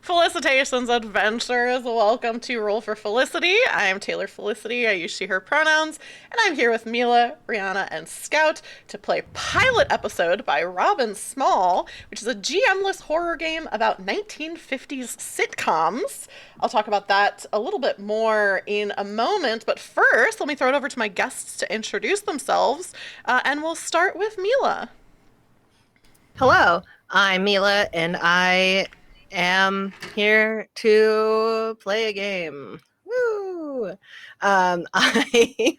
Felicitations, adventurers. Welcome to Roll for Felicity. I am Taylor Felicity. I use she, her pronouns. And I'm here with Mila, Rihanna, and Scout to play Pilot Episode by Robin Small, which is a GMless horror game about 1950s sitcoms. I'll talk about that a little bit more in a moment, but first, let me throw it over to my guests to introduce themselves, and we'll start with Mila. Hello, I'm Mila, and I am here to play a game. Woo! I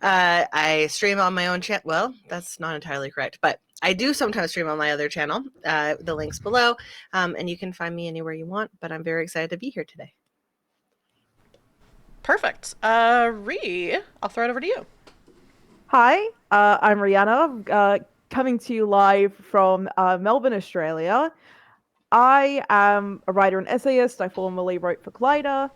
I stream on my own channel. Well, that's not entirely correct, but I do sometimes stream on my other channel. The link's below, and you can find me anywhere you want. But I'm very excited to be here today. Perfect. Ree, I'll throw it over to you. Hi, I'm Rihanna, coming to you live from Melbourne, Australia. I am a writer and essayist. I formerly wrote for Collider.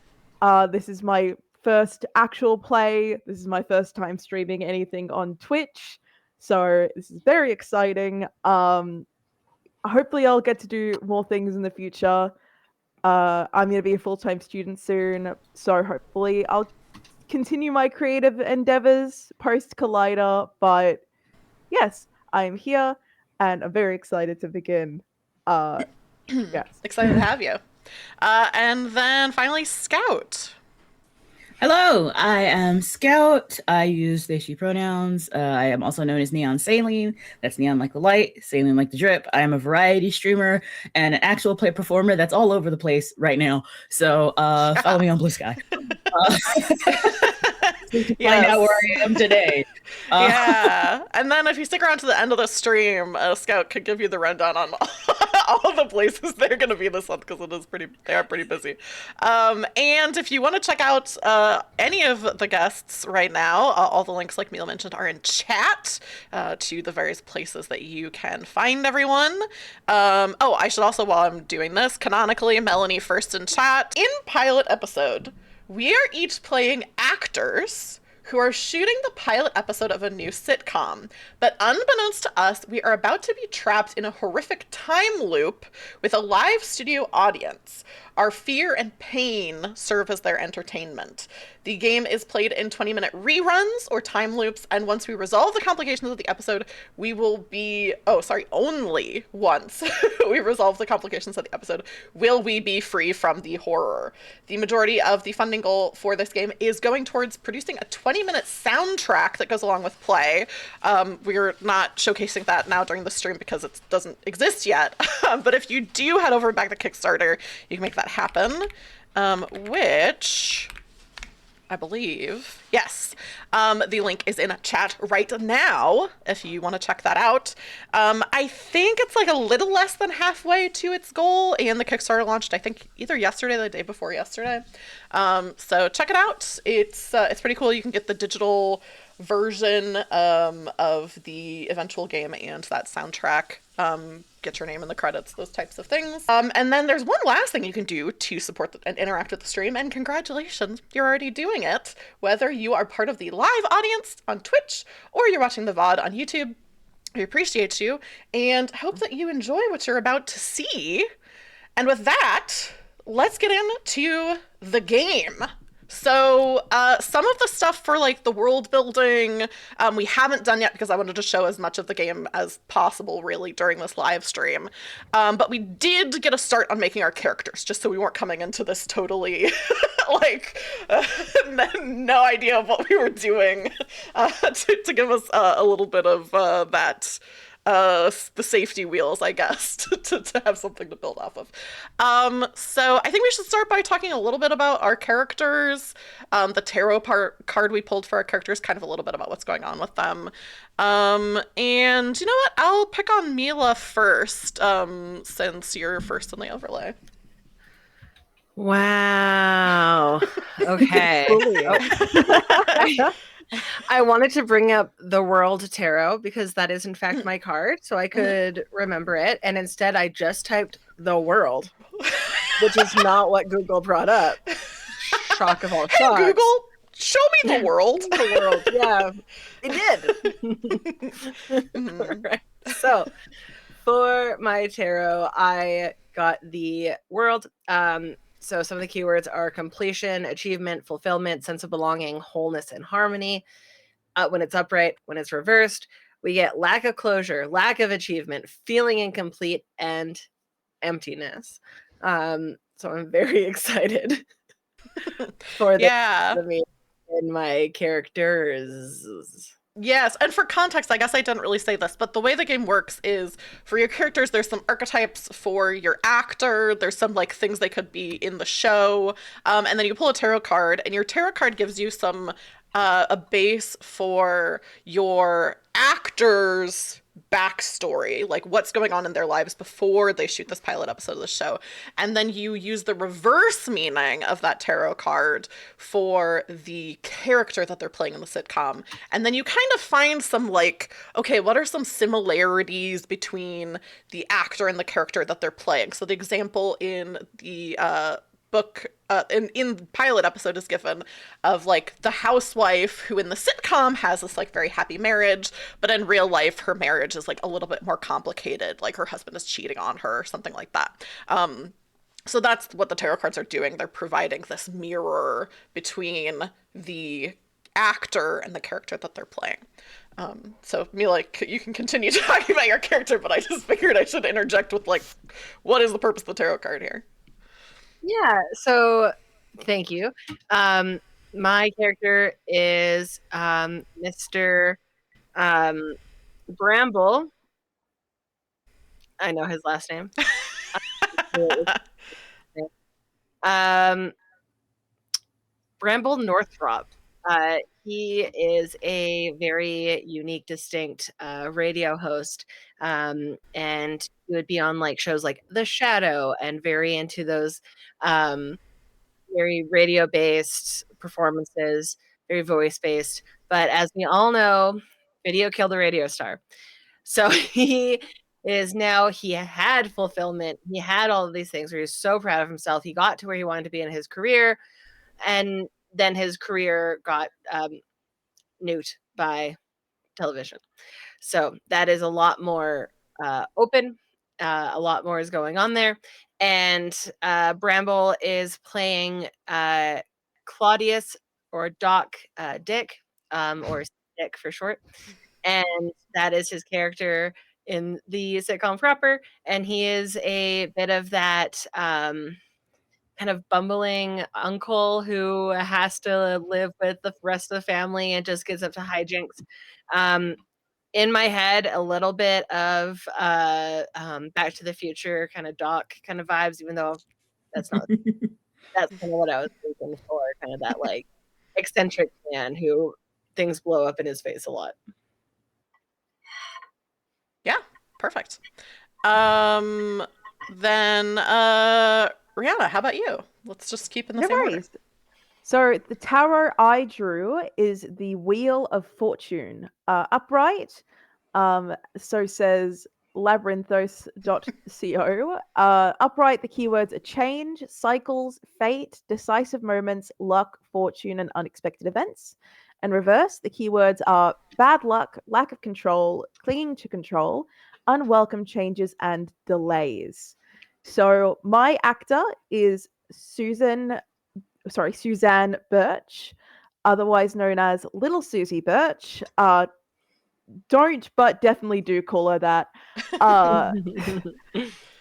This is my first actual play. This is my first time streaming anything on Twitch. So this is very exciting. Hopefully I'll get to do more things in the future. I'm going to be a full-time student soon. So hopefully I'll continue my creative endeavors post Collider. But yes, I'm here and I'm very excited to begin. Yes. Excited to have you. And then finally, Scout. Hello, I am Scout. I use they, she pronouns. I am also known as Neon Saline. That's neon like the light, saline like the drip. I am a variety streamer and an actual play performer that's all over the place right now. So follow me on Blue Sky. To find out where I am today. Yeah. And then if you stick around to the end of the stream, Scout could give you the rundown on all the places they're going to be this month because they are pretty busy. And if you want to check out any of the guests right now, all the links, like Mila mentioned, are in chat to the various places that you can find everyone. I should also, while I'm doing this, canonically, Melanie first in chat. In pilot episode, we are each playing actors who are shooting the pilot episode of a new sitcom. But unbeknownst to us, we are about to be trapped in a horrific time loop with a live studio audience. Our fear and pain serve as their entertainment. The game is played in 20-minute reruns or time loops, and once we resolve the complications of the episode, only once we resolve the complications of the episode, will we be free from the horror. The majority of the funding goal for this game is going towards producing a 20-minute soundtrack that goes along with play. We're not showcasing that now during the stream because it doesn't exist yet. But if you do head over and back the Kickstarter, you can make that happen, which I believe, yes, the link is in chat right now if you want to check that out. I think it's like a little less than halfway to its goal, and the Kickstarter launched, I think, either yesterday or the day before yesterday. So check it out. It's pretty cool. You can get the digital version of the eventual game and that soundtrack. Get your name in the credits, those types of things. And then there's one last thing you can do to support and interact with the stream, and congratulations, you're already doing it. Whether you are part of the live audience on Twitch or you're watching the VOD on YouTube, we appreciate you and hope that you enjoy what you're about to see. And with that, let's get into the game. So some of the stuff for like the world building we haven't done yet because I wanted to show as much of the game as possible really during this live stream. But we did get a start on making our characters just so we weren't coming into this totally like no idea of what we were doing to give us a little bit of that the safety wheels, I guess, to have something to build off of. So I think we should start by talking a little bit about our characters, the tarot card we pulled for our characters, kind of a little bit about what's going on with them. And you know what? I'll pick on Mila first, since you're first in the overlay. Wow. Okay. I wanted to bring up the World Tarot because that is in fact my card, so I could remember it. And instead I just typed the world, which is not what Google brought up. Shock of all shocks. Hey, Google, show me the world. The world, yeah. It did. Right. So For my tarot, I got the world. So some of the keywords are completion, achievement, fulfillment, sense of belonging, wholeness, and harmony. When it's upright, when it's reversed, we get lack of closure, lack of achievement, feeling incomplete, and emptiness. So I'm very excited for the Yeah. me and my characters. Yes, and for context, I guess I didn't really say this, but the way the game works is for your characters, there's some archetypes for your actor, there's some like things they could be in the show, and then you pull a tarot card, and your tarot card gives you some a base for your actor's backstory, like what's going on in their lives before they shoot this pilot episode of the show. And then you use the reverse meaning of that tarot card for the character that they're playing in the sitcom. And then you kind of find some like, okay, what are some similarities between the actor and the character that they're playing? So the example in the book in the pilot episode is given of like the housewife who in the sitcom has this like very happy marriage, but in real life her marriage is like a little bit more complicated, like her husband is cheating on her or something like that. So that's what the tarot cards are doing. They're providing this mirror between the actor and the character that they're playing. So Mila, you can continue talking about your character, but I just figured I should interject with like, what is the purpose of the tarot card here? Yeah, so thank you. My character is Mr. Bramble. I know his last name. Bramble Northrop. He is a very unique, distinct radio host, and he would be on like shows like The Shadow and very into those very radio-based performances, very voice-based. But as we all know, video killed the radio star. So he had fulfillment. He had all of these things where he was so proud of himself. He got to where he wanted to be in his career, and then his career got nuked by television. So that is a lot more open. A lot more is going on there. And Bramble is playing Claudius or Doc Dick, or Dick for short. And that is his character in the sitcom proper. And he is a bit of that kind of bumbling uncle who has to live with the rest of the family and just gets up to hijinks. In my head, a little bit of Back to the Future kind of Doc kind of vibes, even though that's not that's kind of what I was thinking for, kind of that like eccentric man who things blow up in his face a lot. Yeah, perfect. Then Rihanna, how about you? Let's just keep in the No same order. worries. So the tarot I drew is the Wheel of Fortune. Upright, so says labyrinthos.co. Upright, the keywords are change, cycles, fate, decisive moments, luck, fortune, and unexpected events. And reverse, the keywords are bad luck, lack of control, clinging to control, unwelcome changes, and delays. So my actor is Suzanne Birch, otherwise known as Little Susie Birch. Don't, but definitely do call her that.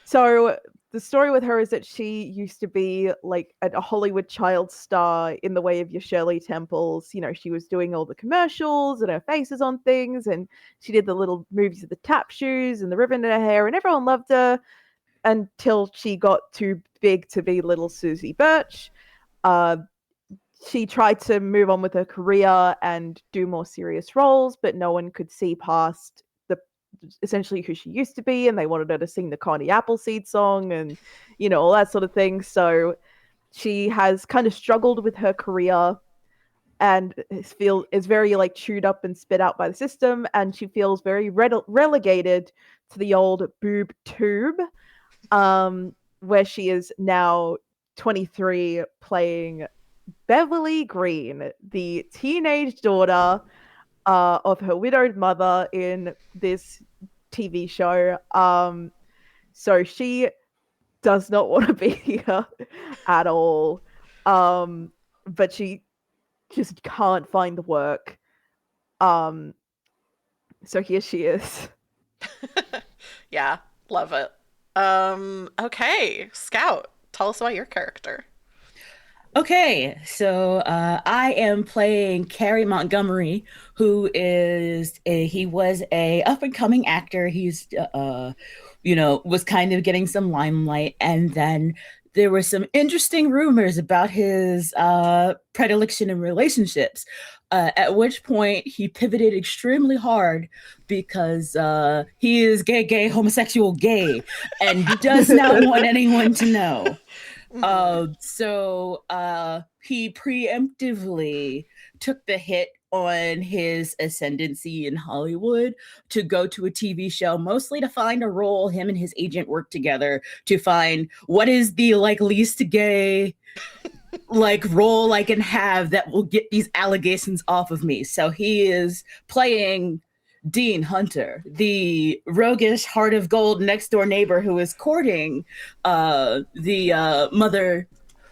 So the story with her is that she used to be like a Hollywood child star in the way of your Shirley Temples. You know, she was doing all the commercials and her faces on things, and she did the little movies with the tap shoes and the ribbon in her hair, and everyone loved her until she got too big to be Little Susie Birch. She tried to move on with her career and do more serious roles, but no one could see past essentially who she used to be, and they wanted her to sing the Connie Appleseed song and all that sort of thing. So she has kind of struggled with her career and is very like chewed up and spit out by the system, and she feels very relegated to the old boob tube, where she is now 23 playing Beverly Green, the teenage daughter of her widowed mother in this TV show. So she does not want to be here at all. But she just can't find work. So here she is. Yeah, love it. Okay, Scout, tell us about your character. Okay, so I am playing Carrie Montgomery, who he was a up and coming actor. He's was kind of getting some limelight, and then there were some interesting rumors about his predilection in relationships. At which point he pivoted extremely hard because he is gay, homosexual, gay, and does not want anyone to know. So he preemptively took the hit on his ascendancy in Hollywood to go to a TV show, mostly to find a role. Him and his agent worked together to find what is the least gay role I can have that will get these allegations off of me. So he is playing Dean Hunter, the roguish heart of gold next door neighbor who is courting the mother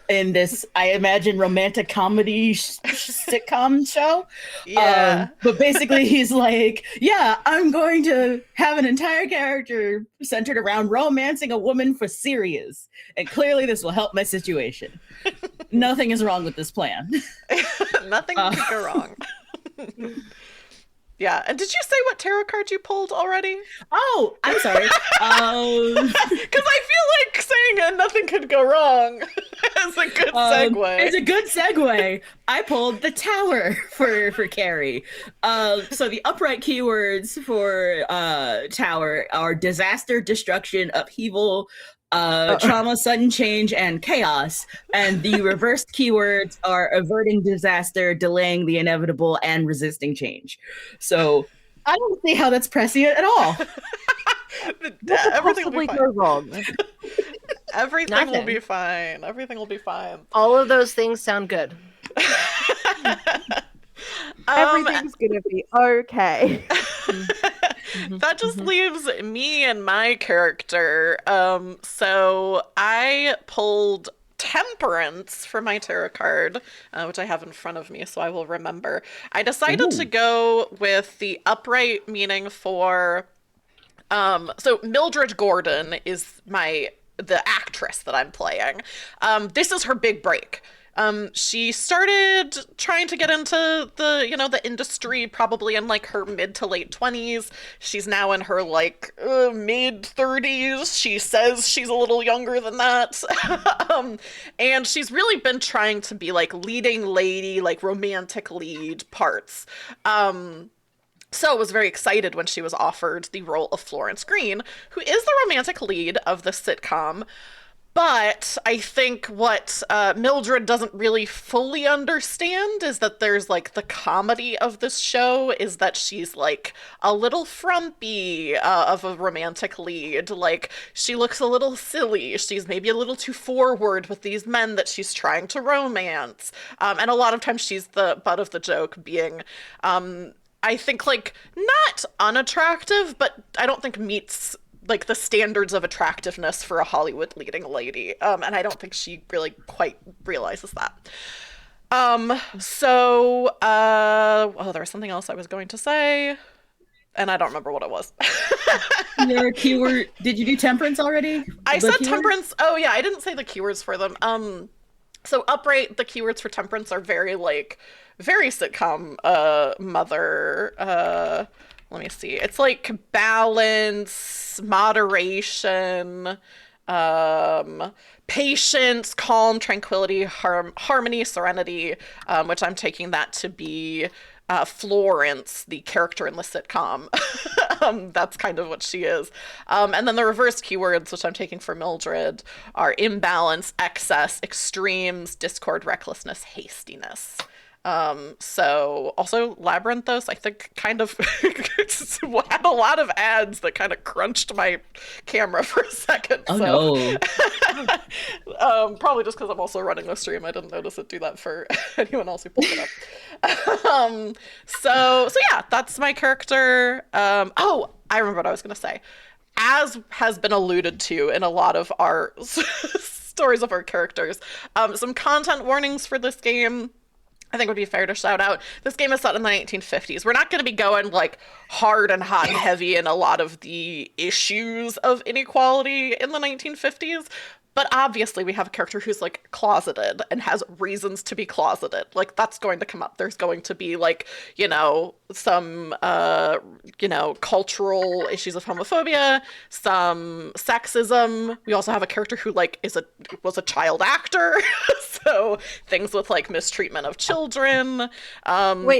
in this, I imagine, romantic comedy sitcom show. Yeah. But basically he's like, yeah, I'm going to have an entire character centered around romancing a woman for serious. And clearly this will help my situation. Nothing is wrong with this plan. Nothing could go wrong. Yeah, and did you say what tarot card you pulled already? Oh, I'm sorry. Because I feel like saying nothing could go wrong is a good segue. It's a good segue. I pulled the Tower for Carrie. So the upright keywords for Tower are disaster, destruction, upheaval, trauma, sudden change, and chaos. And the reversed keywords are averting disaster, delaying the inevitable, and resisting change. So I don't see how that's prescient at all. Everything will be Possibly fine. go wrong. Everything will Nothing. be fine. Everything will be fine. All of those things sound good. Everything's gonna be okay. That just leaves me and my character. So I pulled Temperance for my tarot card, which I have in front of me, so I will remember. I decided to go with the upright meaning for. So Mildred Gordon is the actress that I'm playing. This is her big break. She started trying to get into the industry probably in her mid to late 20s. She's now in her mid 30s. She says she's a little younger than that. And she's really been trying to be leading lady, romantic lead parts. So I was very excited when she was offered the role of Florence Green, who is the romantic lead of the sitcom. But I think what Mildred doesn't really fully understand is that there's the comedy of this show is that she's a little frumpy of a romantic lead. She looks a little silly. She's maybe a little too forward with these men that she's trying to romance. And a lot of times she's the butt of the joke being, I think not unattractive, but I don't think meets the standards of attractiveness for a Hollywood leading lady. And I don't think she really quite realizes that. There was something else I was going to say, and I don't remember what it was. Your keyword, did you do Temperance already? I said Temperance. Oh yeah, I didn't say the keywords for them. So upright, the keywords for Temperance are very sitcom, mother, let me see. It's balance, moderation, patience, calm, tranquility, harmony, serenity, which I'm taking that to be Florence, the character in the sitcom. That's kind of what she is. And then the reverse keywords, which I'm taking for Mildred, are imbalance, excess, extremes, discord, recklessness, hastiness. So also Labyrinthos, I think kind of had a lot of ads that kind of crunched my camera for a second. Oh no. Probably just because I'm also running the stream. I didn't notice it do that for anyone else who pulled it up. So yeah, that's my character. Oh, I remember what I was going to say. As has been alluded to in a lot of our stories of our characters, some content warnings for this game I think would be fair to shout out. This game is set in the 1950s. We're not going to be going like hard and hot and heavy in a lot of the issues of inequality in the 1950s. But obviously, we have a character who's like closeted and has reasons to be closeted. Like, that's going to come up. There's going to be like, some, cultural issues of homophobia, some sexism. We also have a character who like was a child actor. So things with like mistreatment of children. Wait,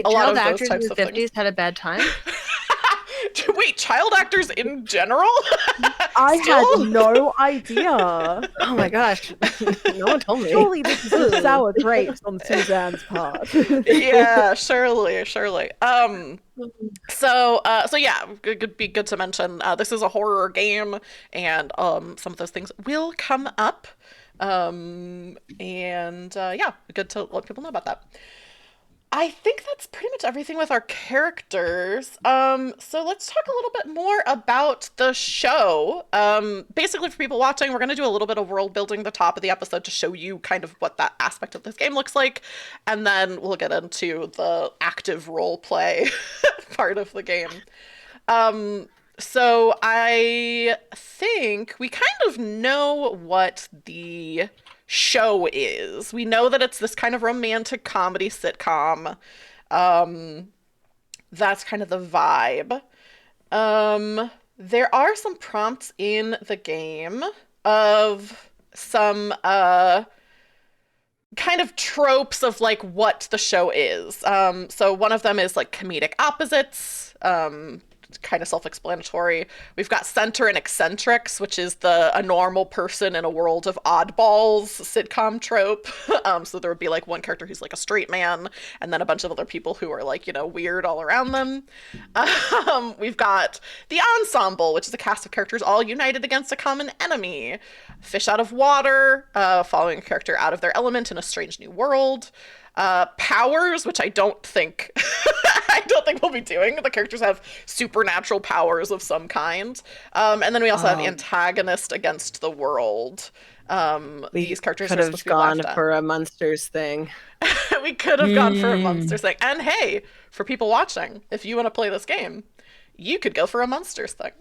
a lot child of those actors in types the of things. 50s had a bad time? Wait, child actors in general? I Still? had no idea. Oh my gosh. No one told me. Surely this is some sour grapes on Suzanne's part. Yeah, surely. So yeah, it'd be good to mention this is a horror game, and some of those things will come up. Yeah, good to let people know about that. I think that's pretty much everything with our characters. So let's talk a little bit more about the show. Basically, for people watching, we're going to do a little bit of world building at the top of the episode to show you kind of what that aspect of this game looks like. And then we'll get into the active role play part of the game. So I think we kind of know what the show is. We know that it's this kind of romantic comedy sitcom. That's kind of the vibe. There are some prompts in the game of some kind of tropes of like what the show is. So one of them is like comedic opposites. Kind of self-explanatory. We've got center and eccentrics, which is a normal person in a world of oddballs sitcom trope. So there would be like one character who's like a straight man, and then a bunch of other people who are like, weird all around them. We've got the ensemble, which is a cast of characters all united against a common enemy. Fish out of water, following a character out of their element in a strange new world. Powers, which I don't think we'll be doing. The characters have supernatural powers of some kind. And then we also have antagonist against the world. These characters could are have supposed to be gone laughed at. for a monsters thing. We could have gone for a monsters thing. And hey, for people watching, if you want to play this game, you could go for a monsters thing.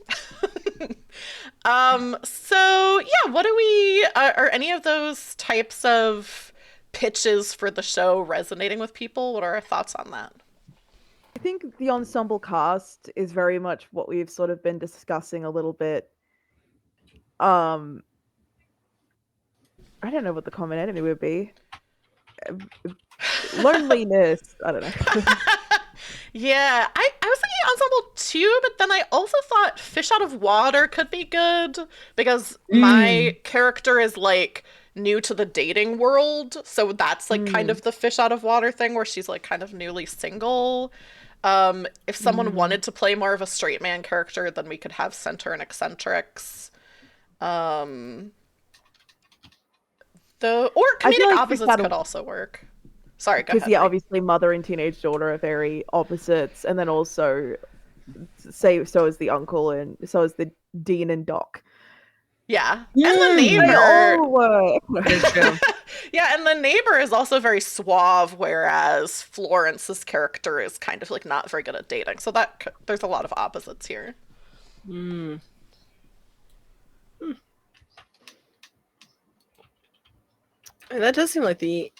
So yeah, what do we are any of those types of pitches for the show resonating with people? What are our thoughts on that? I think the ensemble cast is very much what we've sort of been discussing a little bit. I don't know what the common enemy would be. Loneliness. I don't know. Yeah, I was thinking ensemble too, but then I also thought fish out of water could be good because my character is like new to the dating world, so that's like kind of the fish out of water thing where she's like kind of newly single. If someone wanted to play more of a straight man character, then we could have center and eccentrics. Or comedic like opposites could also work. Sorry, go ahead. Because obviously mother and teenage daughter are very opposites, and then also so is the uncle and so is the dean and doc. Yeah, and the neighbor. They all work. Yeah, and the neighbor is also very suave, whereas Florence's character is kind of like not very good at dating. So there's a lot of opposites here. That does seem like the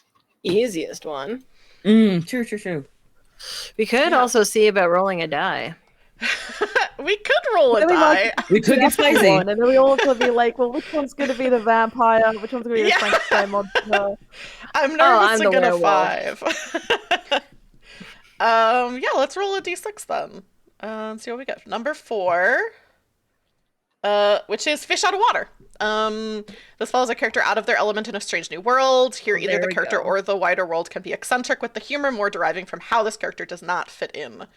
easiest one. True. We could also see about rolling a die. We could roll a die. We could get spicy. And then we all could be like, well, which one's going to be the vampire? Which one's going to be the Frankenstein monster? I'm nervous to I'm get the a 5. Yeah, let's roll a d6 then. And see what we get. Number 4, which is fish out of water. This follows a character out of their element in a strange new world. Here, either the character or the wider world can be eccentric, with the humor more deriving from how this character does not fit in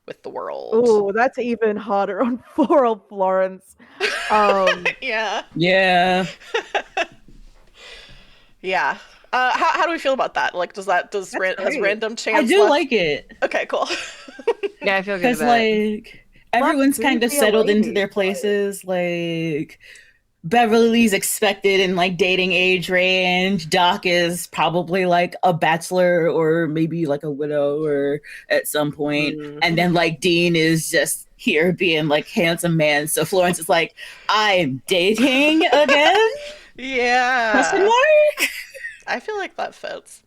with the world. Oh, that's even harder on poor old Florence. Yeah. Yeah. Yeah. How do we feel about that? Like, has random chance? I do like it. Okay, cool. Yeah, I feel good Because about it. everyone's soon kind of be a settled into lady. their places. Like Beverly's expected in like dating age range. Doc is probably like a bachelor or maybe like a widower at some point. And then like Dean is just here being like handsome man. So Florence is like, I'm dating again? Question Yeah. mark? I feel like that fits.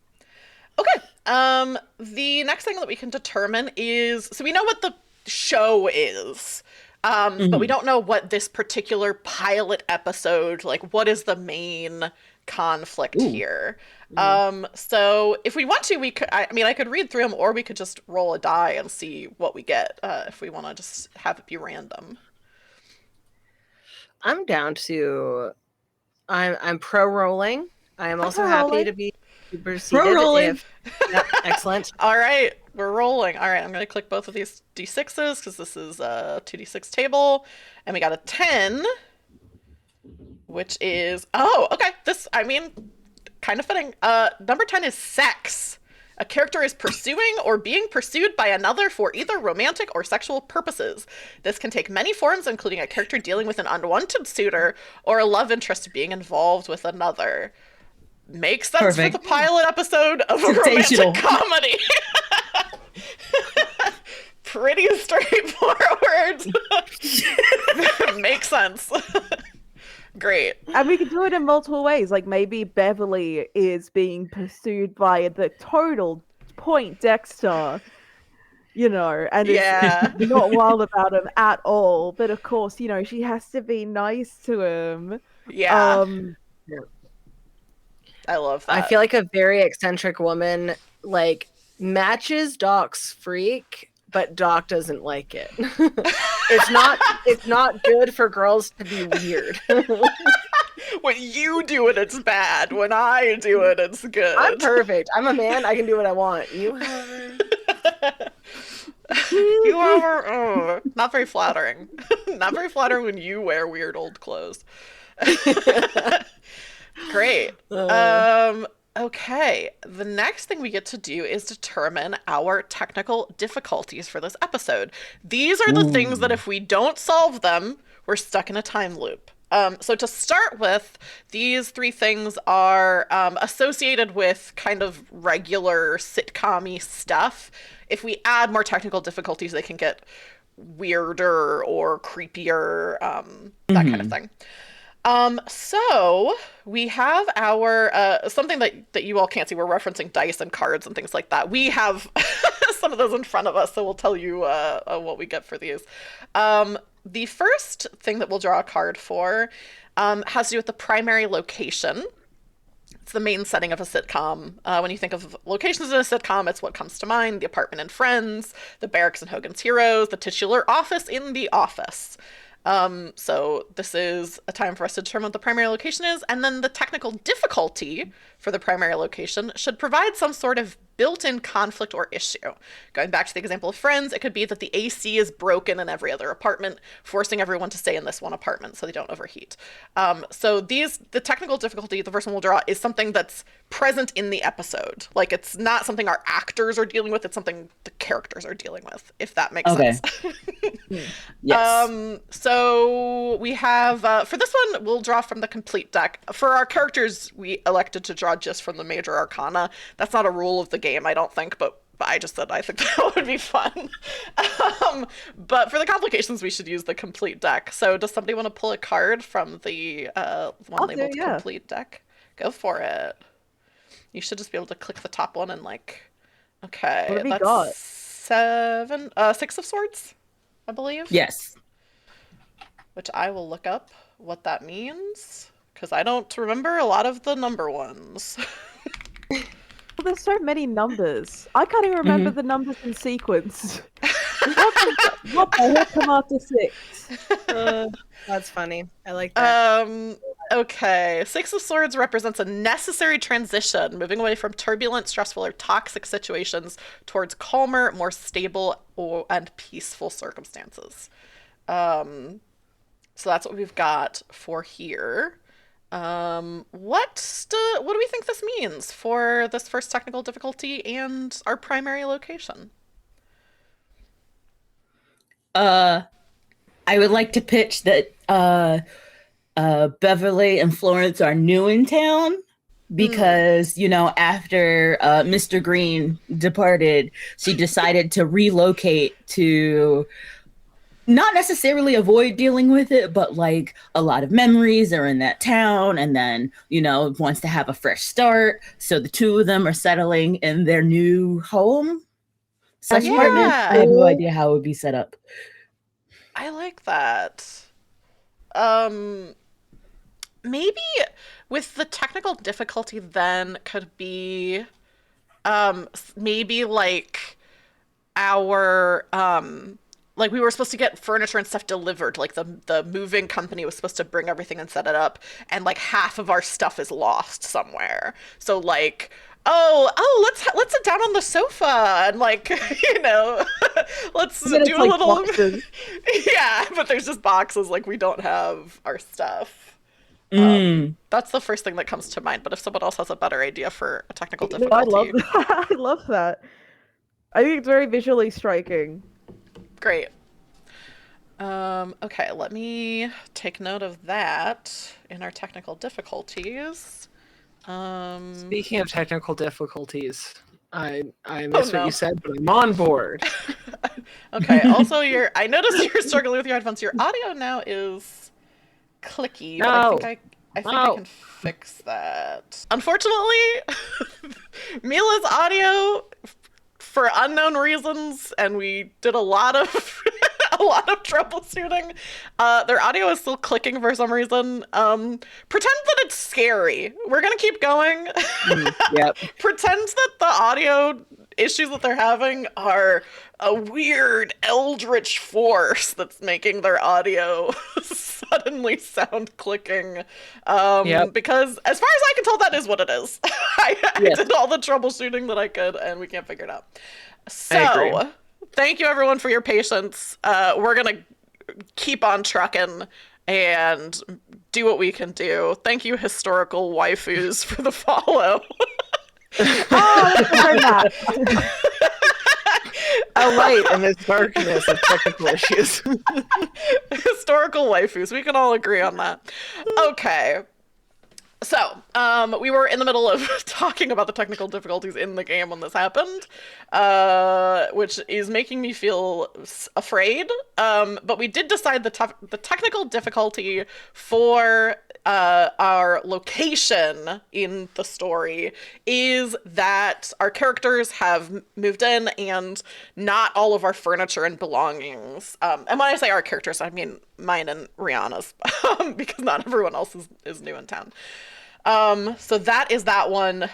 Okay. The next thing that we can determine is, so we know what the show is. But we don't know what this particular pilot episode, like what is the main conflict Ooh. here. So if we want to, we could, I mean, I could read through them, or we could just roll a die and see what we get, if we want to just have it be random. I'm down to. I'm pro rolling. I am also happy pro-rolling. to be superseded rolling. if. Yep, excellent. All right, we're rolling. All right, I'm going to click both of these d6s because this is a 2d6 table. And we got a 10, which is, oh, okay. This, I mean, kind of fitting. Number 10 is sex. A character is pursuing or being pursued by another for either romantic or sexual purposes. This can take many forms, including a character dealing with an unwanted suitor or a love interest being involved with another. Makes sense Perfect. for the pilot episode of a Sensational. romantic comedy. Pretty straightforward. Makes sense. Great. And we could do it in multiple ways. Like maybe Beverly is being pursued by the total point Dexter, you know, and Yeah. is not wild about him at all. But of course, you know, she has to be nice to him. Yeah. I love that. I feel like a very eccentric woman like matches Doc's freak, but Doc doesn't like it. It's not good for girls to be weird. When you do it, it's bad. When I do it, it's good. I'm perfect. I'm a man. I can do what I want. You however. You are not very flattering. Not very flattering when you wear weird old clothes. Great. Okay. The next thing we get to do is determine our technical difficulties for this episode. These are the things that if we don't solve them, we're stuck in a time loop. So to start with, these three things are associated with kind of regular sitcom-y stuff. If we add more technical difficulties, they can get weirder or creepier, that kind of thing. So we have our, something that you all can't see, we're referencing dice and cards and things like that. We have some of those in front of us, so we'll tell you what we get for these. The first thing that we'll draw a card for has to do with the primary location. It's the main setting of a sitcom. When you think of locations in a sitcom, it's what comes to mind: the apartment in Friends, the barracks in Hogan's Heroes, the titular office in The Office. So this is a time for us to determine what the primary location is, and then the technical difficulty for the primary location should provide some sort of built-in conflict or issue. Going back to the example of Friends, it could be that the AC is broken in every other apartment, forcing everyone to stay in this one apartment so they don't overheat. So the technical difficulty, the first one we'll draw, is something that's present in the episode. Like, it's not something our actors are dealing with, it's something the characters are dealing with, if that makes sense. Yes. So we have, for this one, we'll draw from the complete deck. For our characters, we elected to draw just from the major arcana. That's not a rule of the game, I don't think, but I just said I think that would be fun. But for the complications, we should use the complete deck. So does somebody want to pull a card from the one labeled complete deck? Go for it. You should just be able to click the top one and like, okay, What have we that's got? 6 of swords, I believe. Yes. Which I will look up what that means, because I don't remember a lot of the number ones. Well, there's so many numbers. I can't even remember the numbers in sequence. What the heck come after 6? That's funny. I like that. Okay. 6 of Swords represents a necessary transition, moving away from turbulent, stressful, or toxic situations towards calmer, more stable, and peaceful circumstances. So that's what we've got for here. What do we think this means for this first technical difficulty and our primary location? I would like to pitch that Beverly and Florence are new in town because, you know, after Mr. Green departed, she decided to relocate to not necessarily avoid dealing with it, but like a lot of memories are in that town, and then, you know, wants to have a fresh start. So the two of them are settling in their new home slash apartment. I have no Yeah, idea how it would be set up. I like that. Um, maybe with the technical difficulty then could be maybe like our like we were supposed to get furniture and stuff delivered, like the moving company was supposed to bring everything and set it up, and like half of our stuff is lost somewhere. So like, let's sit down on the sofa and like you know let's And then it's do a like little boxes. yeah, but there's just boxes, like we don't have our stuff. Mm. That's the first thing that comes to mind, but if someone else has a better idea for a technical No, I love difficulty, that. I love that. I think it's very visually striking. great. Okay, let me take note of that in our technical difficulties. Speaking of technical difficulties, I Oh missed what no. you said, but I'm on board. Okay, also I noticed you're struggling with your headphones. Your audio now is clicky, but No. I think I No. can fix that. Unfortunately, Mila's audio for unknown reasons, and we did a lot of a lot of troubleshooting. Their audio is still clicking for some reason. Pretend that it's scary. We're gonna keep going. Yep. Pretend that the audio issues that they're having are a weird eldritch force that's making their audio suddenly sound clicking. Yep. Because as far as I can tell, that is what it is. I Yes. did all the troubleshooting that I could, and we can't figure it out. I agree. So, thank you everyone for your patience. We're gonna keep on trucking and do what we can do. Thank you, historical waifus, for the follow. Oh, that's very nice. A light in this darkness of technical issues. Historical waifus. We can all agree on that. Okay. So, we were in the middle of talking about the technical difficulties in the game when this happened, which is making me feel afraid. But we did decide the technical difficulty for our location in the story is that our characters have moved in and not all of our furniture and belongings. And when I say our characters, I mean mine and Rihanna's, because not everyone else is new in town. So that is that one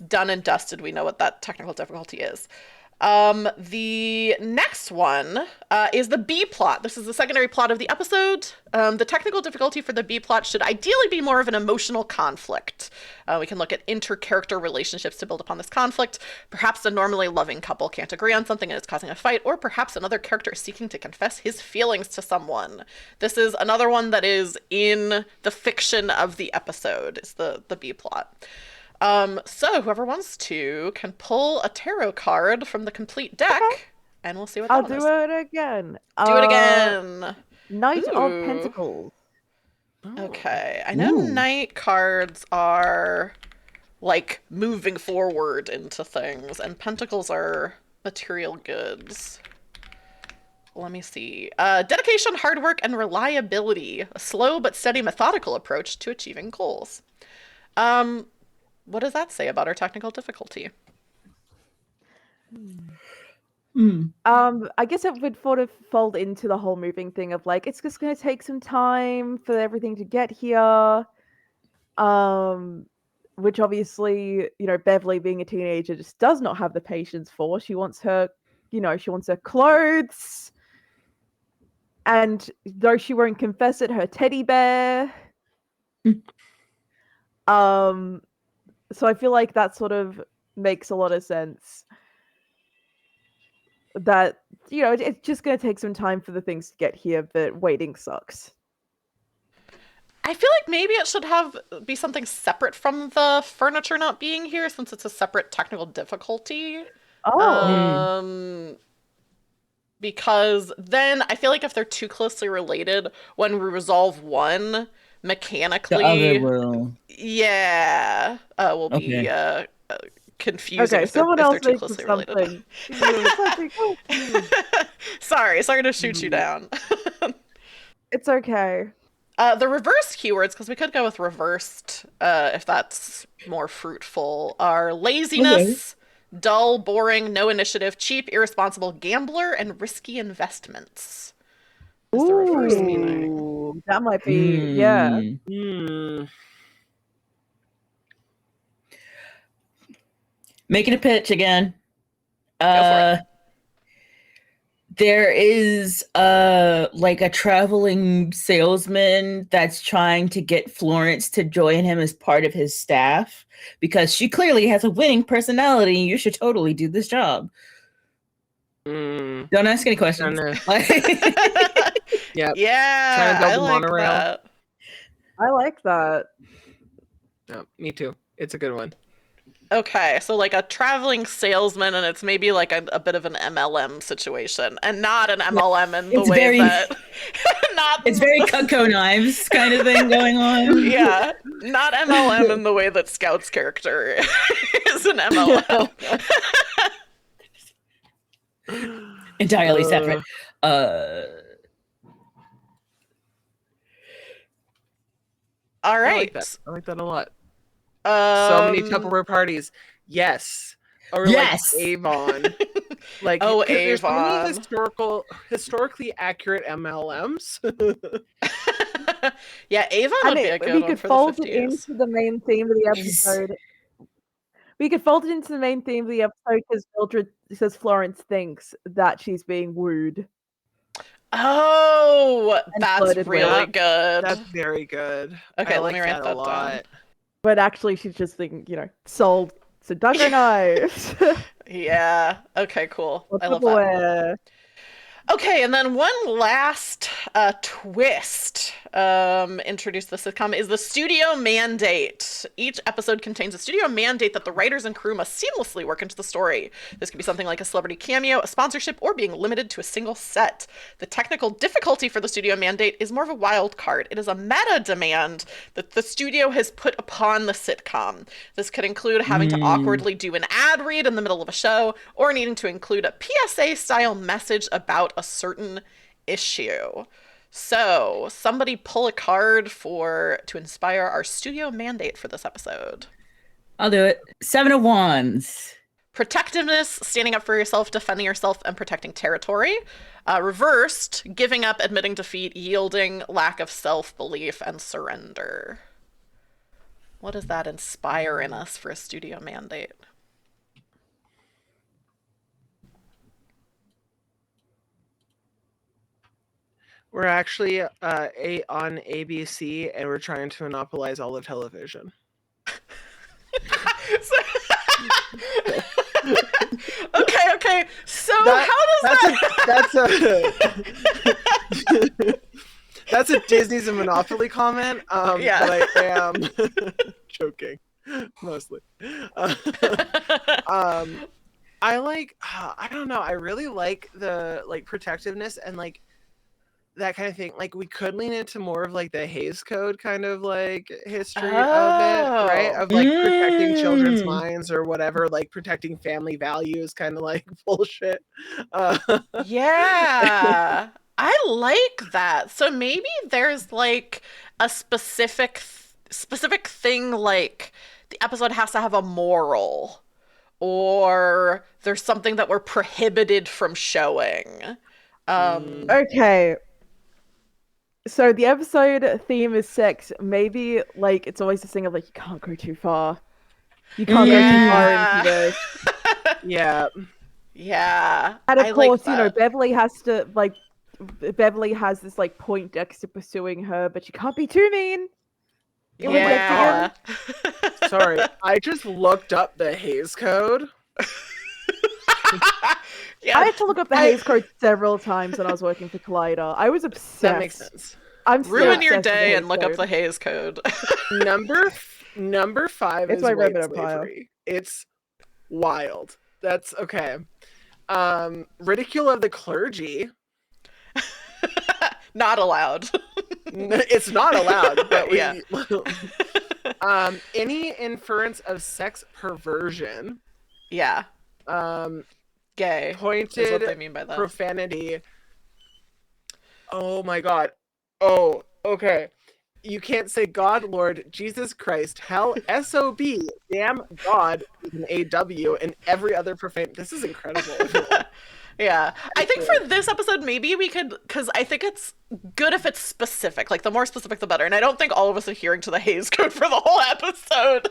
done and dusted. We know what that technical difficulty is. The next one is the B plot. This is the secondary plot of the episode. The technical difficulty for the B plot should ideally be more of an emotional conflict. We can look at inter-character relationships to build upon this conflict. Perhaps a normally loving couple can't agree on something and it's causing a fight, or perhaps another character is seeking to confess his feelings to someone. This is another one that is in the fiction of the episode, is the B plot. So whoever wants to can pull a tarot card from the complete deck, and we'll see what that I'll one do is. it again. Do it again. Knight of Ooh. Pentacles. Okay, I know knight cards are like moving forward into things, and pentacles are material goods. Let me see. Dedication, hard work, and reliability. A slow but steady methodical approach to achieving goals. What does that say about our technical difficulty? I guess it would sort of fold into the whole moving thing of like it's just gonna take some time for everything to get here. Which obviously, you know, Beverly being a teenager just does not have the patience for. She wants her, you know, she wants her clothes. And though she won't confess it, her teddy bear. So I feel like that sort of makes a lot of sense. That, you know, it's just going to take some time for the things to get here, but waiting sucks. I feel like maybe it should be something separate from the furniture not being here, since it's a separate technical difficulty. Oh. because then I feel like if they're too closely related, when we resolve one, The other mechanically, will. yeah, will be Okay. confusing Okay, if they're someone else too think of closely related. something. Something. Oh, Sorry to shoot you down. it's okay. The reverse keywords, because we could go with reversed, if that's more fruitful, are laziness, dull, boring, no initiative, cheap, irresponsible, gambler, and risky investments. Is the reverse meaning? Ooh, that might be, yeah. Hmm. Making a pitch again. Go for it. There is like a traveling salesman that's trying to get Florence to join him as part of his staff because she clearly has a winning personality and you should totally do this job. Don't ask any questions. Yep. Yeah, Trying to build I a like monorail. that. I like that. No, me too. It's a good one. Okay, so like a traveling salesman, and it's maybe like a bit of an MLM situation, and not an MLM in the It's way very- that not It's very Cutco Knives kind of thing going on. yeah, not MLM in the way that Scout's character is an MLM. Entirely separate. All I right. like that. I like that a lot. So many Tupperware parties. Yes. Or Yes. like Avon. Like, Oh, 'cause there's so many Avon. historically accurate MLMs. Yeah, Avon And would be a good we one could for fold the it 50s. into the main theme of the episode. We could fold it into the main theme of the episode because Mildred says Florence thinks that she's being wooed. Oh, And that's flirted with. really Yep. good. That's very good. Okay, I let like me write a that lot. down. But actually, she's just thinking, sold some Dunker knives. Yeah. Okay, cool. Or I love that. Tupperware. Okay, and then one last twist introduced the sitcom is the studio mandate. Each episode contains a studio mandate that the writers and crew must seamlessly work into the story. This could be something like a celebrity cameo, a sponsorship, or being limited to a single set. The technical difficulty for the studio mandate is more of a wild card. It is a meta demand that the studio has put upon the sitcom. This could include having to awkwardly do an ad read in the middle of a show, or needing to include a PSA-style message about a certain issue. So, somebody pull a card to inspire our studio mandate for this episode. I'll do it. 7 of Wands. Protectiveness, standing up for yourself, defending yourself, and protecting territory. Reversed, giving up, admitting defeat, yielding, lack of self-belief, and surrender. What does that inspire in us for a studio mandate? We're actually on ABC and we're trying to monopolize all of television. Okay. So how does that's a Disney's a Monopoly comment. Yeah. But I am joking, mostly. I don't know. I really like the protectiveness and that kind of thing. Like we could lean into more of the Hays Code kind of history of it, right? Of protecting children's minds or whatever, protecting family values, kind of bullshit. Yeah, I like that. So maybe there's a specific thing, like the episode has to have a moral, or there's something that we're prohibited from showing. Okay. So the episode theme is sex. Maybe it's always this thing of you can't go too far. You can't go too far into this. Yeah. Yeah. And of course, that. Beverly has to Beverly has this point Dexter pursuing her, but you can't be too mean. Yeah. Sorry, I just looked up the Hays Code. Yeah. I had to look up the Hays Code several times when I was working for Collider. I was obsessed. That makes sense. I'm still Ruin your obsessed with day the and look Hays up the Hays Code. Number 5 It's is my white Roman Empire. slavery. It's wild. That's okay. Ridicule of the clergy. Not allowed. It's not allowed, but we. Yeah. Any inference of sex perversion. Yeah. Gay is what they Pointed mean by that. profanity. Oh my god. Oh, okay. You can't say God, Lord, Jesus Christ, hell, SOB, damn, God, with an AW, and every other profane. This is incredible. Yeah. I think for this episode, maybe we could, because I think it's good if it's specific. Like, the more specific, the better. And I don't think all of us are adhering to the Hays Code for the whole episode.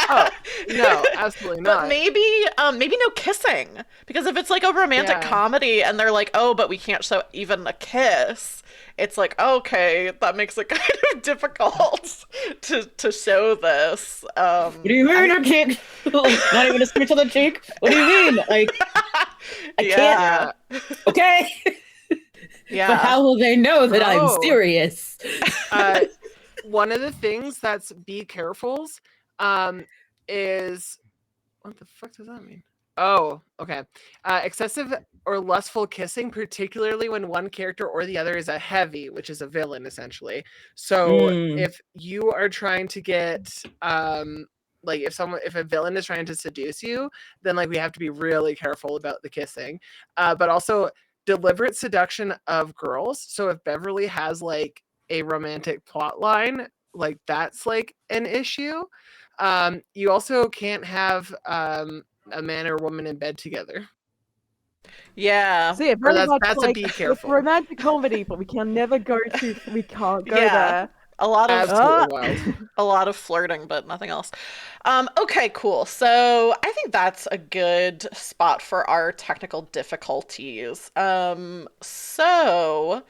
Oh, no, absolutely not. But maybe no kissing. Because if it's like a romantic comedy and they're like, oh, but we can't show even a kiss, it's like, okay, that makes it kind of difficult to show this. What do you mean I can't? Not even a scratch on the cheek? What do you mean? Like, I can't. Okay. Yeah. But how will they know that I'm serious? One of the things that's be carefuls is, what the fuck does that mean? Oh, okay. Excessive or lustful kissing, particularly when one character or the other is a heavy, which is a villain essentially. So if you are trying to get like if a villain is trying to seduce you, then like we have to be really careful about the kissing. But also deliberate seduction of girls. So if Beverly has like a romantic plot line, like that's like an issue. You also can't have a man or woman in bed together. Yeah. So yeah, very much that's like a be it's careful. romantic comedy, but we can never go there. A lot of Absolutely wild. a lot of flirting, but nothing else. Okay, cool. So I think that's a good spot for our technical difficulties. So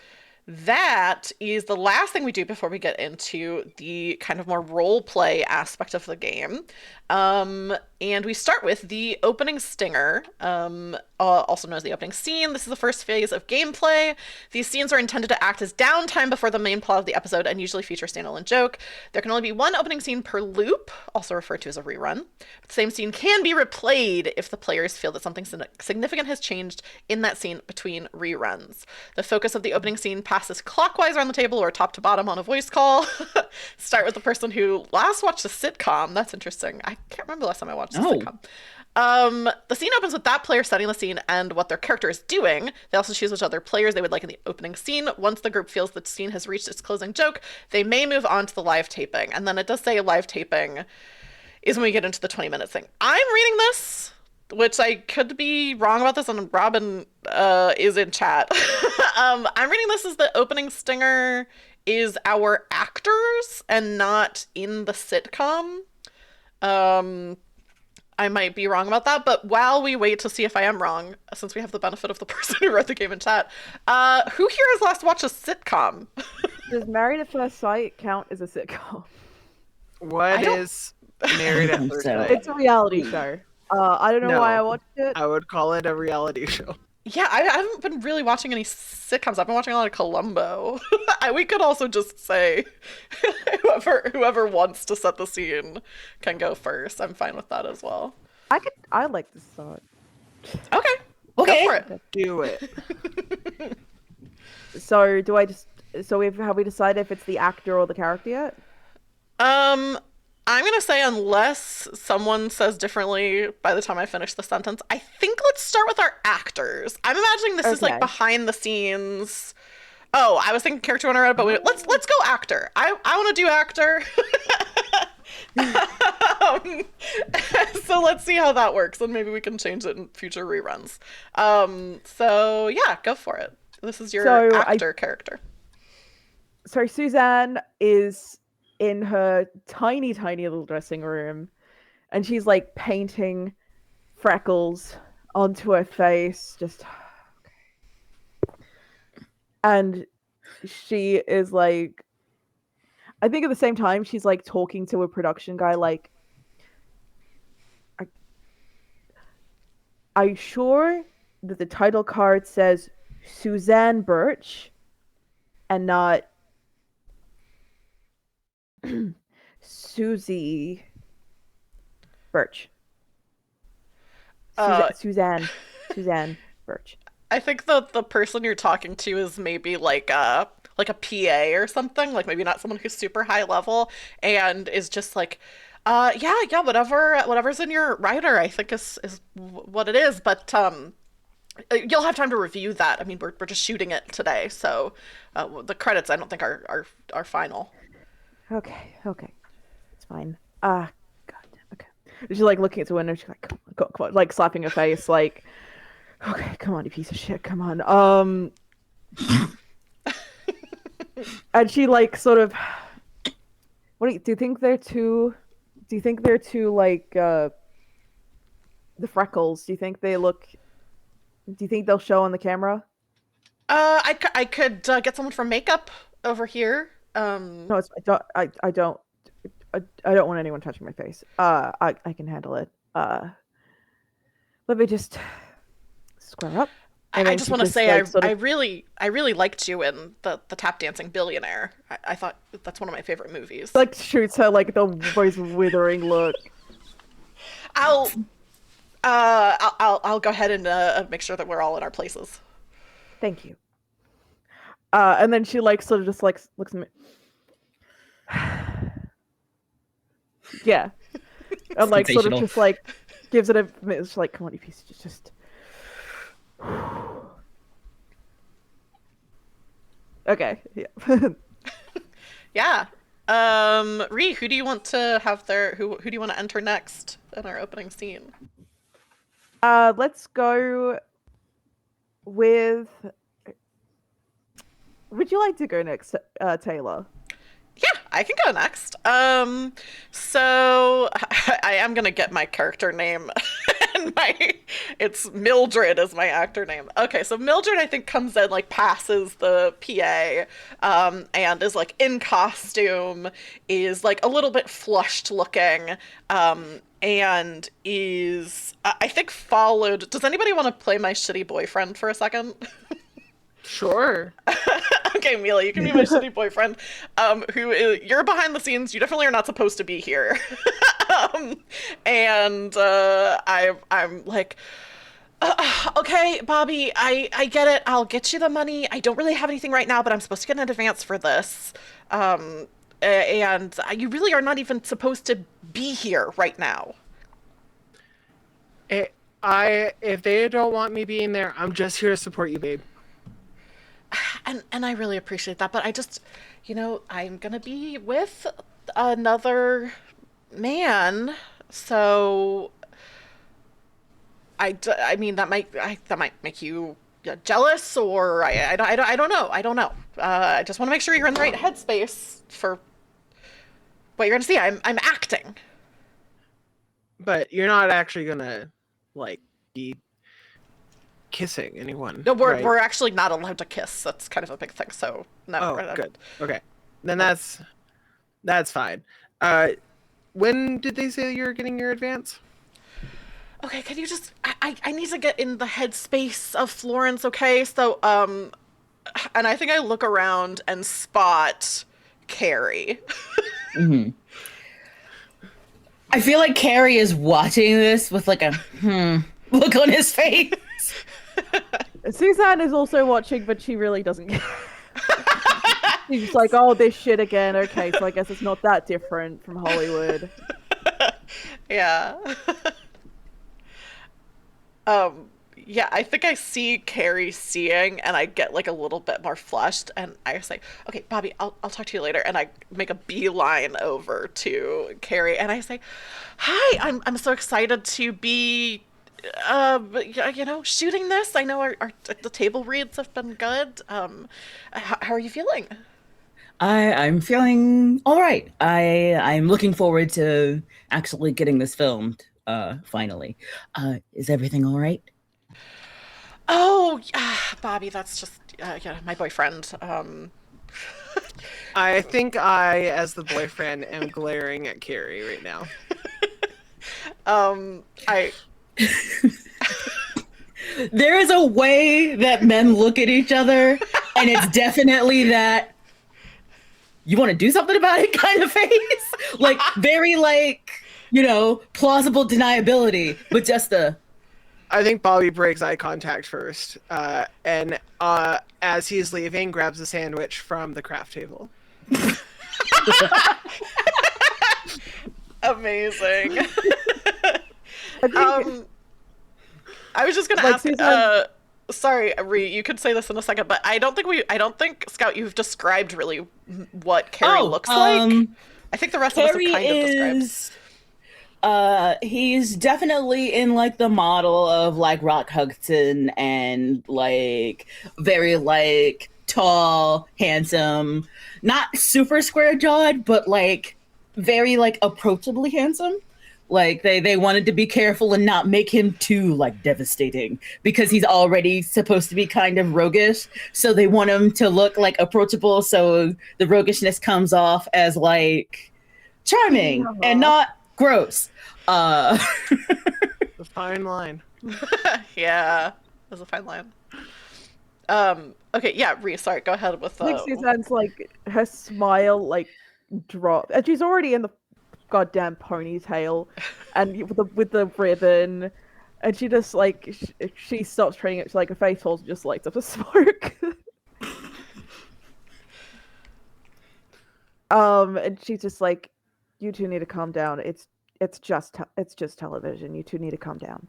that is the last thing we do before we get into the kind of more role play aspect of the game. And we start with the opening stinger, also known as the opening scene. This is the first phase of gameplay. These scenes are intended to act as downtime before the main plot of the episode and usually feature a standalone joke. There can only be one opening scene per loop, also referred to as a rerun. The same scene can be replayed if the players feel that something significant has changed in that scene between reruns. The focus of the opening scene passes clockwise around the table or top to bottom on a voice call. Start with the person who last watched a sitcom. That's interesting. I can't remember the last time I watched a sitcom. The scene opens with that player setting the scene and what their character is doing. They also choose which other players they would like in the opening scene. Once the group feels the scene has reached its closing joke, they may move on to the live taping. And then it does say live taping is when we get into the 20-minute thing. I'm reading this, which I could be wrong about this, and Robin is in chat. I'm reading this as the opening stinger is our actors and not in the sitcom. I might be wrong about that, but while we wait to see if I am wrong, since we have the benefit of the person who wrote the game in chat, who here has last watched a sitcom? Does Married at First Sight count as a sitcom? What is Married at First Sight? It's a reality show. I don't know why I watched it. I would call it a reality show. Yeah, I haven't been really watching any sitcoms. I've been watching a lot of Columbo. We could also just say whoever wants to set the scene can go first. I'm fine with that as well. I like to start. Okay. Go for it. Do it. So have we decided if it's the actor or the character yet? I'm gonna say unless someone says differently by the time I finish the sentence, I think let's start with our actors. I'm imagining this is like behind the scenes. Oh, I was thinking character when I read it, but let's go actor. I want to do actor. So let's see how that works, and maybe we can change it in future reruns. So yeah, go for it. This is your actor character. So Suzanne is in her tiny little dressing room, and she's like painting freckles onto her face, just and she is like, I think at the same time she's like talking to a production guy like, are you sure that the title card says Suzanne Birch and not Susie Birch? Suzanne. Suzanne Birch. I think the person you're talking to is maybe like a PA or something, like maybe not someone who's super high level and is just like, yeah, whatever's in your writer, I think is what it is. But you'll have time to review that. I mean, we're just shooting it today, so the credits I don't think are final. Okay, it's fine. God, okay. She's like looking at the window. She's like, come on, like slapping her face, like, okay, come on, you piece of shit, come on. And she like sort of, do you think they're too? Do you think they're too like the freckles? Do you think they look? Do you think they'll show on the camera? I could get someone from makeup over here. No, I don't. I don't want anyone touching my face. I can handle it. Let me just square up. And I then just she want to say like, sort of, I really liked you in the tap dancing billionaire. I thought that's one of my favorite movies. like shoots her like the most withering look. I'll go ahead and make sure that we're all in our places. Thank you. And then she like sort of just like looks at me. Yeah. And like sort of just like gives it a minute. It's like, come on, you piece of just. Okay. Yeah. Yeah. Ree, who do you want to have there? Who do you want to enter next in our opening scene? Let's go with. Would you like to go next, Taylor? Yeah, I can go next. So I am gonna get my character name, and it's Mildred is my actor name. Okay, so Mildred I think comes in like passes the PA, and is like in costume, is like a little bit flushed looking, and is I think followed. Does anybody want to play my shitty boyfriend for a second? Sure. Okay, Mila, you can be my shitty boyfriend. You're behind the scenes. You definitely are not supposed to be here. And I'm like, okay, Bobby, I get it. I'll get you the money. I don't really have anything right now, but I'm supposed to get an advance for this. And you really are not even supposed to be here right now. If they don't want me being there, I'm just here to support you, babe. And I really appreciate that, but I just, I'm gonna be with another man, so I mean that might make you jealous, or I don't know. I just want to make sure you're in the right headspace for what you're gonna see. I'm acting, but you're not actually gonna like be kissing anyone. No, right? we're actually not allowed to kiss. That's kind of a big thing. So no. Oh, good. Okay, then that's fine. When did they say you're getting your advance? Okay, can you just? I need to get in the headspace of Florence. Okay, so and I think I look around and spot Carrie. Mm-hmm. I feel like Carrie is watching this with like a look on his face. Suzanne is also watching, but she really doesn't care. She's like, oh, this shit again. Okay, so I guess it's not that different from Hollywood. Yeah. Yeah, I think I see Carrie seeing, and I get like a little bit more flushed, and I say, okay, Bobby, I'll talk to you later. And I make a beeline over to Carrie, and I say, hi, I'm so excited to be shooting this. I know the table reads have been good. How are you feeling? I'm feeling all right. I'm looking forward to actually getting this filmed. Finally, is everything all right? Oh, Bobby, that's just my boyfriend. I think I, as the boyfriend, am glaring at Carrie right now. There is a way that men look at each other, and it's definitely that you want to do something about it kind of face. Like, very, like, plausible deniability, but just I think Bobby breaks eye contact first, and as he's leaving, grabs a sandwich from the craft table. Amazing. I think, I was just gonna like, ask. Suzanne- Sorry, Ree, you could say this in a second, but I don't think Scout, you've described really what Carrie looks like. I think the rest of us have Carrie kind of described. is he's definitely in like the model of like Rock Hudson and like very like tall, handsome, not super square jawed, but like very like approachably handsome. Like they wanted to be careful and not make him too like devastating because he's already supposed to be kind of roguish. So they want him to look like approachable so the roguishness comes off as like charming and not gross. The fine line. Yeah, there's a fine line. Okay, yeah, Ree, sorry, go ahead with I think Suzanne's like her smile like dropped, and she's already in the goddamn ponytail, and with the ribbon, and she just like she stops training it. She's like her face falls and just lights up a smoke. And she's just like, "You two need to calm down. It's just television. You two need to calm down."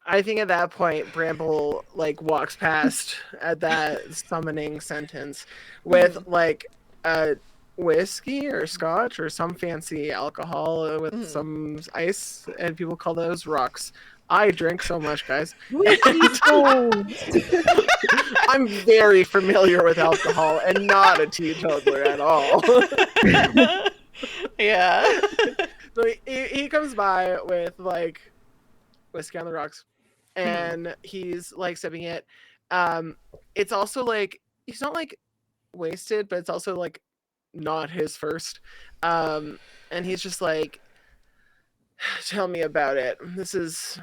I think at that point, Bramble like walks past at that summoning sentence with like a whiskey or scotch or some fancy alcohol with some ice, and people call those rocks. I drink so much, guys. I'm very familiar with alcohol and not a teetotaler at all. Yeah. So he comes by with like whiskey on the rocks, and he's like sipping it. It's also like he's not like wasted, but it's also like not his first. And he's just like, tell me about it. This is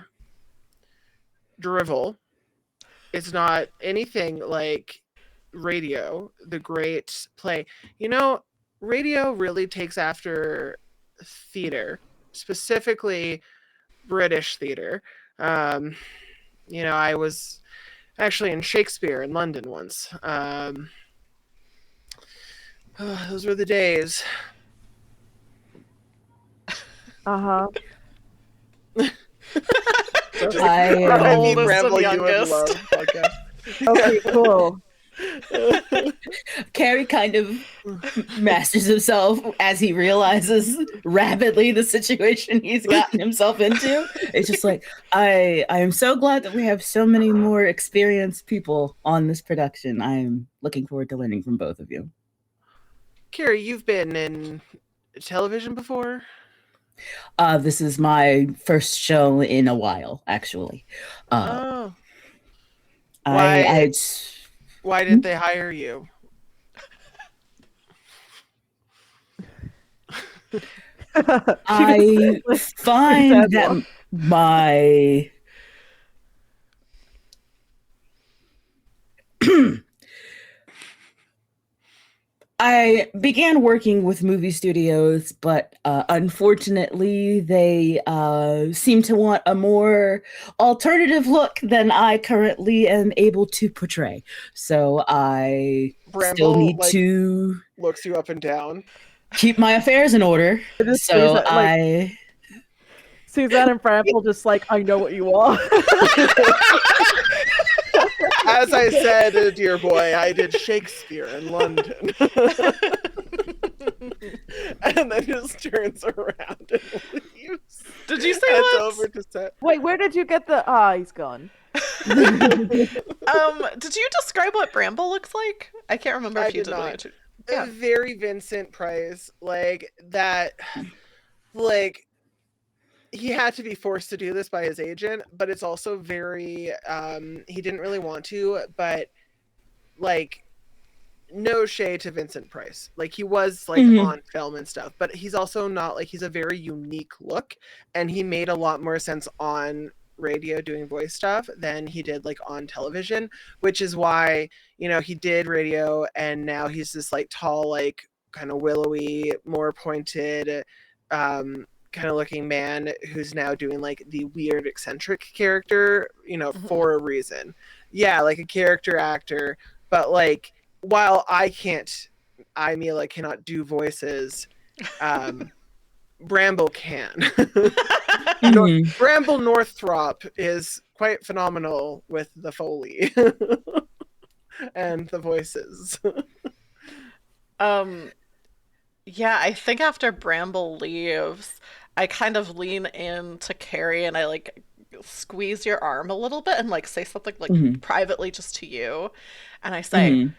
drivel. It's not anything like radio, the great play. You know, radio really takes after theater, specifically British theater. You know, I was actually in Shakespeare in London once. Those were the days. Uh-huh. The oldest Bramble, and you would youngest. love podcast. Okay, cool. Carrie kind of masters himself as he realizes rapidly the situation he's gotten himself into. It's just like, I am so glad that we have so many more experienced people on this production. I'm looking forward to learning from both of you. Carrie, you've been in television before? This is my first show in a while, actually. Oh. I Why didn't they hire you? I find that my I began working with movie studios, but unfortunately, they seem to want a more alternative look than I currently am able to portray. So I Bramble, still need like, to looks you up and down. keep my affairs in order. So Suzanne and Bramble just like, I know what you are. As I said, dear boy, I did Shakespeare in London. And then just turns around and leaves. Did you say Heads what? over to set. Wait, where did you get the he's gone. Did you describe what Bramble looks like? I can't remember if I you did did. not. Yeah. Very Vincent Price, like that, like he had to be forced to do this by his agent, but it's also very he didn't really want to, but like no shade to Vincent Price. Like he was like on film and stuff, but he's also not like he's a very unique look, and he made a lot more sense on radio doing voice stuff than he did like on television, which is why, you know, he did radio and now he's this like tall, like kind of willowy, more pointed kind of looking man who's now doing like the weird eccentric character, for a reason. Yeah, like a character actor, but like while Mila cannot do voices, Bramble can. Bramble Northrop is quite phenomenal with the Foley and the voices. Yeah, I think after Bramble leaves, I kind of lean in to Carrie and I like squeeze your arm a little bit and like say something like privately just to you. And I say,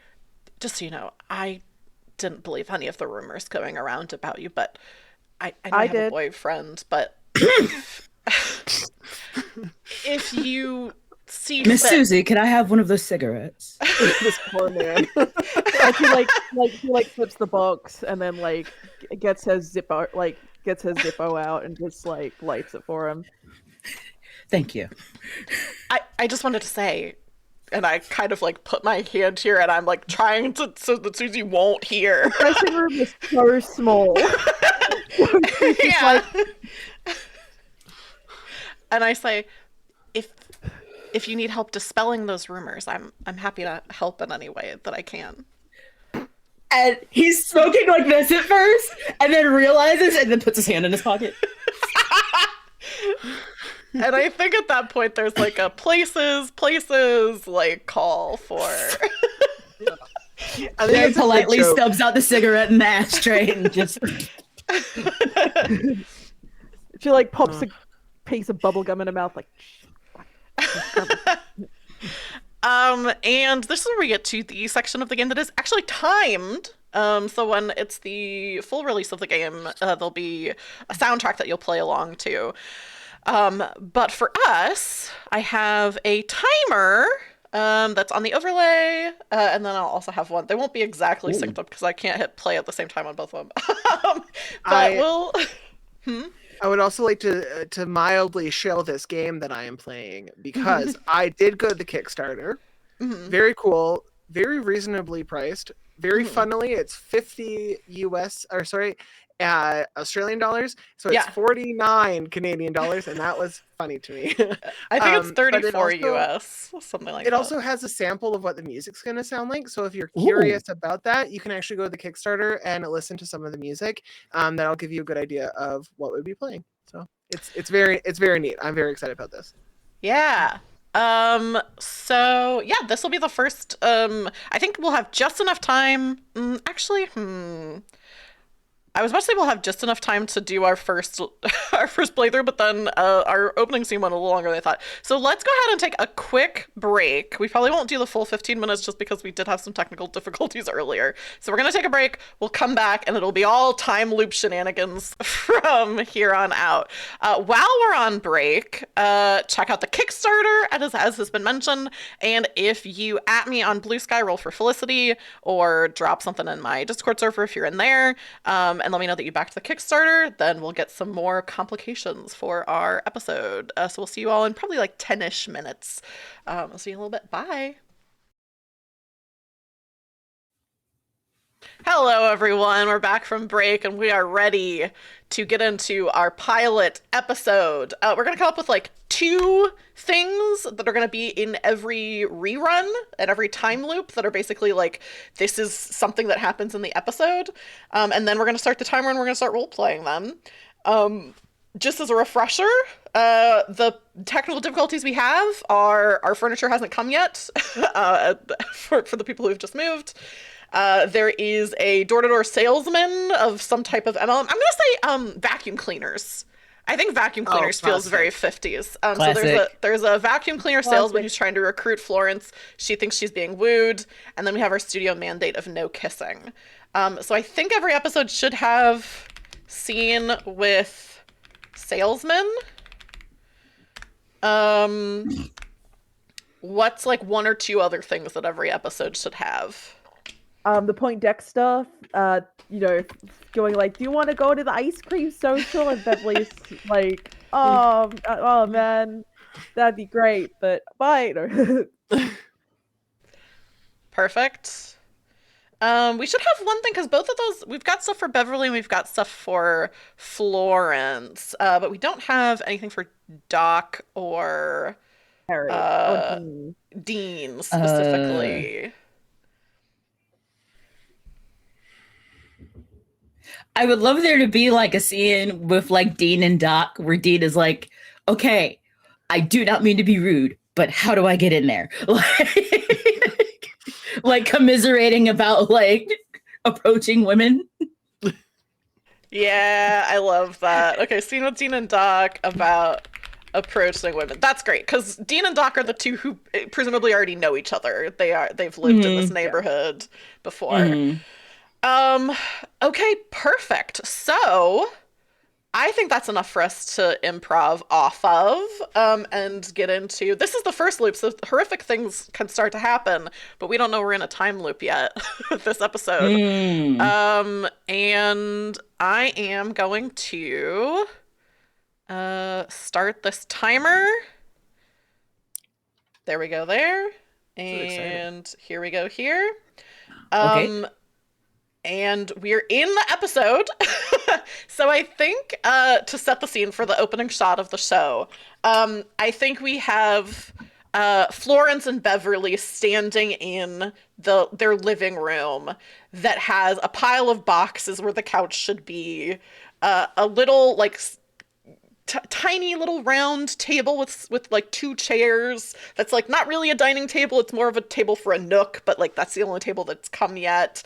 just so you know, I didn't believe any of the rumors going around about you, but I know I have a boyfriend, but if you see Miss fit... Susie, can I have one of those cigarettes? This poor man. He flips the box and then like gets his Zippo out and just like lights it for him. Thank you. I just wanted to say, and I kind of like put my hand here and I'm like trying to so that Susie won't hear. The dressing room is so small. Yeah. And I say, if you need help dispelling those rumors, I'm happy to help in any way that I can. And he's smoking like this at first, and then realizes, and then puts his hand in his pocket. And I think at that point there's like a places like call for. Very politely stubs out the cigarette in the ashtray and just. She like pops a piece of bubble gum in her mouth, like. And this is where we get to the section of the game that is actually timed. So when it's the full release of the game, there'll be a soundtrack that you'll play along to. But for us, I have a timer that's on the overlay, and then I'll also have one. They won't be exactly synced up because I can't hit play at the same time on both of them. We'll... I would also like to mildly shill this game that I am playing because I did go to the Kickstarter. Very cool, very reasonably priced. Very funnily, it's 50 Australian dollars. So it's 49 Canadian dollars, and that was funny to me. I think it's 34 US, something like that. It also has a sample of what the music's going to sound like. So if you're curious about that, you can actually go to the Kickstarter and listen to some of the music. That'll give you a good idea of what would be playing. So it's very neat. I'm very excited about this. Yeah. So yeah, this will be the first, I think we'll have just enough time. I was about to say we'll have just enough time to do our first playthrough, but then our opening scene went a little longer than I thought. So let's go ahead and take a quick break. We probably won't do the full 15 minutes just because we did have some technical difficulties earlier. So we're going to take a break. We'll come back and it'll be all time loop shenanigans from here on out. While we're on break, check out the Kickstarter, as has been mentioned. And if you @ me on Blue Sky, roll for Felicity, or drop something in my Discord server if you're in there, and let me know that you backed the Kickstarter, then we'll get some more complications for our episode. So we'll see you all in probably like 10-ish minutes. I'll see you in a little bit. Bye. Hello, everyone. We're back from break, and we are ready to get into our pilot episode. We're going to come up with like 2 things that are going to be in every rerun and every time loop that are basically like, this is something that happens in the episode. And then we're going to start the timer and we're going to start role-playing them. Just as a refresher, the technical difficulties we have are our furniture hasn't come yet for the people who've just moved. There is a door-to-door salesman of some type of MLM. I'm going to say vacuum cleaners. I think vacuum cleaners feels very 50s. So there's a vacuum cleaner salesman who's trying to recruit Florence. She thinks she's being wooed. And then we have our studio mandate of no kissing. So I think every episode should have scene with salesman. What's like 1 or 2 other things that every episode should have? The Point Deck stuff, going like, do you want to go to the ice cream social? And Beverly's like, oh man, that'd be great, but bye. Perfect. We should have one thing because both of those we've got stuff for Beverly and we've got stuff for Florence, but we don't have anything for Doc or Harry. uh, Dean. Dean Uh, specifically. I would love there to be like a scene with like Dean and Doc where Dean is like, okay, I do not mean to be rude, but how do I get in there? Like commiserating about like approaching women. Yeah, I love that. Okay, scene with Dean and Doc about approaching women. That's great because Dean and Doc are the two who presumably already know each other. They've lived in this neighborhood before. Mhm. Um, okay, perfect. So I think that's enough for us to improv off of, and get into. This is the first loop, so horrific things can start to happen, but we don't know we're in a time loop yet with this episode. Mm. And I am going to start this timer. There we go there. And here we go here. Okay. And we're in the episode. So I think to set the scene for the opening shot of the show, I think we have Florence and Beverly standing in their living room that has a pile of boxes where the couch should be, a little like tiny little round table with like two chairs that's like not really a dining table, it's more of a table for a nook, but like that's the only table that's come yet.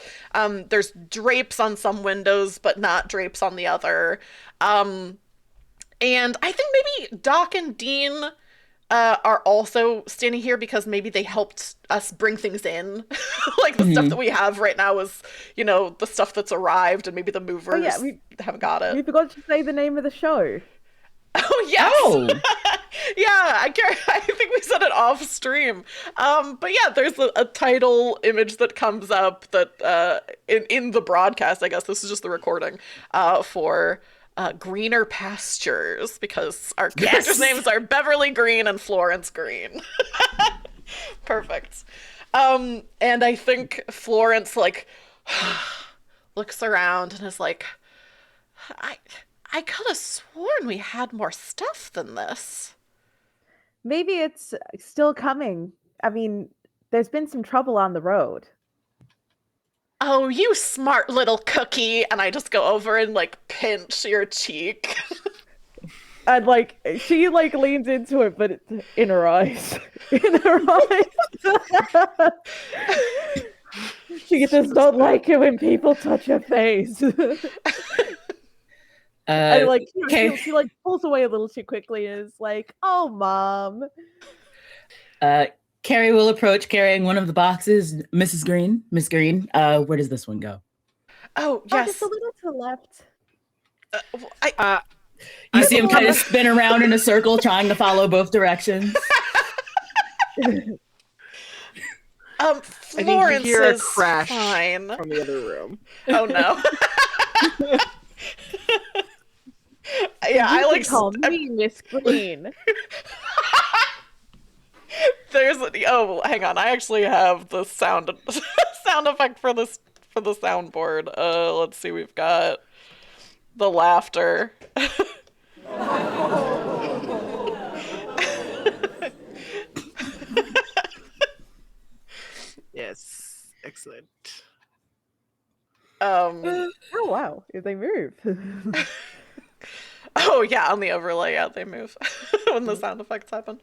There's drapes on some windows but not drapes on the other. And I think maybe Doc and Dean are also standing here because maybe they helped us bring things in. Like the stuff that we have right now is, the stuff that's arrived, and maybe the movers haven't got it. We forgot to say the name of the show. Oh, yes. Oh. Yeah, I think we said it off stream. But yeah, there's a title image that comes up that in the broadcast, I guess this is just the recording, for Greener Pastures, because our characters' names are Beverly Green and Florence Green. Perfect. And I think Florence like looks around and is like, I could have sworn we had more stuff than this. Maybe it's still coming. I mean, there's been some trouble on the road. Oh, you smart little cookie. And I just go over and like pinch your cheek. And like she like leans into it, but it's in her eyes. In her eyes. She does not like it when people touch her face. And like she like pulls away a little too quickly and is like, "Oh, Mom." Carrie will approach carrying one of the boxes. Miss Green, where does this one go? Oh, yes. Just a little to the left. You see him kind of spin around in a circle, trying to follow both directions. Florence hear a is crash fine. from the other room. Oh no. Yeah, I like call me Miss Green. Hang on. I actually have the sound effect for the soundboard. Let's see. We've got the laughter. Yes, excellent. Oh wow, they move. Oh yeah, on the overlay, yeah, they move when the sound effects happen.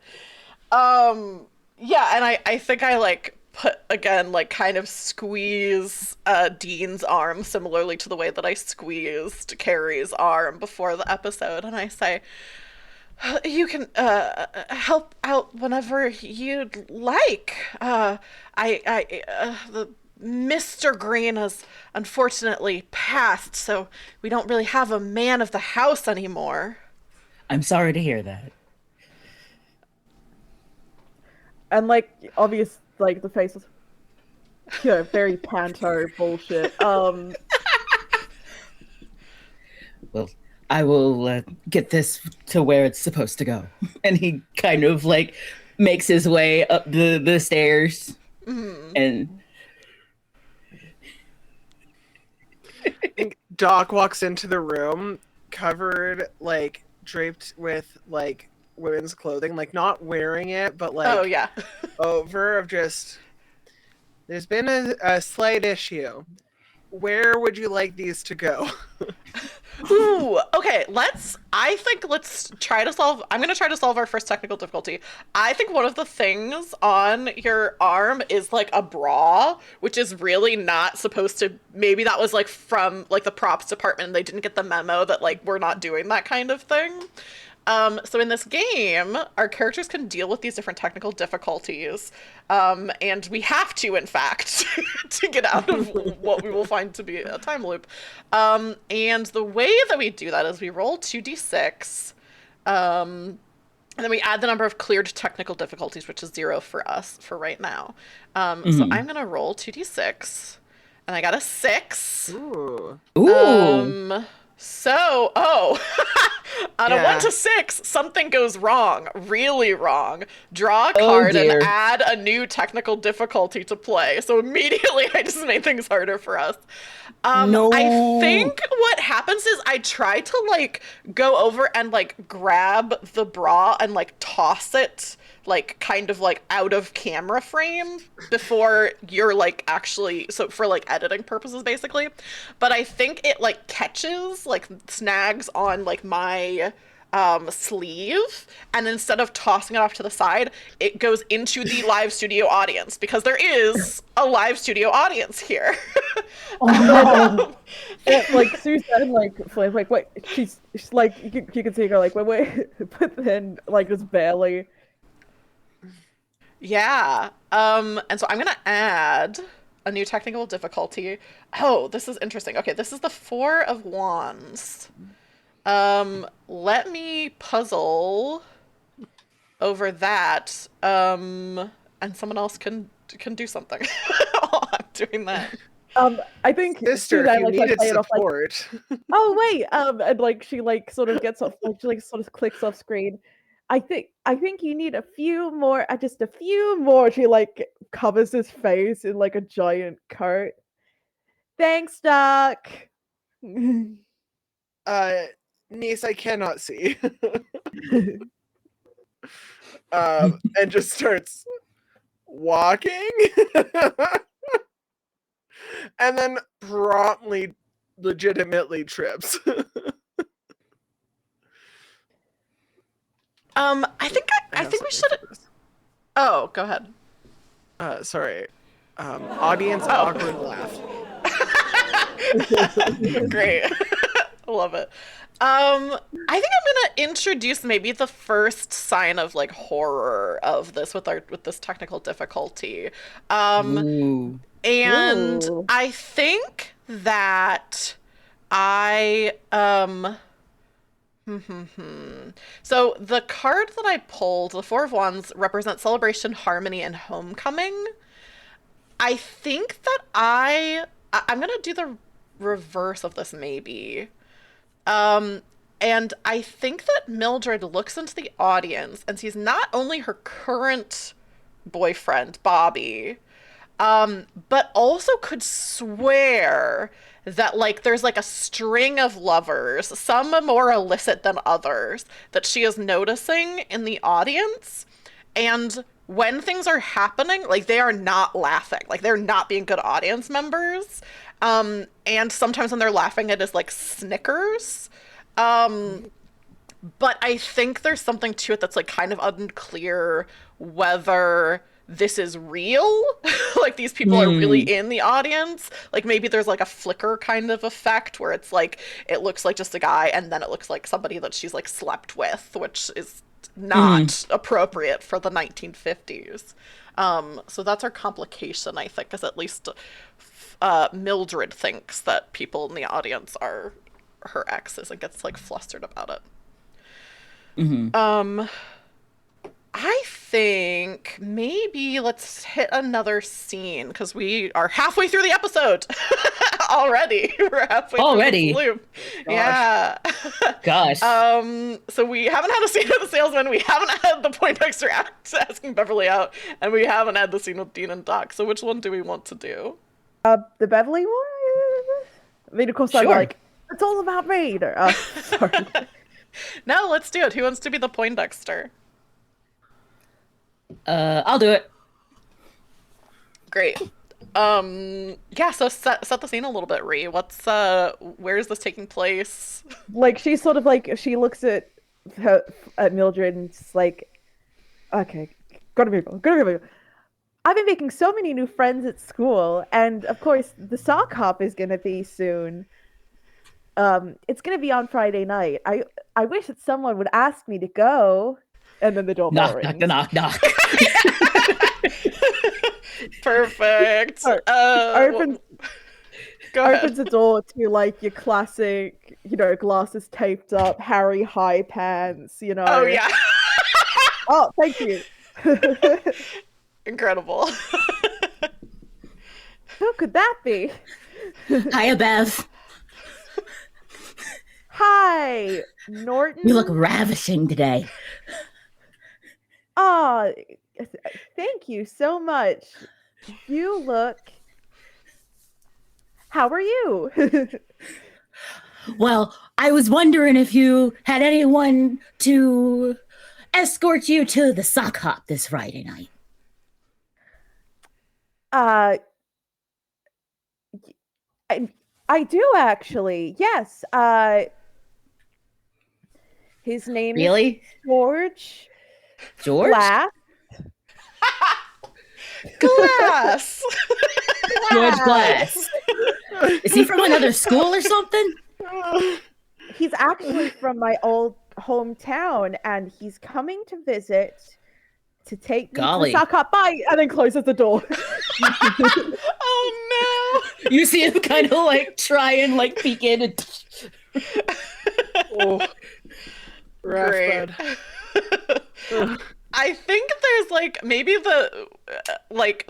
Yeah, and I think I like put again like kind of squeeze Dean's arm similarly to the way that I squeezed Carrie's arm before the episode, and I say, you can help out whenever you'd like. The Mr. Green has unfortunately passed, so we don't really have a man of the house anymore. I'm sorry to hear that. And like obvious, like the face is, very panto bullshit. Well, I will get this to where it's supposed to go. And he kind of like makes his way up the stairs, and Doc walks into the room covered, like, draped with, like, women's clothing, like, not wearing it, but, like, Oh, yeah. over of just, there's been a slight issue. Where would you like these to go? Ooh, okay, let's try to solve, I'm gonna try to solve our first technical difficulty. I think one of the things on your arm is like a bra, which is really not supposed to, maybe that was like from like the props department and they didn't get the memo that like we're not doing that kind of thing. So in this game, our characters can deal with these different technical difficulties, and we have to, in fact, to get out of what we will find to be a time loop. And the way that we do that is we roll 2d6, and then we add the number of cleared technical difficulties, which is 0 for us for right now. So I'm gonna roll 2d6, and I got a 6. Ooh. So, on a 1 to 6, something goes wrong, really wrong. Draw a card and add a new technical difficulty to play. So immediately I just made things harder for us. No. I think what happens is I try to like go over and like grab the bra and like toss it like kind of like out of camera frame before you're like actually, so for like editing purposes basically, but I think it like catches, like snags on like my sleeve, and instead of tossing it off to the side, it goes into the live studio audience, because there is a live studio audience here. Like Susan, like wait, she's like you can see her like wait, but then like just barely. Yeah. And so I'm gonna add a new technical difficulty. Oh, this is interesting. Okay, this is the 4 of Wands. Let me puzzle over that. And someone else can do something while I'm doing that. I think Sister, Susan, if you like, needed play it off, like, support. oh wait, and like she like sort of gets off, like she like sort of clicks off screen. I think you need a few more, just a few more. She like covers his face in like a giant coat. Thanks, Doc. Niece, I cannot see. And just starts walking. And then promptly, legitimately trips. I think we should. Oh, go ahead. Sorry. Audience awkward laugh. Great. Love it. I think I'm gonna introduce maybe the first sign of like horror of this with this technical difficulty. Ooh. And Ooh. I think that I So the card that I pulled, the 4 of Wands, represents celebration, harmony, and homecoming. I think that I'm gonna do the reverse of this maybe. And I think that Mildred looks into the audience and sees not only her current boyfriend, Bobby, but also could swear that like there's like a string of lovers, some more illicit than others, that she is noticing in the audience. And when things are happening, like they are not laughing, like they're not being good audience members. And sometimes when they're laughing, it is like snickers. But I think there's something to it that's like kind of unclear whether this is real. Like these people are really in the audience. Like maybe there's like a flicker kind of effect where it's like it looks like just a guy and then it looks like somebody that she's like slept with, which is not appropriate for the 1950s. So that's our complication, I think, is at least Mildred thinks that people in the audience are her exes and gets like flustered about it. I think maybe let's hit another scene because we are halfway through the episode already. We're halfway already through this loop. Yeah. Gosh. So we haven't had a scene with the salesman. We haven't had the Poindexter asking Beverly out, and we haven't had the scene with Dean and Doc. So which one do we want to do? The Beverly one. I mean, of course, I'm Sure. like, it's all about me. Sorry. No, let's do it. Who wants to be the Poindexter? I'll do it. Great. Yeah, so set the scene a little bit, Ree. Where is this taking place? Like, she's sort of like, she looks at Mildred and it's like, okay, gotta move on, gotta move on. I've been making so many new friends at school, and of course, the sock hop is gonna be soon. It's gonna be on Friday night. I wish that someone would ask me to go. And then the doorbell Knock, rings. knock, knock, knock. Perfect. Opens Go ahead. opens the door to like your classic, glasses taped up, Harry high pants, Oh yeah, Oh, thank you. incredible. Who could that be? Hiya, Bev. Hi, Norton. You look ravishing today. Oh, thank you so much. You look. How are you? Well, I was wondering if you had anyone to escort you to the sock hop this Friday night. I do actually. Yes. His name Really? is George. George? Glass. Glass. George Glass. Is he from another school or something? He's actually from my old hometown, and he's coming to visit to take me to Golly. the sock hop. Bye, and then closes the door. Oh You see him kind of like try and like peek in and Oh, no. rough, Great. bud. I think there's like maybe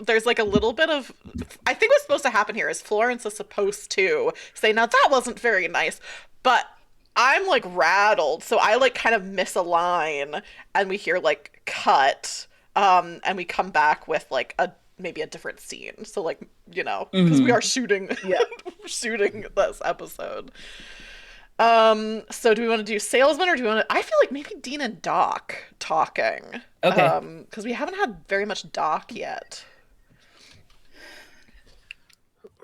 there's like a little bit of I think what's supposed to happen here is Florence is supposed to say, now that wasn't very nice, but I'm like rattled, so I like kind of miss a line and we hear like cut, and we come back with like maybe a different scene. So like, because we are shooting shooting this episode. So do we want to do salesman or do we want to? I feel like maybe Dean and Doc talking. Okay. Because we haven't had very much Doc yet.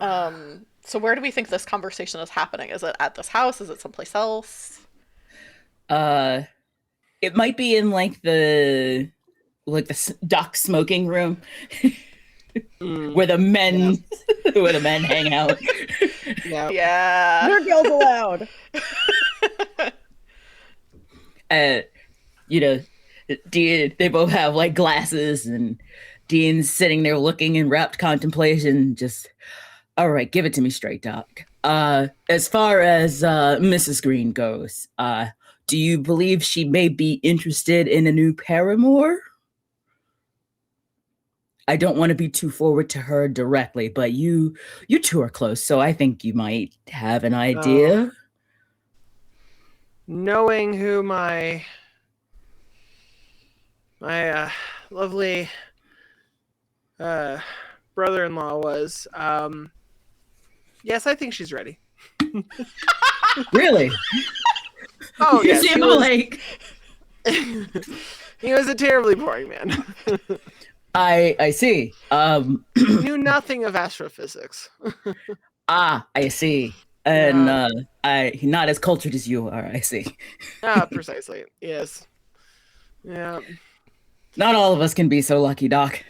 So where do we think this conversation is happening? Is it at this house? Is it someplace else? it might be in like the dock smoking room where the men hang out. Yeah. Yeah. Nerd girls allowed. Dean, they both have like glasses, and Dean's sitting there looking in rapt contemplation. Just, all right, give it to me straight, Doc. As far as Mrs. Green goes, do you believe she may be interested in a new paramour? I don't want to be too forward to her directly, but you two are close, so I think you might have an idea. Knowing who my lovely brother-in-law was, yes, I think she's ready. Really? Oh, You yes, seem he was, like he was a terribly boring man. I see. Knew nothing of astrophysics. I see. And he's not as cultured as you are, I see. Precisely. Yes. Yeah. Not all of us can be so lucky, Doc.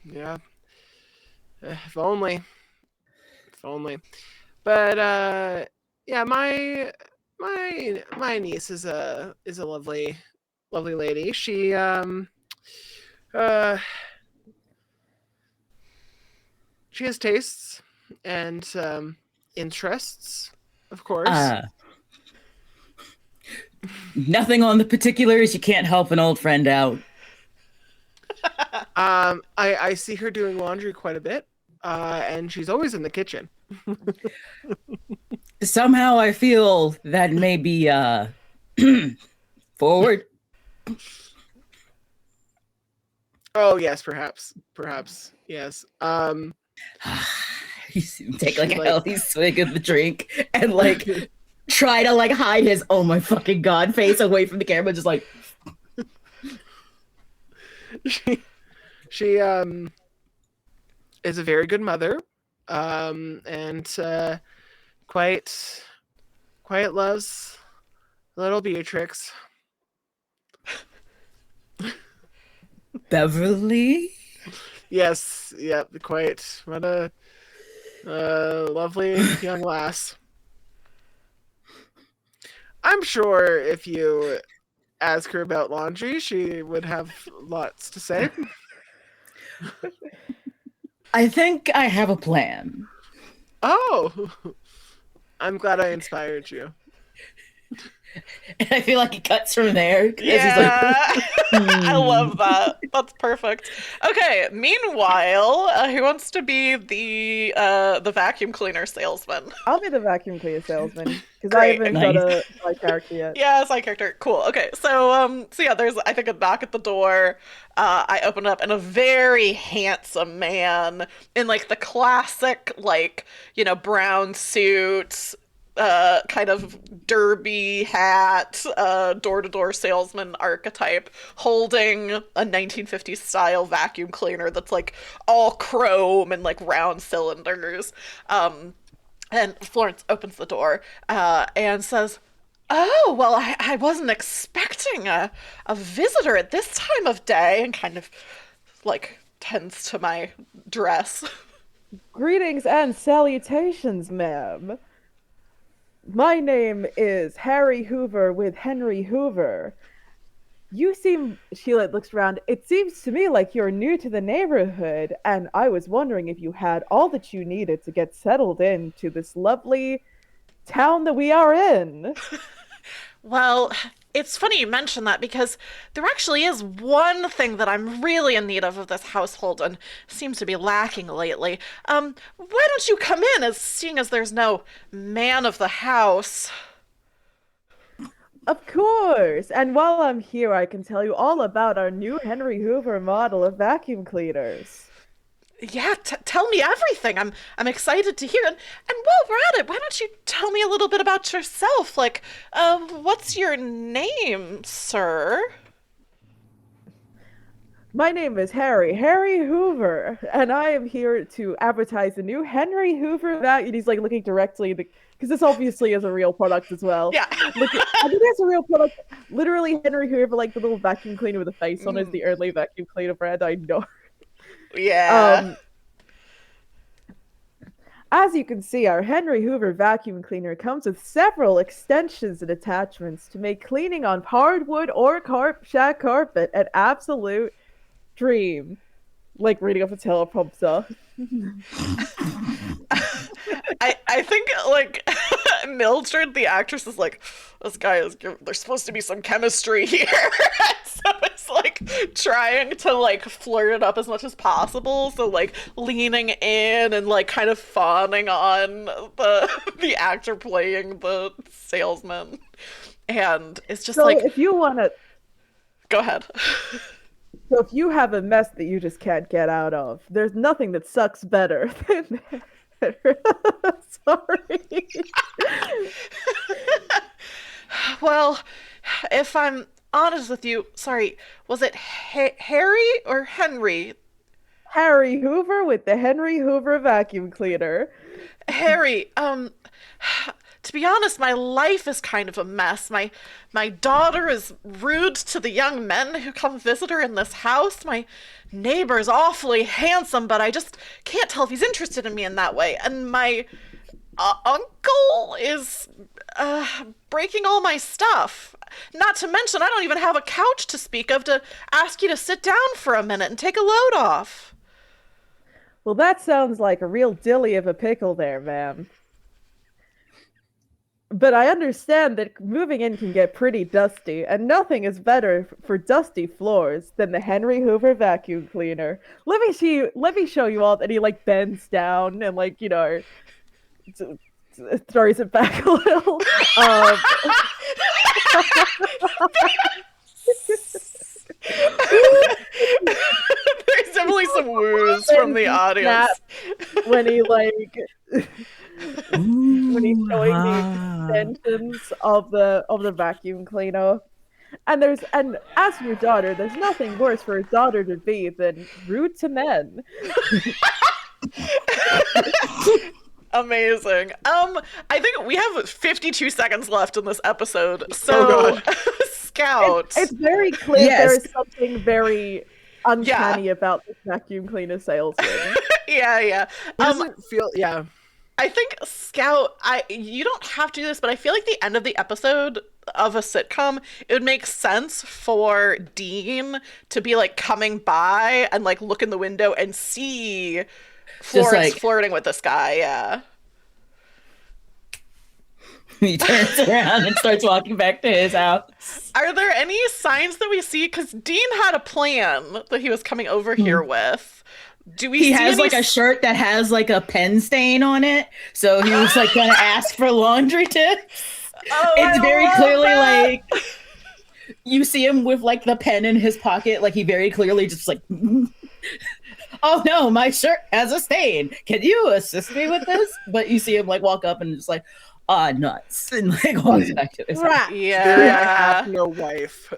Yeah. If only. If only. But yeah, my niece is a lovely lady. She she has tastes and interests, of course. Nothing on the particulars. You can't help an old friend out. I see her doing laundry quite a bit, and she's always in the kitchen. Somehow I feel that may be forward. Oh yes, perhaps, yes. You take like a Like- healthy swig of the drink and like try to like hide his oh my fucking god face away from the camera, just like she is a very good mother, and quite loves little Beatrix. Beverly. Yes, yep, quite. What a lovely young lass. I'm sure if you ask her about laundry, she would have lots to say. I think I have a plan. Oh, I'm glad I inspired you. And I feel like it cuts from there. As he's like, Yeah. I love that. That's perfect. Okay, meanwhile, who wants to be the vacuum cleaner salesman? I'll be the vacuum cleaner salesman because I Great. haven't got a side character yet. Yeah, side character. Cool. Okay, so yeah, there's I think a knock at the door. I open up, and a very handsome man in like the classic, like, you know, brown suit, kind of derby hat, door-to-door salesman archetype, holding a 1950s style vacuum cleaner that's like all chrome and like round cylinders. And Florence opens the door and says, "Oh, well, I wasn't expecting a visitor at this time of day," and kind of like tends to my dress. Greetings and salutations, ma'am. My name is Harry Hoover with Henry Hoover. You seem, Sheila looks around, it seems to me like you're new to the neighborhood, and I was wondering if you had all that you needed to get settled into this lovely town that we are in. Well, it's funny you mention that because there actually is one thing that I'm really in need of this household and seems to be lacking lately. Why don't you come in, as seeing as there's no man of the house? Of course, and while I'm here, I can tell you all about our new Henry Hoover model of vacuum cleaners. Yeah, tell me everything. I'm excited to hear. And while we're at it, why don't you tell me a little bit about yourself? Like, what's your name, sir? My name is Harry Hoover, and I am here to advertise the new Henry Hoover vacuum. He's like looking directly, because this obviously is a real product as well. Yeah. Look, I think it's a real product. Literally, Henry Hoover, like the little vacuum cleaner with a face on, is the only vacuum cleaner brand I know. Yeah. As you can see, our Henry Hoover vacuum cleaner comes with several extensions and attachments to make cleaning on hardwood or shag carpet an absolute dream. Like reading off a teleprompter. I think like Mildred, the actress, is like, this guy is. There's supposed to be some chemistry here, so it's like trying to like flirt it up as much as possible. So like leaning in and like kind of fawning on the actor playing the salesman, and it's just So like, if you want to, go ahead. so if you have a mess that you just can't get out of, there's nothing that sucks better than. Sorry. Well, if I'm honest with you, sorry, was it Harry or Henry? Harry Hoover with the Henry Hoover vacuum cleaner. Harry, to be honest, my life is kind of a mess. My daughter is rude to the young men who come visit her in this house. My neighbor's awfully handsome, but I just can't tell if he's interested in me in that way. And my uncle is breaking all my stuff. Not to mention, I don't even have a couch to speak of to ask you to sit down for a minute and take a load off. Well, that sounds like a real dilly of a pickle there, ma'am. But I understand that moving in can get pretty dusty, and nothing is better for dusty floors than the Henry Hoover vacuum cleaner. Let me show you all. And he like bends down and like, you know, throws it back a little. There's definitely some woos from the audience. when he like when he's Ooh, showing the ah. extensions of the vacuum cleaner. And as for your daughter, there's nothing worse for a daughter to be than rude to men. Amazing. I think we have 52 seconds left in this episode. Oh, So, God. Scout. It's very clear there Yes. is something very uncanny about this vacuum cleaner salesman. Yeah. It doesn't feel. Yeah. I think Scout, you don't have to do this, but I feel like the end of the episode of a sitcom, it would make sense for Dean to be like coming by and like look in the window and see Florence flirting with this guy. Yeah. He turns around and starts walking back to his house. Are there any signs that we see? Because Dean had a plan that he was coming over here with. Do we? He see has any like a shirt that has like a pen stain on it, so he was like gonna ask for laundry tips. Oh, It's I very love clearly that! like you see him with like the pen in his pocket, like he very clearly just like, oh no, my shirt has a stain. Can you assist me with this? But you see him like walk up and just like, ah, nuts, and like walks back to his house. Very, I Yeah. have no wife.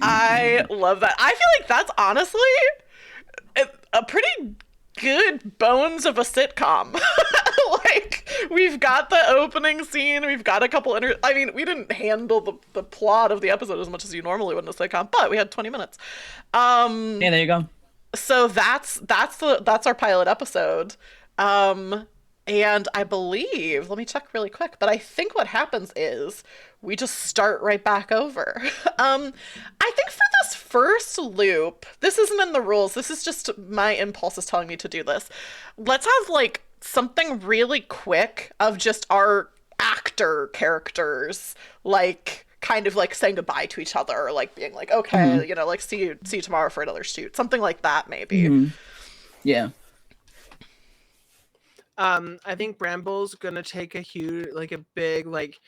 I love that. I feel like that's honestly a pretty good bones of a sitcom. Like, we've got the opening scene, we've got a couple I mean, we didn't handle the plot of the episode as much as you normally would in a sitcom, but we had 20 minutes. Yeah, there you go. So that's our pilot episode. And I believe, let me check really quick, but I think what happens is we just start right back over. I think for this first loop, this isn't in the rules, this is just my impulse is telling me to do this. Let's have like something really quick of just our actor characters, like kind of like saying goodbye to each other, or like being like, okay, you know, like see you tomorrow for another shoot. Something like that, maybe. Yeah. I think Bramble's gonna take a big like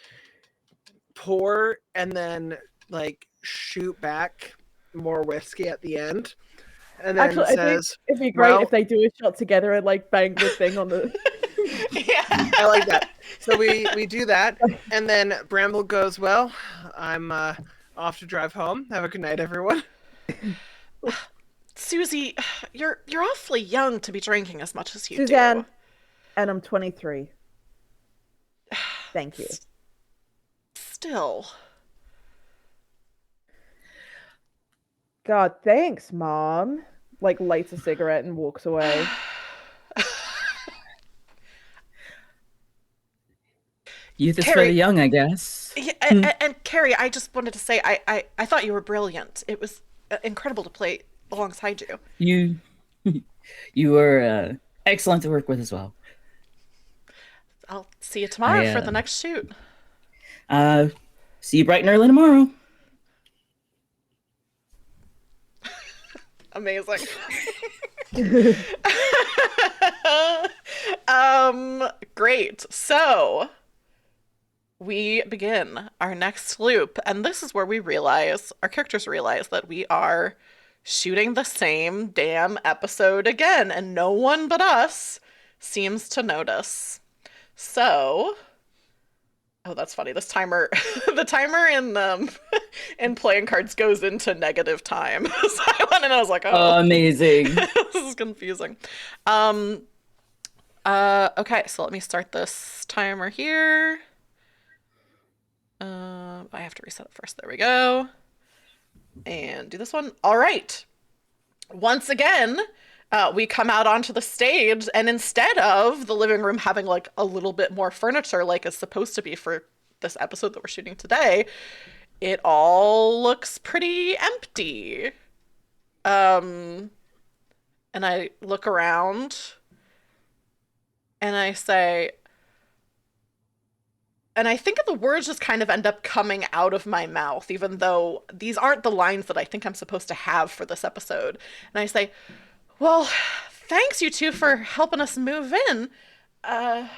pour and then like shoot back more whiskey at the end, and then Actually, I think says, it'd be great well- if they do a shot together and like bang the thing on the. Yeah. I like that. So we do that, and then Bramble goes, well, I'm off to drive home. Have a good night, everyone. Susie, you're awfully young to be drinking as much as you Suzanne, do. and I'm 23. Thank you. Still. God, thanks, Mom. Like lights a cigarette and walks away. Youth is for Carrie- the young, I guess. Yeah, and Carrie, I just wanted to say I thought you were brilliant. It was incredible to play alongside you. You were excellent to work with as well. I'll see you tomorrow for the next shoot. See you bright and early tomorrow. Amazing. Great. So we begin our next loop, and this is where our characters realize that we are shooting the same damn episode again, and no one but us seems to notice. So, oh, that's funny. This timer, the timer in playing cards goes into negative time. So I went and I was like, oh, amazing. this is confusing. Okay, so let me start this timer here. I have to reset it first. There we go. And do this one. All right. Once again, we come out onto the stage, and instead of the living room having like a little bit more furniture like it's supposed to be for this episode that we're shooting today, it all looks pretty empty. And I look around and I say, and I think the words just kind of end up coming out of my mouth, even though these aren't the lines that I think I'm supposed to have for this episode. And I say, well, thanks you two for helping us move in. Our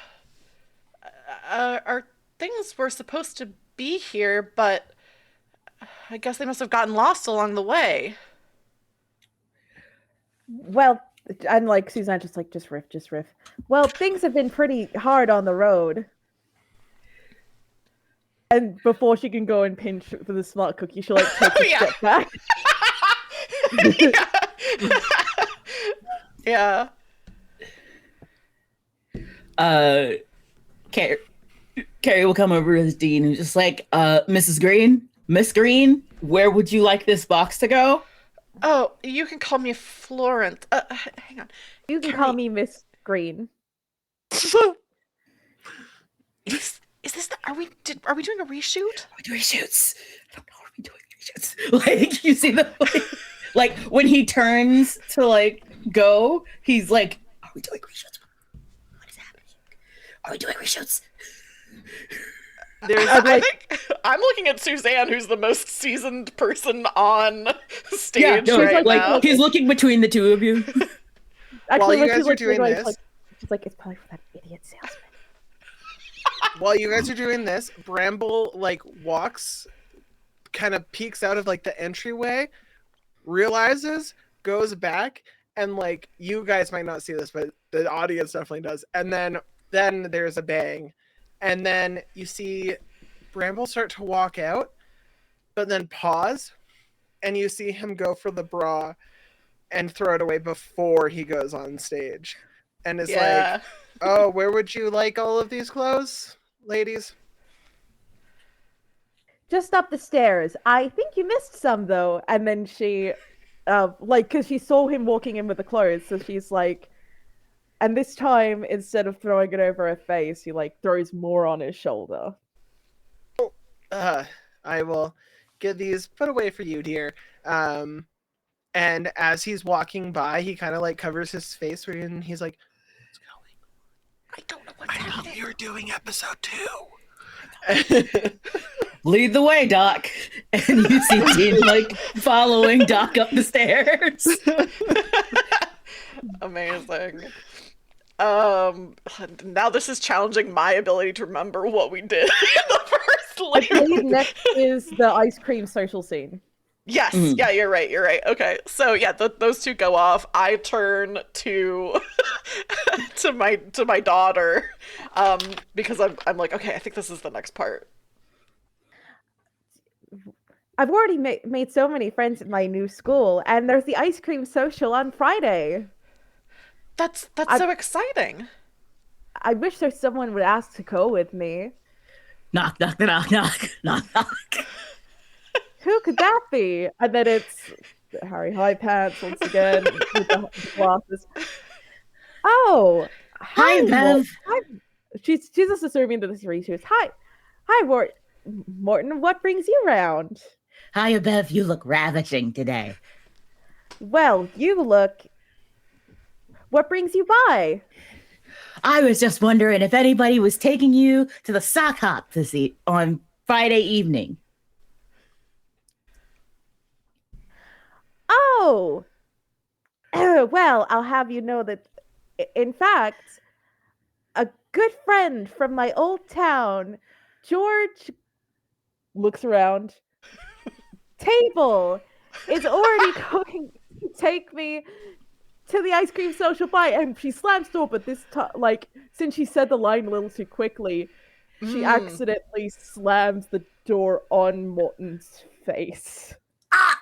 things were supposed to be here, but I guess they must have gotten lost along the way. Well, And like Suzanne just riff. Well, things have been pretty hard on the road. And before she can go and pinch for the smart cookie, she'll like take a step back. Yeah. Carrie will come over to Dean and just like, Mrs. Green, Miss Green, where would you like this box to go? Oh, you can call me Florence. Hang on. You can call me Miss Green. Is this are we doing a reshoot? Are we doing reshoots? I don't know. Are we doing reshoots? Like, you see the like when he turns to like go, he's like, are we doing reshoots? What is happening? Are we doing reshoots? I think I'm looking at Suzanne, who's the most seasoned person on stage right now. He's looking between the two of you. Actually, While you guys are doing this, she's like, it's probably for that idiot salesman. while you guys are doing this, Bramble like walks, kind of peeks out of like the entryway, realizes, goes back, and like you guys might not see this, but the audience definitely does. And then there's a bang. And then you see Bramble start to walk out, but then pause, and you see him go for the bra and throw it away before he goes on stage. And is like, oh, where would you like all of these clothes, ladies? Just up the stairs. I think you missed some, though. And then she, like, because she saw him walking in with the clothes, so she's like, and this time, instead of throwing it over her face, he like throws more on his shoulder. I will get these put away for you, dear. And as he's walking by, he kind of like covers his face, and he's like, "What's going on? I don't know what's happening. I know you're doing episode 2." Lead the way, Doc. And you see Dean like following Doc up the stairs. Amazing. Now this is challenging my ability to remember what we did in the first I loop. believe next is the ice cream social scene. Yes, yeah, you're right. Okay, so yeah, those two go off. I turn to to my daughter, because I'm like, okay, I think this is the next part. I've already made so many friends at my new school, and there's the ice cream social on Friday. That's so exciting. I wish there's someone would ask to go with me. Knock, knock, knock, knock, knock, knock. Who could that be? And then it's Harry High Pants once again with the glasses. Oh, Hi, Bev. She's just assuming that this is reshoots. Hi, Morton. What brings you round? Hiya, Bev. You look ravishing today. Well, you look. What brings you by? I was just wondering if anybody was taking you to the sock hop on Friday evening. Oh, well, I'll have you know that, in fact, a good friend from my old town, George, looks around, Table, is already going to take me to the ice cream social bite, and she slams the door, but this time, like, since she said the line a little too quickly, she accidentally slams the door on Morton's face. Ah!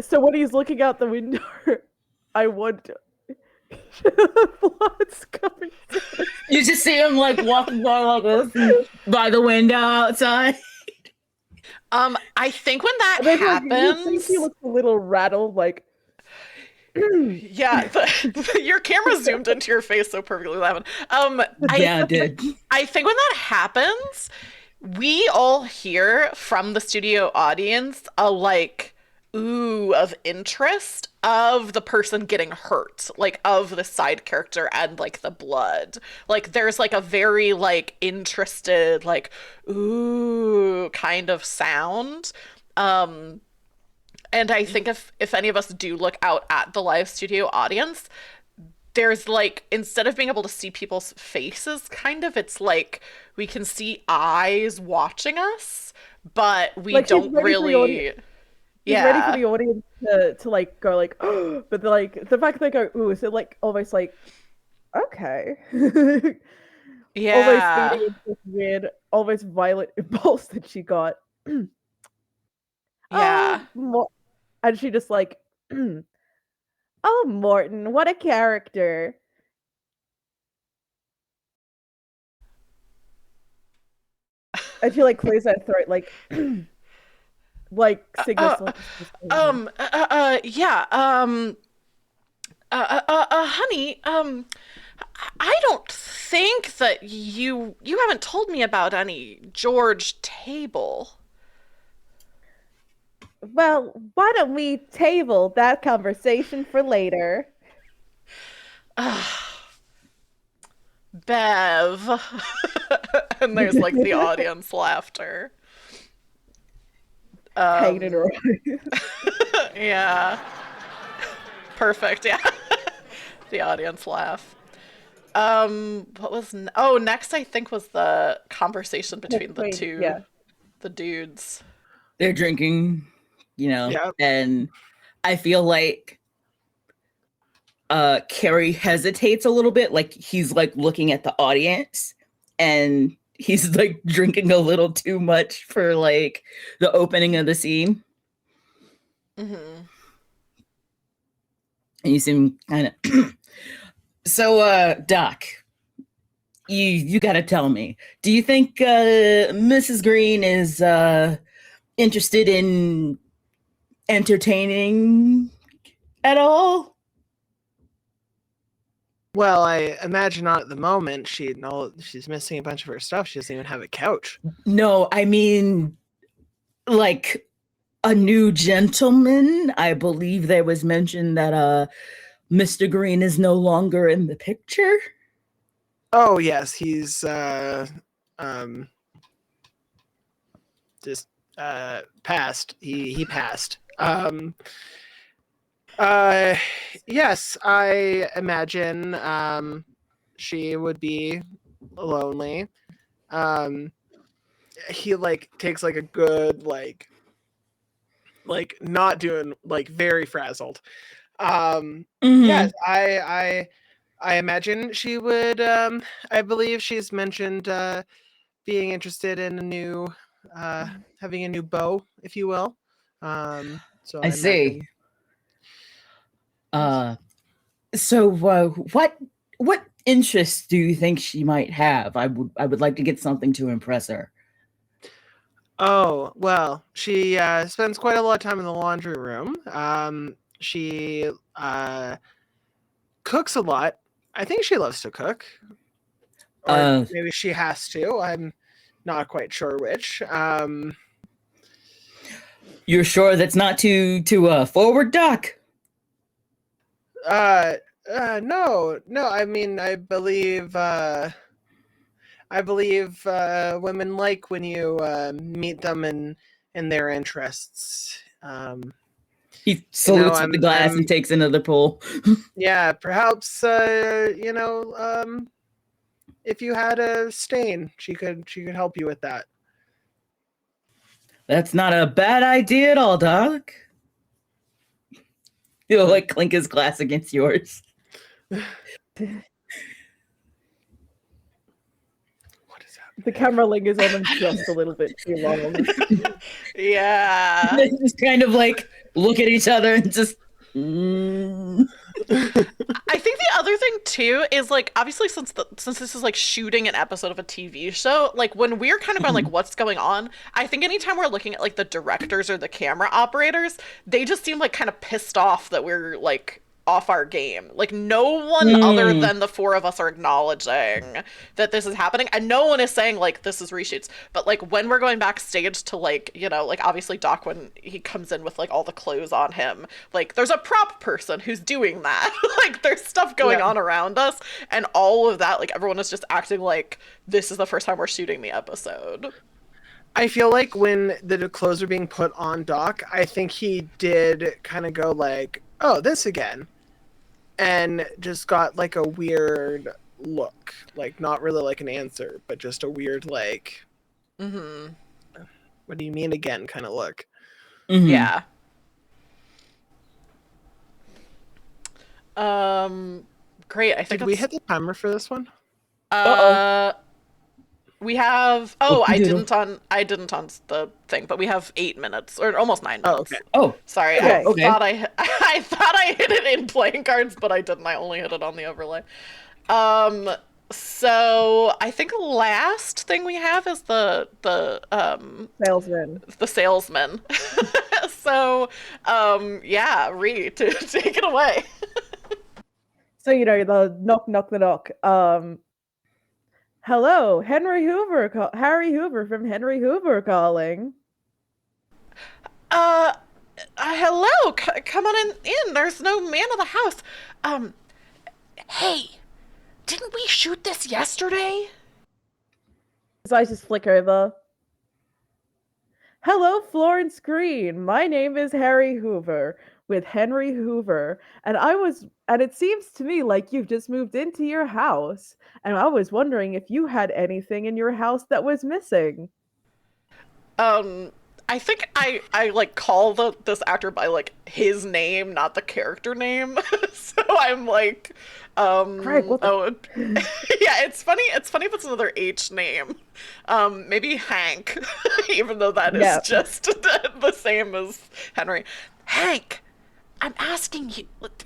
So when he's looking out the window, I wonder, blood's coming through. You just see him like walking by like this by the window outside. I think when that Then, happens, like, he looks a little rattled, like. Yeah, your camera zoomed into your face so perfectly, Lavin. Yeah, it did. I think when that happens, we all hear from the studio audience a like ooh of interest of the person getting hurt, like of the side character and like the blood. Like there's like a very like interested like ooh kind of sound. And I think if any of us do look out at the live studio audience, there's like, instead of being able to see people's faces, kind of, it's like we can see eyes watching us, but we Like, don't really. ready for Yeah. the audience to like go like, oh, but like the fact they go ooh, so like almost like okay, almost Yeah. feeding into this weird, almost violent impulse that she got. Yeah. And she just like, oh, Morton, what a character. And she like clears her throat like Cygnus Uh, like yeah. Honey, I don't think that you haven't told me about any George Table. well, why don't we table that conversation for later? Bev. And there's like the audience laughter. Hanging in her Um, eyes. yeah. Perfect, yeah. The audience laugh. What was next I think was the conversation between the two Yeah. the dudes. They're drinking, Yeah. and I feel like Carrie hesitates a little bit, like he's like looking at the audience and he's like drinking a little too much for like the opening of the scene. Mm-hmm. And you seem kind of so Doc, you gotta tell me, do you think Mrs. Green is interested in entertaining at all? Well, I imagine not at the moment. She's missing a bunch of her stuff. She doesn't even have a couch. No, I mean like a new gentleman. I believe there was mention that Mr. Green is no longer in the picture. Oh yes, he's just passed. He passed. Yes, I imagine she would be lonely. He like takes like a good like not doing like very frazzled. Yes, I imagine she would I believe she's mentioned being interested in a new having a new beau, if you will. So I I see. imagine So what interests do you think she might have? I would like to get something to impress her. Oh, well, she spends quite a lot of time in the laundry room. She cooks a lot. I think she loves to cook. Or Uh, maybe she has to. I'm not quite sure which. you're sure that's not too forward, Doc? No. I mean, I believe women like when you meet them in their interests. He salutes with the I'm glass and takes another pull. yeah, perhaps if you had a stain, she could help you with that. That's not a bad idea at all, Doc. He'll like clink his glass against yours. What is that? The camera lingers on them just a little bit too long. Yeah. They just kind of like look at each other and just. I think the other thing too is like obviously since this is like shooting an episode of a TV show, like when we're kind of going like what's going on, I think anytime we're looking at like the directors or the camera operators, they just seem like kind of pissed off that we're like off our game. Like no one other than the four of us are acknowledging that this is happening, and no one is saying like this is reshoots. But like when we're going backstage to like, you know, like obviously Doc, when he comes in with like all the clothes on him, like there's a prop person who's doing that. Like there's stuff going on around us, and all of that, like everyone is just acting like this is the first time we're shooting the episode. I feel like when the clothes are being put on Doc, I think he did kind of go like, "Oh, this again," and just got like a weird look, like not really like an answer, but just a weird like, Mm-hmm. "What do you mean again?" kind of look. Yeah. Great. I think Did we hit the timer for this one? We have. Oh, Oopsie doodle. I didn't on the thing, but we have 8 minutes or almost 9 Oh, minutes. okay. Oh, Sorry, Okay. I thought I thought I hit it in playing cards, but I didn't. I only hit it on the overlay. So I think last thing we have is the Salesman. salesman. So yeah, Ree, to take it away. So the knock. Hello, Harry Hoover from Henry Hoover calling. Hello, come on in. There's no man of the house. Hey, didn't we shoot this yesterday? His eyes just flick over. Hello, Florence Green. My name is Harry Hoover with Henry Hoover, and it seems to me like you've just moved into your house, and I was wondering if you had anything in your house that was missing. I think I like call this actor by like his name, not the character name. So I'm like, Craig, what the oh, yeah, it's funny. It's funny if it's another H name. Maybe Hank, even though that is Yeah. just the same as Henry. Hank, I'm asking you, like,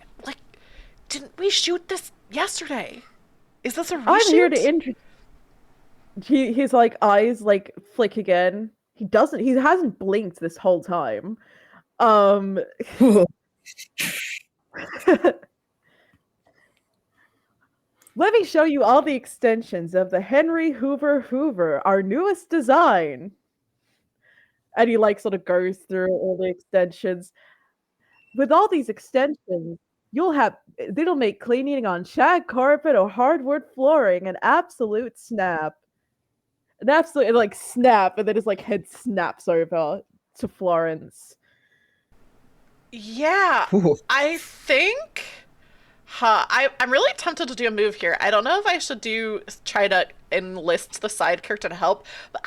didn't we shoot this yesterday? Is this a reshoot? I'm here to introduce. His like eyes like flick again. He hasn't blinked this whole time. Let me show you all the extensions of the Henry Hoover, our newest design. And he like sort of goes through all the extensions. With all these extensions, it'll make cleaning on shag carpet or hardwood flooring an absolute snap. An absolute like snap, and then his like head snaps over to Florence. Yeah, I think. I'm really tempted to do a move here. I don't know if I should try to enlist the side character to help, but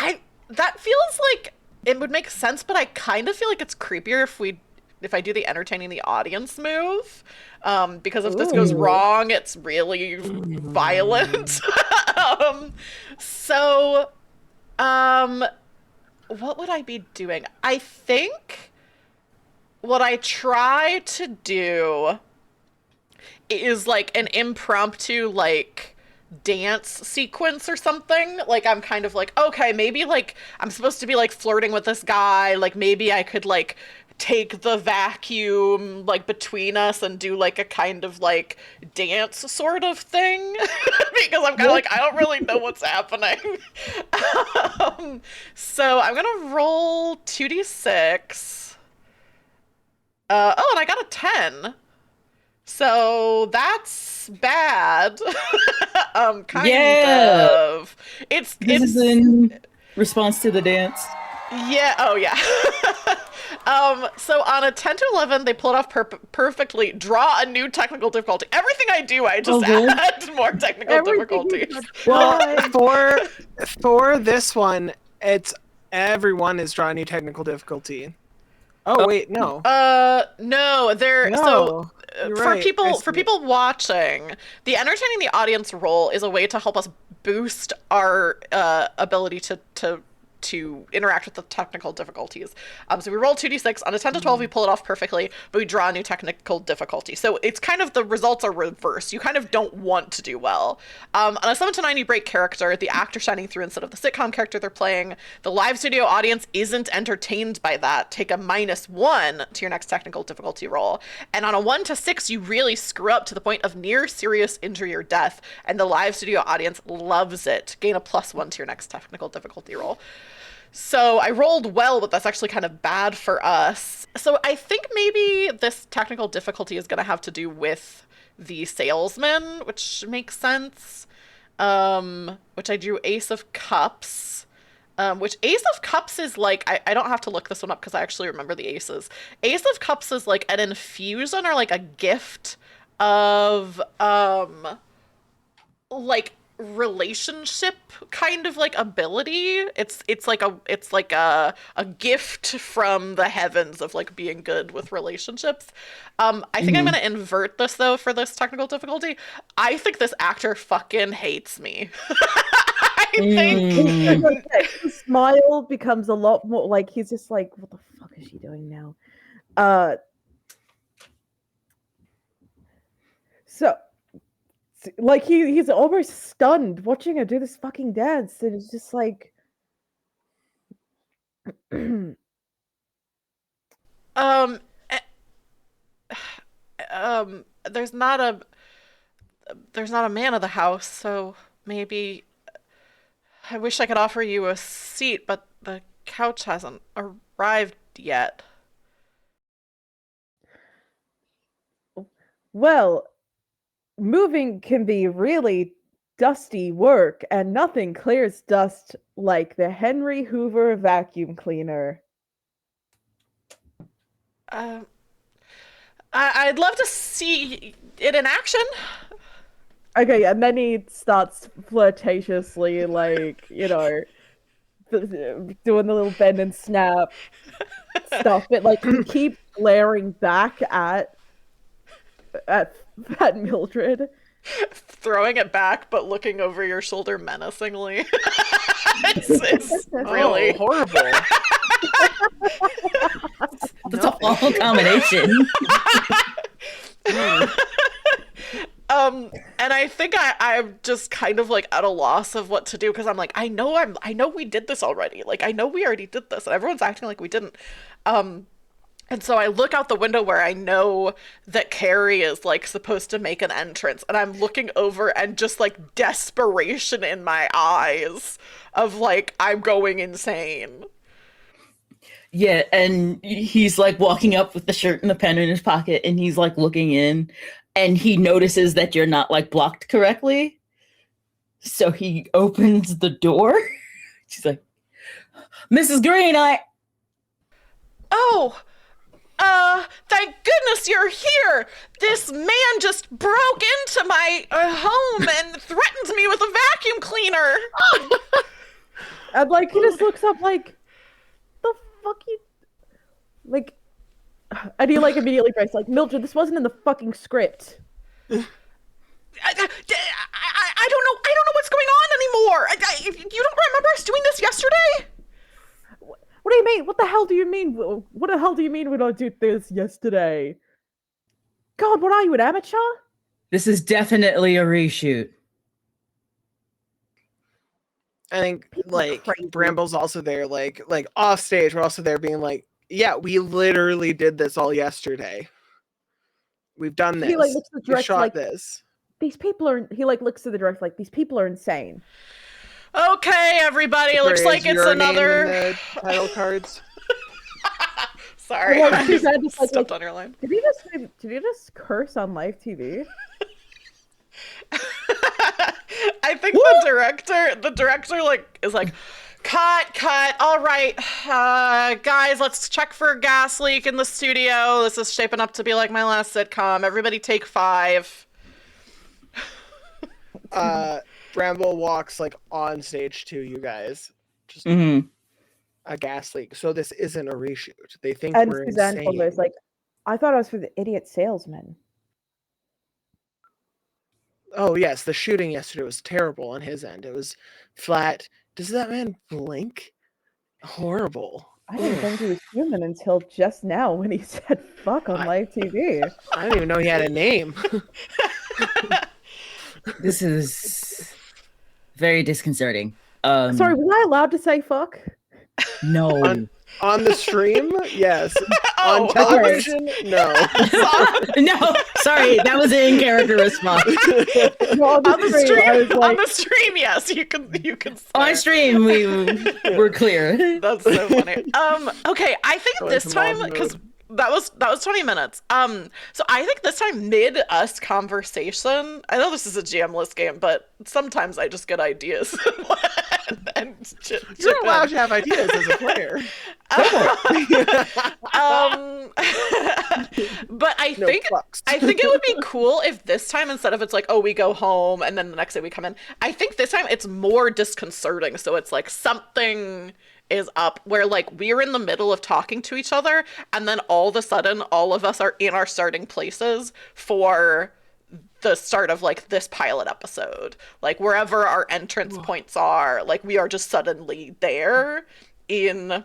that feels like it would make sense, but I kind of feel like it's creepier if I do the entertaining the audience move. Because if this goes wrong, it's really violent. So what would I be doing? I think what I try to do is like an impromptu like dance sequence or something. Like I'm kind of like, okay, maybe like I'm supposed to be like flirting with this guy, like maybe I could like take the vacuum like between us and do like a kind of like dance sort of thing. Because I'm kind of like, I don't really know what's happening. So I'm gonna roll 2d6. Oh, and I got a 10. So that's bad. Kind of. This is in response to the dance. Yeah. Oh, yeah. So on a 10 to 11, they pull it off perfectly. Draw a new technical difficulty. Everything I do, I just add more technical difficulties. Well, for this one, it's everyone is drawing a new technical difficulty. Oh wait, no. No, they're No. so You're for right. people watching, the entertaining the audience role is a way to help us boost our ability to interact with the technical difficulties. So we roll 2d6. On a 10 to 12, we pull it off perfectly, but we draw a new technical difficulty. So it's kind of the results are reversed. You kind of don't want to do well. On a 7 to 9, you break character, the actor shining through instead of the sitcom character they're playing. The live studio audience isn't entertained by that. Take a -1 to your next technical difficulty roll. And on a 1 to 6, you really screw up to the point of near serious injury or death, and the live studio audience loves it. Gain a +1 to your next technical difficulty roll. So I rolled well, but that's actually kind of bad for us. So I think maybe this technical difficulty is going to have to do with the salesman, which makes sense. Which I drew Ace of Cups. Which Ace of Cups is like, I don't have to look this one up because I actually remember the aces. Ace of Cups is like an infusion or like a gift of like relationship kind of like ability. It's like a gift from the heavens of like being good with relationships. I think I'm gonna invert this though for this technical difficulty. I think this actor fucking hates me. I think His smile becomes a lot more like he's just like, what the fuck is she doing now? So like he's almost stunned watching her do this fucking dance, and it's just like um eh, there's not a man of the house, so maybe I wish I could offer you a seat, but the couch hasn't arrived yet. well, moving can be really dusty work, and nothing clears dust like the Henry Hoover vacuum cleaner. I'd love to see it in action. Okay, and then he starts flirtatiously, like, you know, doing the little bend and snap stuff, but like he keeps glaring back at Mildred. Throwing it back, but looking over your shoulder menacingly. it's really horrible. That's a awful combination. And I think I'm just kind of like at a loss of what to do, because I'm like, I know we did this already. Like, I know we already did this, and everyone's acting like we didn't. And so I look out the window where I know that Carrie is like supposed to make an entrance, and I'm looking over and just like desperation in my eyes of like, I'm going insane. Yeah, and he's like walking up with the shirt and the pen in his pocket, and he's like looking in, and he notices that you're not like blocked correctly. So he opens the door. She's like, Mrs. Green, thank goodness you're here. This man just broke into my home and threatened me with a vacuum cleaner. And like he just looks up like, the fuck you, like, and he like immediately breaks like, Mildred, this wasn't in the fucking script. I don't know what's going on anymore. You don't remember us doing this yesterday? What do you mean? What the hell do you mean? What the hell do you mean we don't do this yesterday? God, what are you, an amateur? this is definitely a reshoot. I think People are like crazy. Bramble's also there, like off stage. We're also there being like, yeah, we literally did this all yesterday. We've done this. He like looks at the We director shot like, this. these people are. He like looks at the director like, these people are insane. Okay, everybody. It looks There like is it's your name another. in the title cards. Sorry, Well, I Suzanne just, like, stepped on your line. Did you just curse on live TV? I think the director like is like, cut. All right, guys, let's check for a gas leak in the studio. This is shaping up to be like my last sitcom. Everybody take 5. Bramble walks like on stage to you guys. Just Mm-hmm. a gas leak. So this isn't a reshoot. They think And we're Suzanne insane. is like, I thought I was for the idiot salesman. Oh yes, the shooting yesterday was terrible on his end. It was flat. Does that man blink? Horrible. I didn't think he was human until just now when he said fuck on live TV. I didn't even know he had a name. This is very disconcerting. Sorry, was I allowed to say fuck? No. On the stream, yes. Oh, On television, no. No, sorry, that was an in-character response. No, On the stream, I was like, on the stream, yes, you can. On swear. stream, we're clear. That's so funny. Okay, I think Go this into time, mob because mode. that was 20 minutes. So I think this time mid us conversation, I know this is a GMless game, but sometimes I just get ideas and chip You're allowed in. to have ideas as a player. But I No fucks. I think it would be cool if this time, instead of it's like, oh, we go home and then the next day we come in, I think this time it's more disconcerting. So it's like something is up where like we're in the middle of talking to each other and then all of a sudden all of us are in our starting places for the start of like this pilot episode. Like wherever our entrance points are, like we are just suddenly there in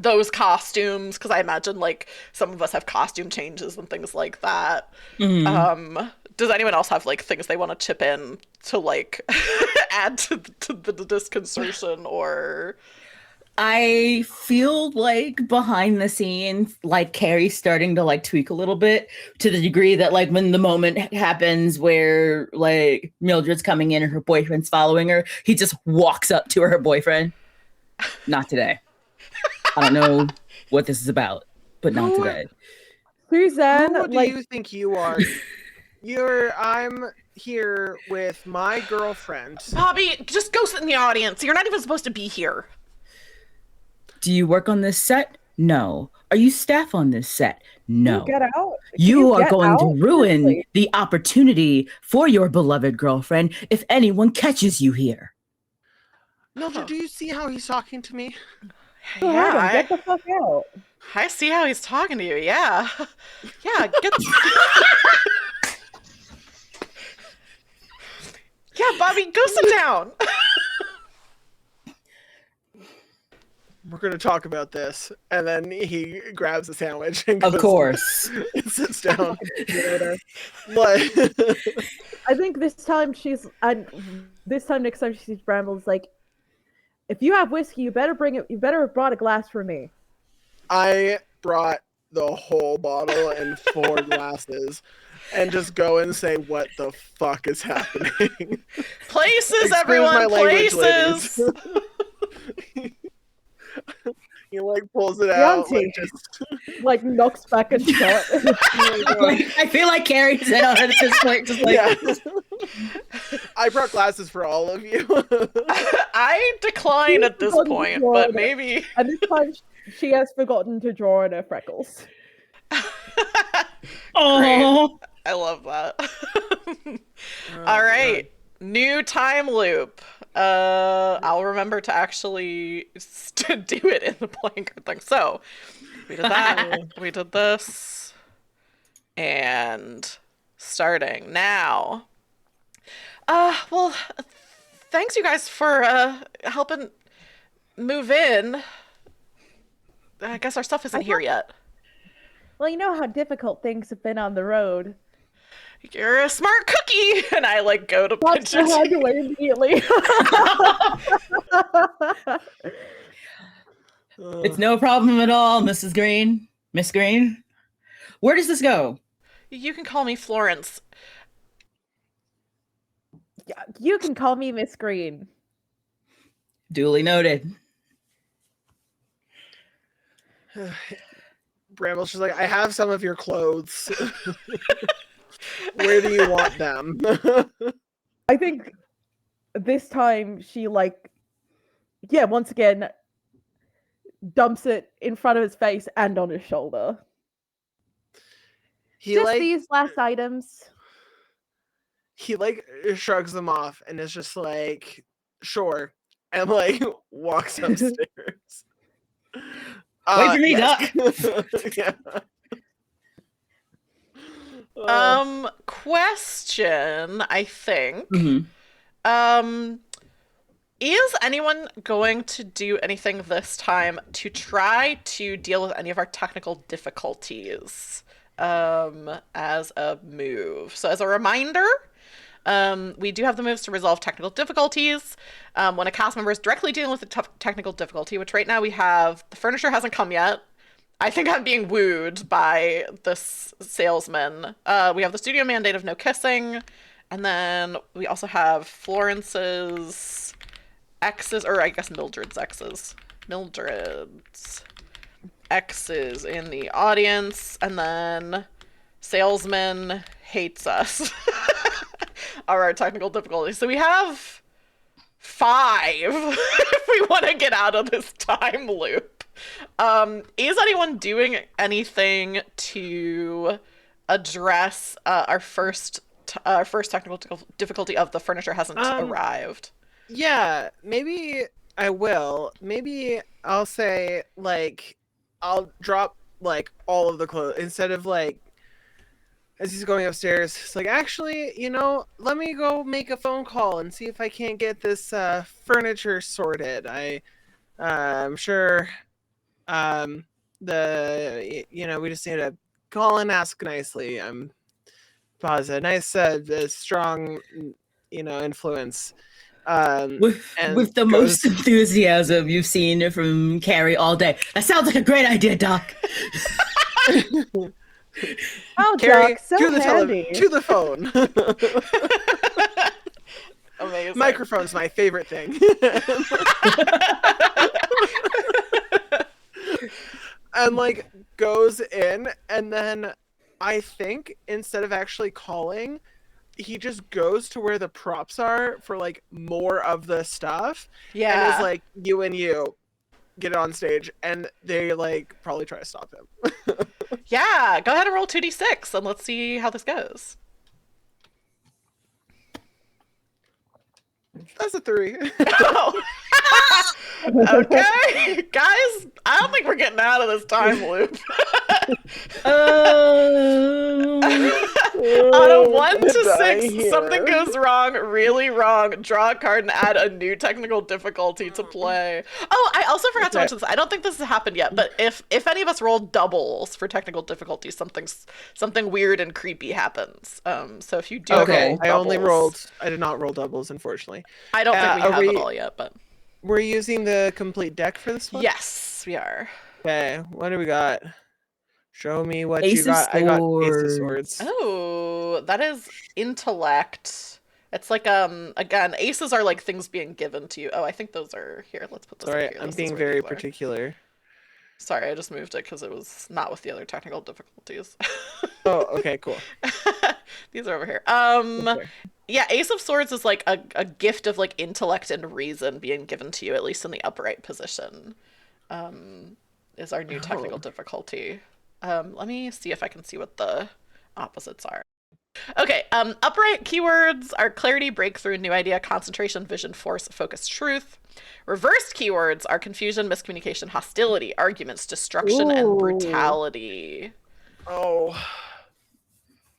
those costumes, because I imagine like some of us have costume changes and things like that. Does anyone else have like things they want to chip in to like add to the disconcertion? Or I feel like behind the scenes, like Carrie's starting to like tweak a little bit, to the degree that like when the moment happens where like Mildred's coming in and her boyfriend's following her, he just walks up to her boyfriend. Not today. I don't know what this is about, but not today. Suzanne, Who do like, you think you are? I'm here with my girlfriend. Bobby, just go sit in the audience. You're not even supposed to be here. Do you work on this set? No. Are you staff on this set? No. get out. You are get going out? to ruin Seriously. the opportunity for your beloved girlfriend if anyone catches you here. Mildred, do you see how he's talking to me? Go ahead and get the fuck out. I see how he's talking to you. Yeah. Yeah, get Yeah, Bobby, go sit down. We're going to talk about this. And then he grabs a sandwich and Of goes course. and sits down. Like, I think this time next time she sees Brambles, like, if you have whiskey, you better bring it. You better have brought a glass for me. I brought the whole bottle and 4 glasses and just go and say, what the fuck is happening? Places, Excuse my everyone, language, places. ladies. He like pulls it out. Like, Auntie. just... Like knocks back a shot. I feel like Carrie's in on it at this point. Just like, Yeah. I brought glasses for all of you. I decline at this point, but maybe. And this time she has forgotten to draw in her freckles. oh, I love that. All right. New time loop. I'll remember to actually do it in the playing card thing. So we did that. We did this. And starting now. Well, thanks you guys for helping move in. I guess our stuff isn't here yet. Well, you know how difficult things have been on the road. You're a smart cookie, and I like go to Watch pinch the it. hand away immediately. it's no problem at all, Mrs. Green. Miss Green. Where does this go? You can call me Florence. You can call me Miss Green. Duly noted. Bramble's just like, I have some of your clothes. Where do you want them? I think this time she once again dumps it in front of his face and on his shoulder. He Just like these last items. he like shrugs them off and is just like, sure, and like walks upstairs. Wait for me, yes. Duck. Yeah. Question, I think. Mm-hmm. Is anyone going to do anything this time to try to deal with any of our technical difficulties as a move? So as a reminder, we do have the moves to resolve technical difficulties. When a cast member is directly dealing with a technical difficulty, which right now we have, the furniture hasn't come yet. I think I'm being wooed by this salesman. We have the studio mandate of no kissing. And then we also have Florence's exes, or I guess Mildred's exes. Mildred's exes in the audience. And then salesman hates us. Are our technical difficulties. So we have 5 if we want to get out of this time loop. Is anyone doing anything to address our first technical difficulty of the furniture hasn't Um, arrived. yeah, maybe I will. Maybe I'll say like I'll drop like all of the clothes instead of like as he's going upstairs. It's like actually, let me go make a phone call and see if I can't get this furniture sorted. I'm sure um we just need to call and ask nicely. I'm positive, nice, strong, influence. And With the most goes. enthusiasm you've seen from Carrie all day. That sounds like a great idea, Doc. Oh, Carrie Doc, so to the handy. to the phone. Amazing. Microphone's my favorite thing. And like goes in, and then I think instead of actually calling, he just goes to where the props are for like more of the stuff, and is Yeah. like, you and you get on stage, and they like probably try to stop him. Yeah, go ahead and roll 2d6 and let's see how this goes. That's a 3. Oh. Okay, guys, I don't think we're getting out of this time loop. On a 1 to 6, something goes wrong, really wrong. Draw a card and add a new technical difficulty to play. Oh, I also forgot to mention this. I don't think this has happened yet, but if any of us roll doubles for technical difficulty, something weird and creepy happens. So if you do roll doubles, I did not roll doubles, unfortunately. I don't think we have it all yet, but we're using the complete deck for this one. yes, we are. Okay, what do we got? Show me what Ace you got. of I got Ace of Swords. Swords. Oh, that is intellect. It's like again, aces are like things being given to you. Oh, I think those are here. Let's put this Sorry, up here. I'm This is being where very these are. particular. Sorry, I just moved it because it was not with the other technical difficulties. Oh, okay, cool. These are over here. Okay. Yeah, Ace of Swords is like a gift of like intellect and reason being given to you, at least in the upright position. Is our new technical difficulty. Let me see if I can see what the opposites are. Okay, upright keywords are clarity, breakthrough, new idea, concentration, vision, force, focus, truth. Reversed keywords are confusion, miscommunication, hostility, arguments, destruction, and brutality. Oh.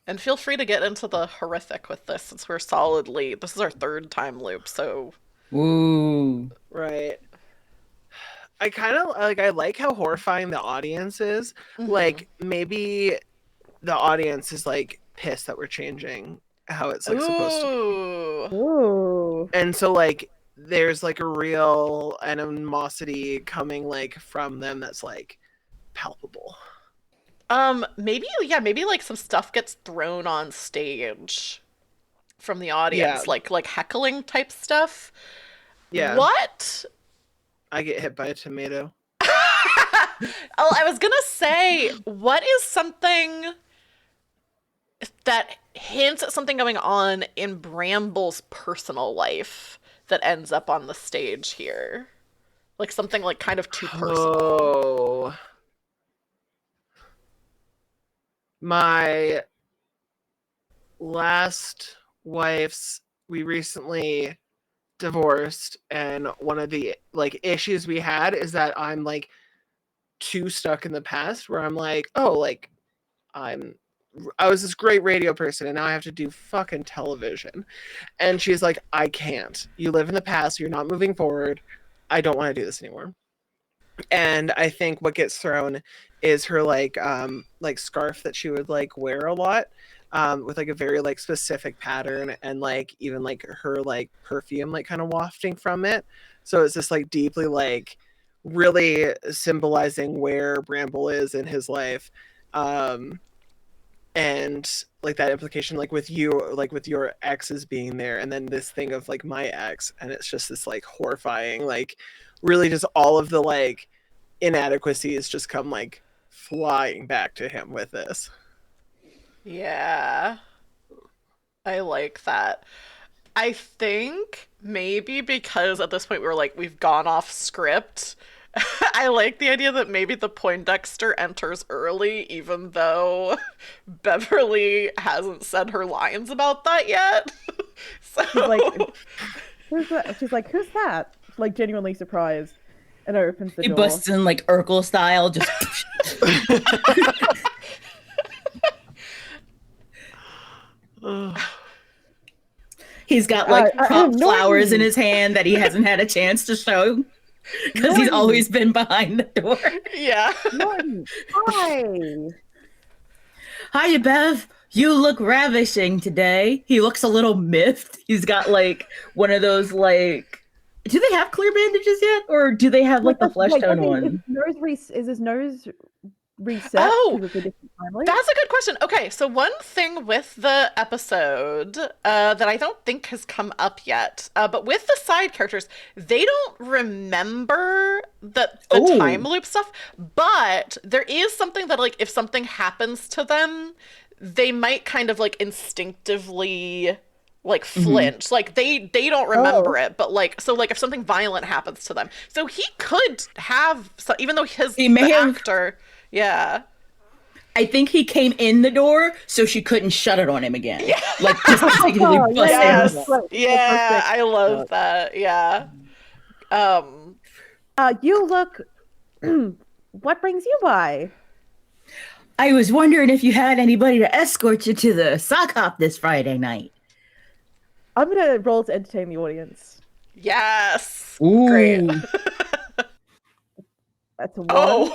And feel free to get into the horrific with this, since we're solidly, this is our third time loop, so. Ooh. Right. I kind of I like how horrifying the audience is. Mm-hmm. Like maybe the audience is like pissed that we're changing how it's like supposed to be. Ooh. And so like there's like a real animosity coming like from them that's like palpable. Maybe like some stuff gets thrown on stage from the audience, Yeah. like heckling type stuff. Yeah. What? I get hit by a tomato. Oh, I was gonna say, what is something that hints at something going on in Bramble's personal life that ends up on the stage here? Like something like kind of too personal. Oh. My last wife's, we recently divorced, and one of the like issues we had is that I'm like too stuck in the past where I'm like, oh, like I was this great radio person and now I have to do fucking television. And she's like, I can't. You live in the past, you're not moving forward. I don't want to do this anymore. And I think what gets thrown is her like scarf that she would like wear a lot, with like a very like specific pattern, and like even like her like perfume like kind of wafting from it. So it's just like deeply like really symbolizing where Bramble is in his life. And like that implication like with you, like with your exes being there, and then this thing of like my ex, and it's just this like horrifying, like really just all of the like inadequacies just come like flying back to him with this. Yeah. I like that. I think maybe because at this point we've gone off script, I like the idea that maybe the Poindexter enters early, even though Beverly hasn't said her lines about that yet. So She's like, who's that? She's like, who's that? Like genuinely surprised, and opens the He door. busts in like Urkel style, just he's got like flowers in his hand that he hasn't had a chance to show because he's always been behind the door. yeah. Norton, hi. Hiya, Bev. You look ravishing today. He looks a little miffed. He's got like one of those like. Do they have clear bandages yet, or do they have like the flesh tone one? Is his nose reset? Oh, because it's a different timeline? That's a good question. Okay, so one thing with the episode that I don't think has come up yet, but with the side characters, they don't remember the time loop stuff, but there is something that, like, if something happens to them, they might kind of, like, instinctively, like, flinch. Like, they don't remember it, but, like, so, like, if something violent happens to them. So he could have, even though the actor... Yeah. I think he came in the door so she couldn't shut it on him again. Yeah. Like just basically bust in. Yeah, I love that. Yeah. You look what brings you by? I was wondering if you had anybody to escort you to the sock hop this Friday night. I'm gonna roll to entertain the audience. Yes. Ooh. Great. That's a 1.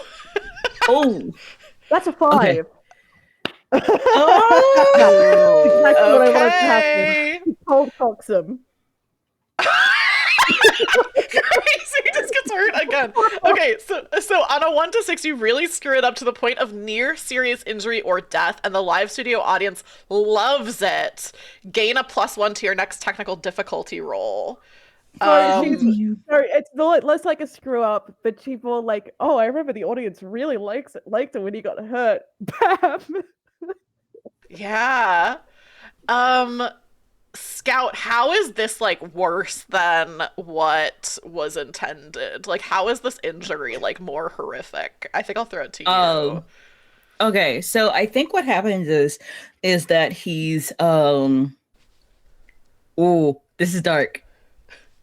Oh, that's a 5. Okay. Oh, exactly what I wanted to Okay. happen. He cold cocks him. Crazy just gets hurt again. Okay, so on a 1 to 6, you really screw it up to the point of near serious injury or death, and the live studio audience loves it. Gain a +1 to your next technical difficulty roll. Sorry, it's not less like a screw up, but people like, oh, I remember the audience really liked it when he got hurt. Bam. Yeah. Scout, how is this like worse than what was intended? Like, how is this injury like more horrific? I think I'll throw it to you. Okay, so I think what happens is that he's this is dark.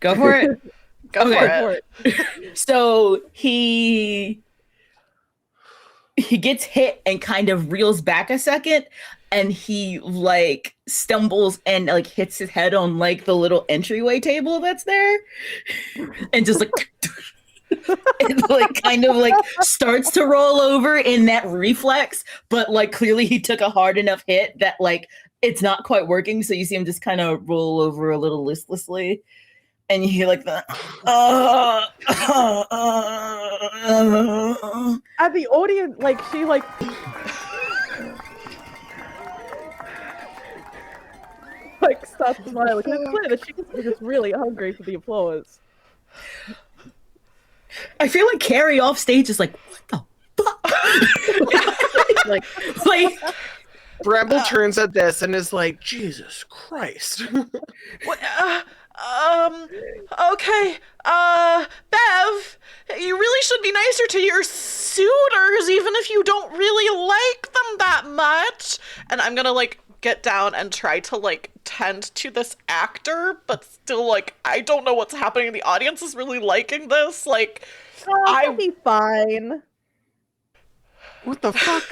Go for it. Go for it. So he gets hit and kind of reels back a second, and he like stumbles and like hits his head on like the little entryway table that's there, and just like it like kind of like starts to roll over in that reflex, but like clearly he took a hard enough hit that like it's not quite working, so you see him just kind of roll over a little listlessly. And you hear like the and the audience, like, she like like starts smiling. It's clear that she's just really hungry for the applause. I feel like Carrie off stage is like, what the fuck? like Bramble turns at this and is like, Jesus Christ. What, okay, Bev, you really should be nicer to your suitors, even if you don't really like them that much. And I'm gonna, like, get down and try to, like, tend to this actor, but still, like, I don't know what's happening. The audience is really liking this. Like, I'll be fine. What the fuck?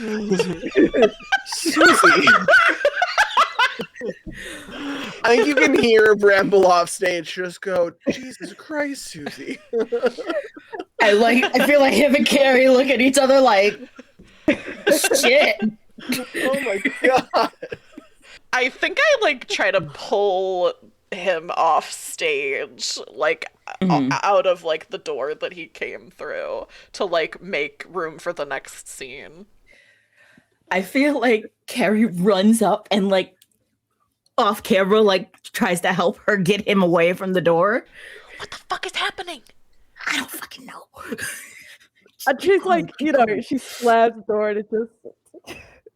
Susie. I think you can hear Bramble off stage just go, Jesus Christ, Susie. I feel like him and Carrie look at each other like, shit. Oh my god. I think I, like, try to pull him off stage, like, out of, like, the door that he came through to, like, make room for the next scene. I feel like Carrie runs up and, like, off camera, like, tries to help her get him away from the door. What the fuck is happening? I don't fucking know. And she's like, you know, she slams the door and it just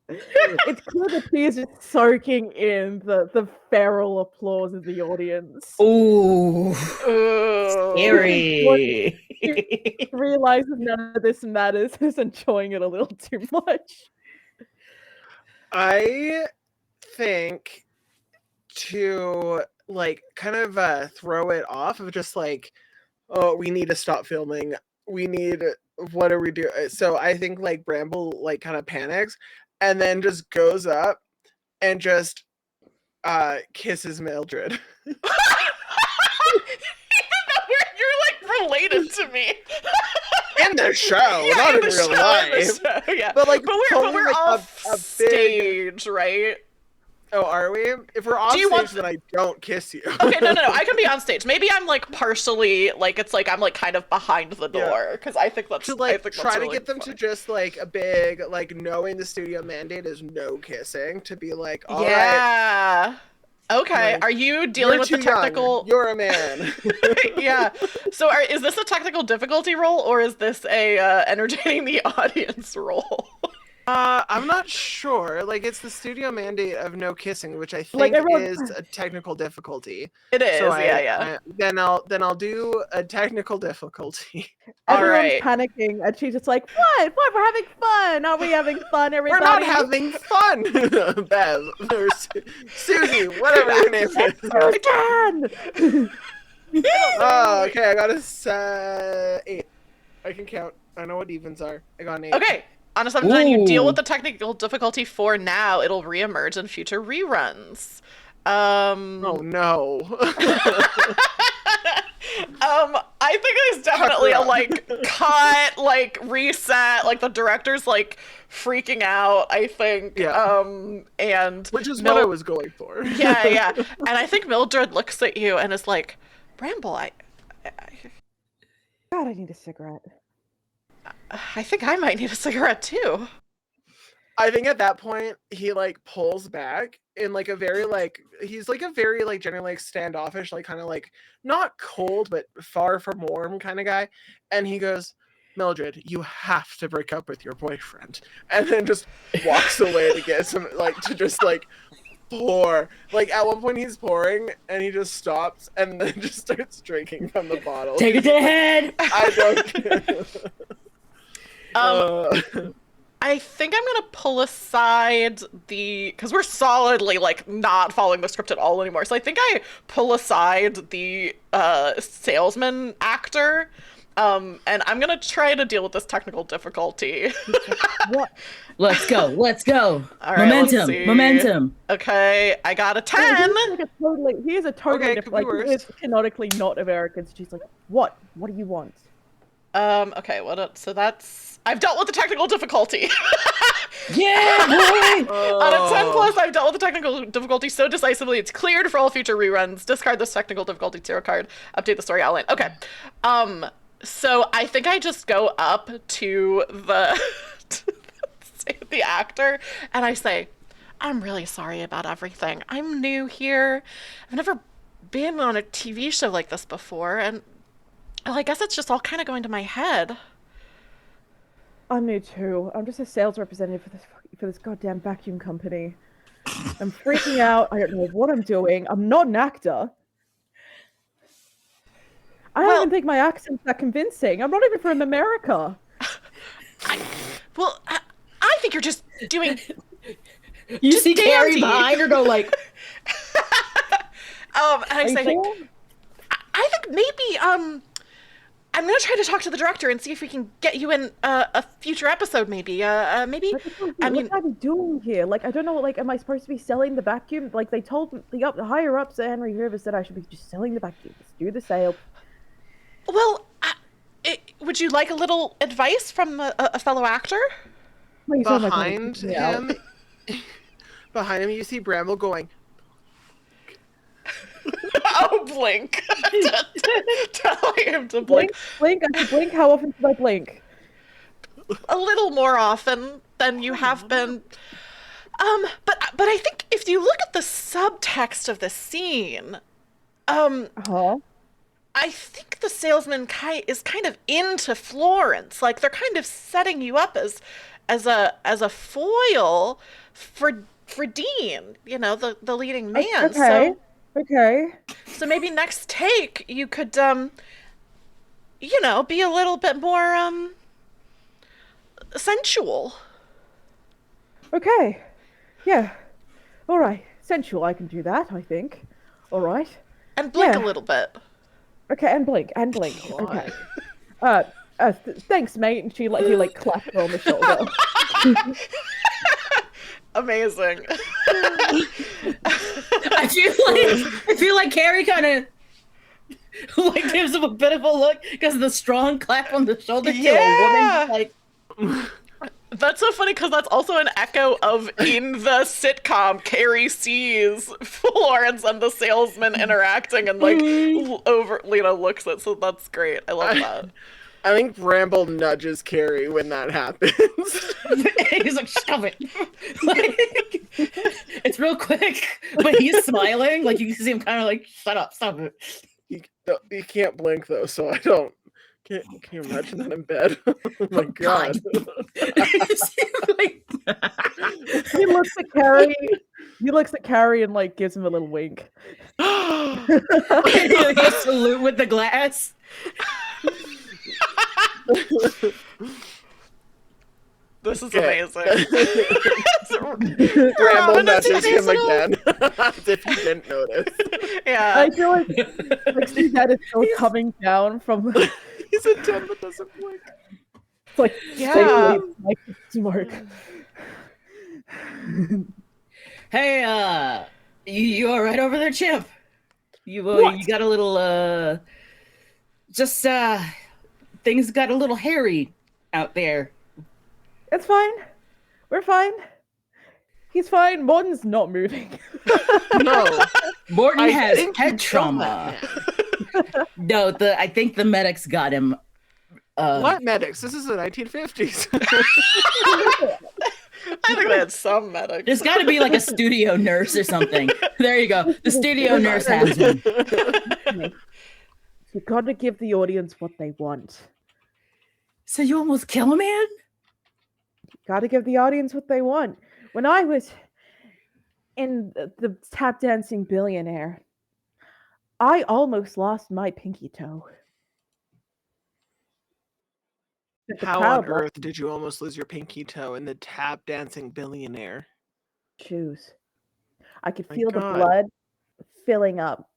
It's clear that she is just soaking in the feral applause of the audience. Ooh, Ooh. scary. Realizes none of this matters and is enjoying it a little too much. I think to like kind of throw it off of just like, oh, we need to stop filming. We need, what are we doing? So I think like Bramble like kind of panics and then just goes up and just kisses Mildred. You're like related to me. In the show, not in real life. Yeah. But like, but we're totally, like, off a big... stage, right? Oh, are we? If we're off Do you stage, want- then I don't kiss you. Okay, no. I can be on stage. Maybe I'm like partially like it's like I'm like kind of behind the door because I think that's To like I think try that's to really get them fun. to just like a big like knowing the studio mandate is no kissing, to be like, all right, Yeah. Okay. Like, Are you dealing you're with the too young. technical? You're a man. Yeah. So is this a technical difficulty roll or is this a entertaining the audience roll? I'm not sure. Like, it's the studio mandate of no kissing, which I Like, think everyone- is a technical difficulty. It is. So Yeah. then I'll do a technical difficulty. All Everyone's right. panicking, and she's just like, "What? What? We're having fun! Are we having fun, We're everybody?" not having fun, Bev or Susie, whatever your name is. Again. Oh, okay. I got a 8. I can count. I know what evens are. I got an 8. Okay. On assumption you deal Ooh. with the technical difficulty for now, it'll reemerge in future reruns. Oh no. I think there's definitely a like cut, like reset, like the director's like freaking out, I think. Yeah. And Which is what I was going for. yeah. And I think Mildred looks at you and is like, Bramble, God, I need a cigarette. I think I might need a cigarette too. I think at that point he like pulls back in like a very like he's like a very like generally like standoffish, like kind of like not cold but far from warm kind of guy, and he goes, Mildred, you have to break up with your boyfriend, and then just walks away to get some like to just like pour. Like at one point he's pouring and he just stops and then just starts drinking from the bottle. Take it to the head. I don't care. I think I'm gonna pull aside because we're solidly like not following the script at all anymore. So I think I pull aside the salesman actor, and I'm gonna try to deal with this technical difficulty. What? Let's go. All right, let's Momentum. see. Momentum. Okay, I got a 10. He is a totally Okay, different. could Like, be he worse. is canonically not American. So she's like, "What? What do you want?" Okay, so that's I've dealt with the technical difficulty. Yeah, boy. On a 10 plus, I've dealt with the technical difficulty so decisively it's cleared for all future reruns. Discard this technical difficulty tarot card. Update the story outline. Okay. So I think I just go up to the the actor and I say, I'm really sorry about everything. I'm new here. I've never been on a TV show like this before, and well, I guess it's just all kind of going to my head. I'm new too. I'm just a sales representative for this goddamn vacuum company. I'm freaking out. I don't know what I'm doing. I'm not an actor. I don't even think my accent's that convincing. I'm not even from America. I think you're just doing. You Just see Carrie dandy. behind her go like, And I Are you say, sure? I think maybe I'm gonna try to talk to the director and see if we can get you in a future episode. Maybe I mean, What am I doing here? Like, I don't know. Like, am I supposed to be selling the vacuum? Like, they told me the higher ups at Henry River said I should be just selling the vacuum. Just do the sale. well, would you like a little advice from a fellow actor? Please, oh my God, Behind freak me out. him, behind him, you see Bramble going. Oh, blink! Telling him to blink Blink. I should blink. How often should I blink? a little more often than you have been. But I think if you look at the subtext of the scene, Huh? I think the salesman is kind of into Florence. Like they're kind of setting you up as a foil for Dean, you know, the leading man. Okay. Okay. So maybe next take you could you know, be a little bit more sensual. Okay. Yeah. All right. Sensual. I can do that, I think. All right. And blink a Yeah. little bit. Okay. And blink. And blink. Okay. Thanks, mate. And he clapped her on the shoulder. Amazing. I feel like Carrie kind of like gives him a bit of a look because of the strong clap on the shoulder to a woman. Like, that's so funny because that's also an echo of in the sitcom Carrie sees Florence and the salesman interacting and like over, you know, looks at. So that's great. I love that. I think Bramble nudges Carrie when that happens. he's like, shove it. Like, it's real quick, but he's smiling. Like you can see him kind of like, shut up, stop it. He can't blink though, so I don't. Can you imagine that in bed? Oh my god. He looks at Carrie. He looks at Carrie and like gives him a little wink. He salute with the glass. This is amazing. Bramble nudges him again, as if he didn't notice. Yeah. I feel like Suzette is still coming down from. He's a 10 but doesn't blink. It's like like smirk. Hey, you all right over there, Chimp? You got a little just things got a little hairy out there. It's fine. We're fine. He's fine. Morton's not moving. No, Morton has head trauma. No, I think the medics got him. What medics? This is the 1950s. I think they had some medics. There's got to be like a studio nurse or something. There you go. The studio nurse has him. You gotta give the audience what they want. So you almost kill a man? Gotta give the audience what they want. When I was in the tap dancing billionaire, I almost lost my pinky toe. But the How crowd on earth did you almost lose your pinky toe in the tap dancing billionaire? shoes. I could My feel the God. blood filling up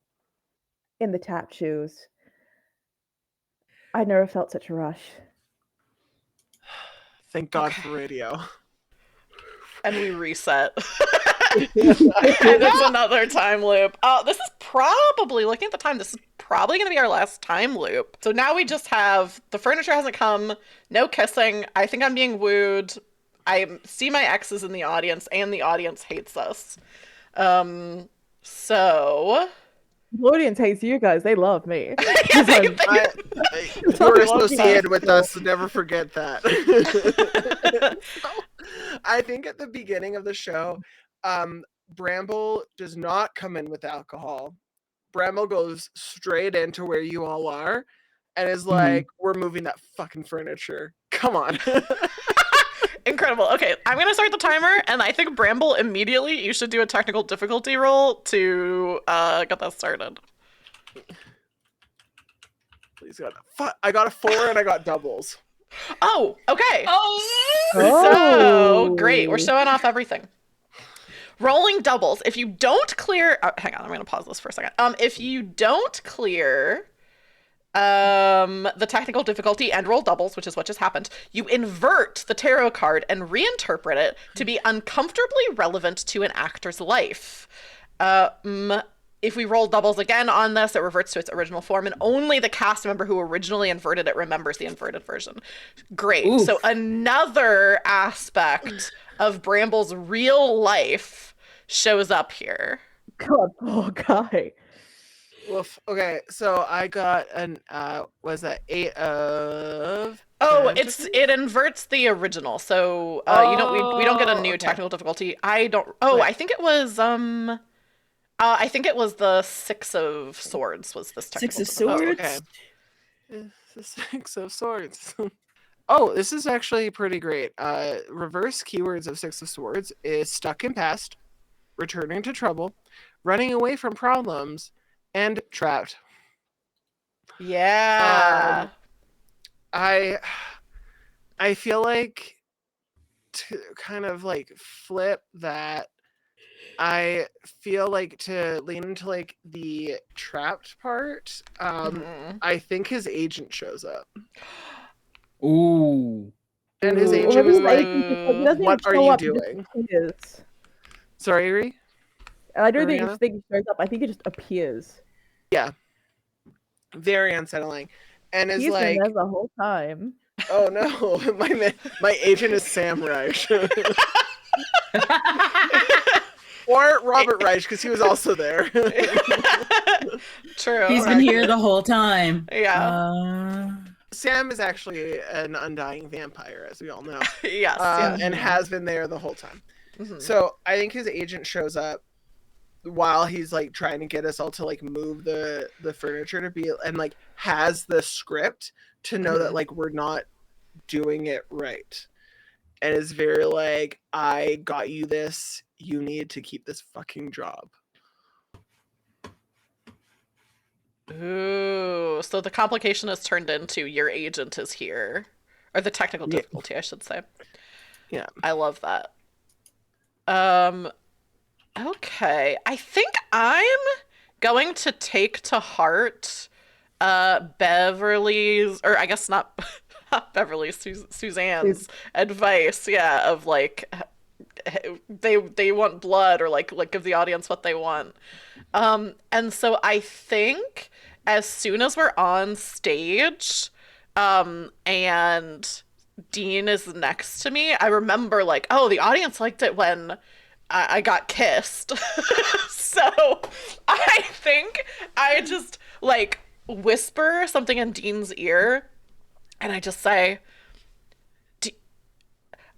in the tap shoes. I never felt such a rush. Thank God for radio. And we reset. And it's another time loop. This is probably, looking at the time, this is probably going to be our last time loop. So now we just have, the furniture hasn't come, no kissing, I think I'm being wooed, I see my exes in the audience, and the audience hates us. So... The audience hates you guys. They love me. You're associated with us, so never forget that. I think at the beginning of the show, Bramble does not come in with alcohol. Bramble goes straight into where you all are and is like, we're moving that fucking furniture. Come on. Incredible. Okay, I'm going to start the timer, and I think Bramble, immediately, you should do a technical difficulty roll to get that started. Please God. I got a 4 and I got doubles. Oh, okay. Oh! So, great. We're showing off everything. Rolling doubles. If you don't clear... hang on, I'm going to pause this for a second. If you don't clear... the technical difficulty and roll doubles, which is what just happened, you invert the tarot card and reinterpret it to be uncomfortably relevant to an actor's life. If we roll doubles again on this, it reverts to its original form, and only the cast member who originally inverted it remembers the inverted version. Great. Oof. So another aspect of Bramble's real life shows up here. God, poor guy. Woof. Okay, so I got an was that 8 of... Oh, it inverts the original. So we don't get a new technical difficulty. I don't... Oh, right. I think it was the 6 of Swords was this technical 6 of Swords? Oh, okay. The 6 of Swords. Oh, this is actually pretty great. Reverse keywords of Six of Swords is stuck in past, returning to trouble, running away from problems, and trapped. Yeah. I I feel like to kind of like flip that, I feel like to lean into like the trapped part, Mhm. I think his agent shows up. Ooh. And his Or agent maybe is his like, agent just like, he doesn't even what are show you up, he just doing? appears. Sorry, Ree? And I don't Ariana? think he shows up, I think he just appears. Yeah. Very unsettling. And is He's been there like, the whole time. oh no, my agent is Sam Reich. Or Robert Reich, because he was also there. True. He's been here the whole time. Yeah. Sam is actually an undying vampire, as we all know. Yes. Yeah. And has been there the whole time. Mhm. So I think his agent shows up while he's like trying to get us all to like move the furniture to be, and like has the script to know that like we're not doing it right, and is very like, I got you this, you need to keep this fucking job. Ooh, so the complication is turned into your agent is here. Or the technical Yeah. difficulty, I should say. Yeah. I love that. Okay. I think I'm going to take to heart Beverly's, or I guess not, not Beverly's, Suzanne's advice, yeah, of like they want blood, or like give the audience what they want. And so I think as soon as we're on stage, and Dean is next to me, I remember like, oh, the audience liked it when I got kissed. So I think I just like whisper something in Dean's ear, and I just say,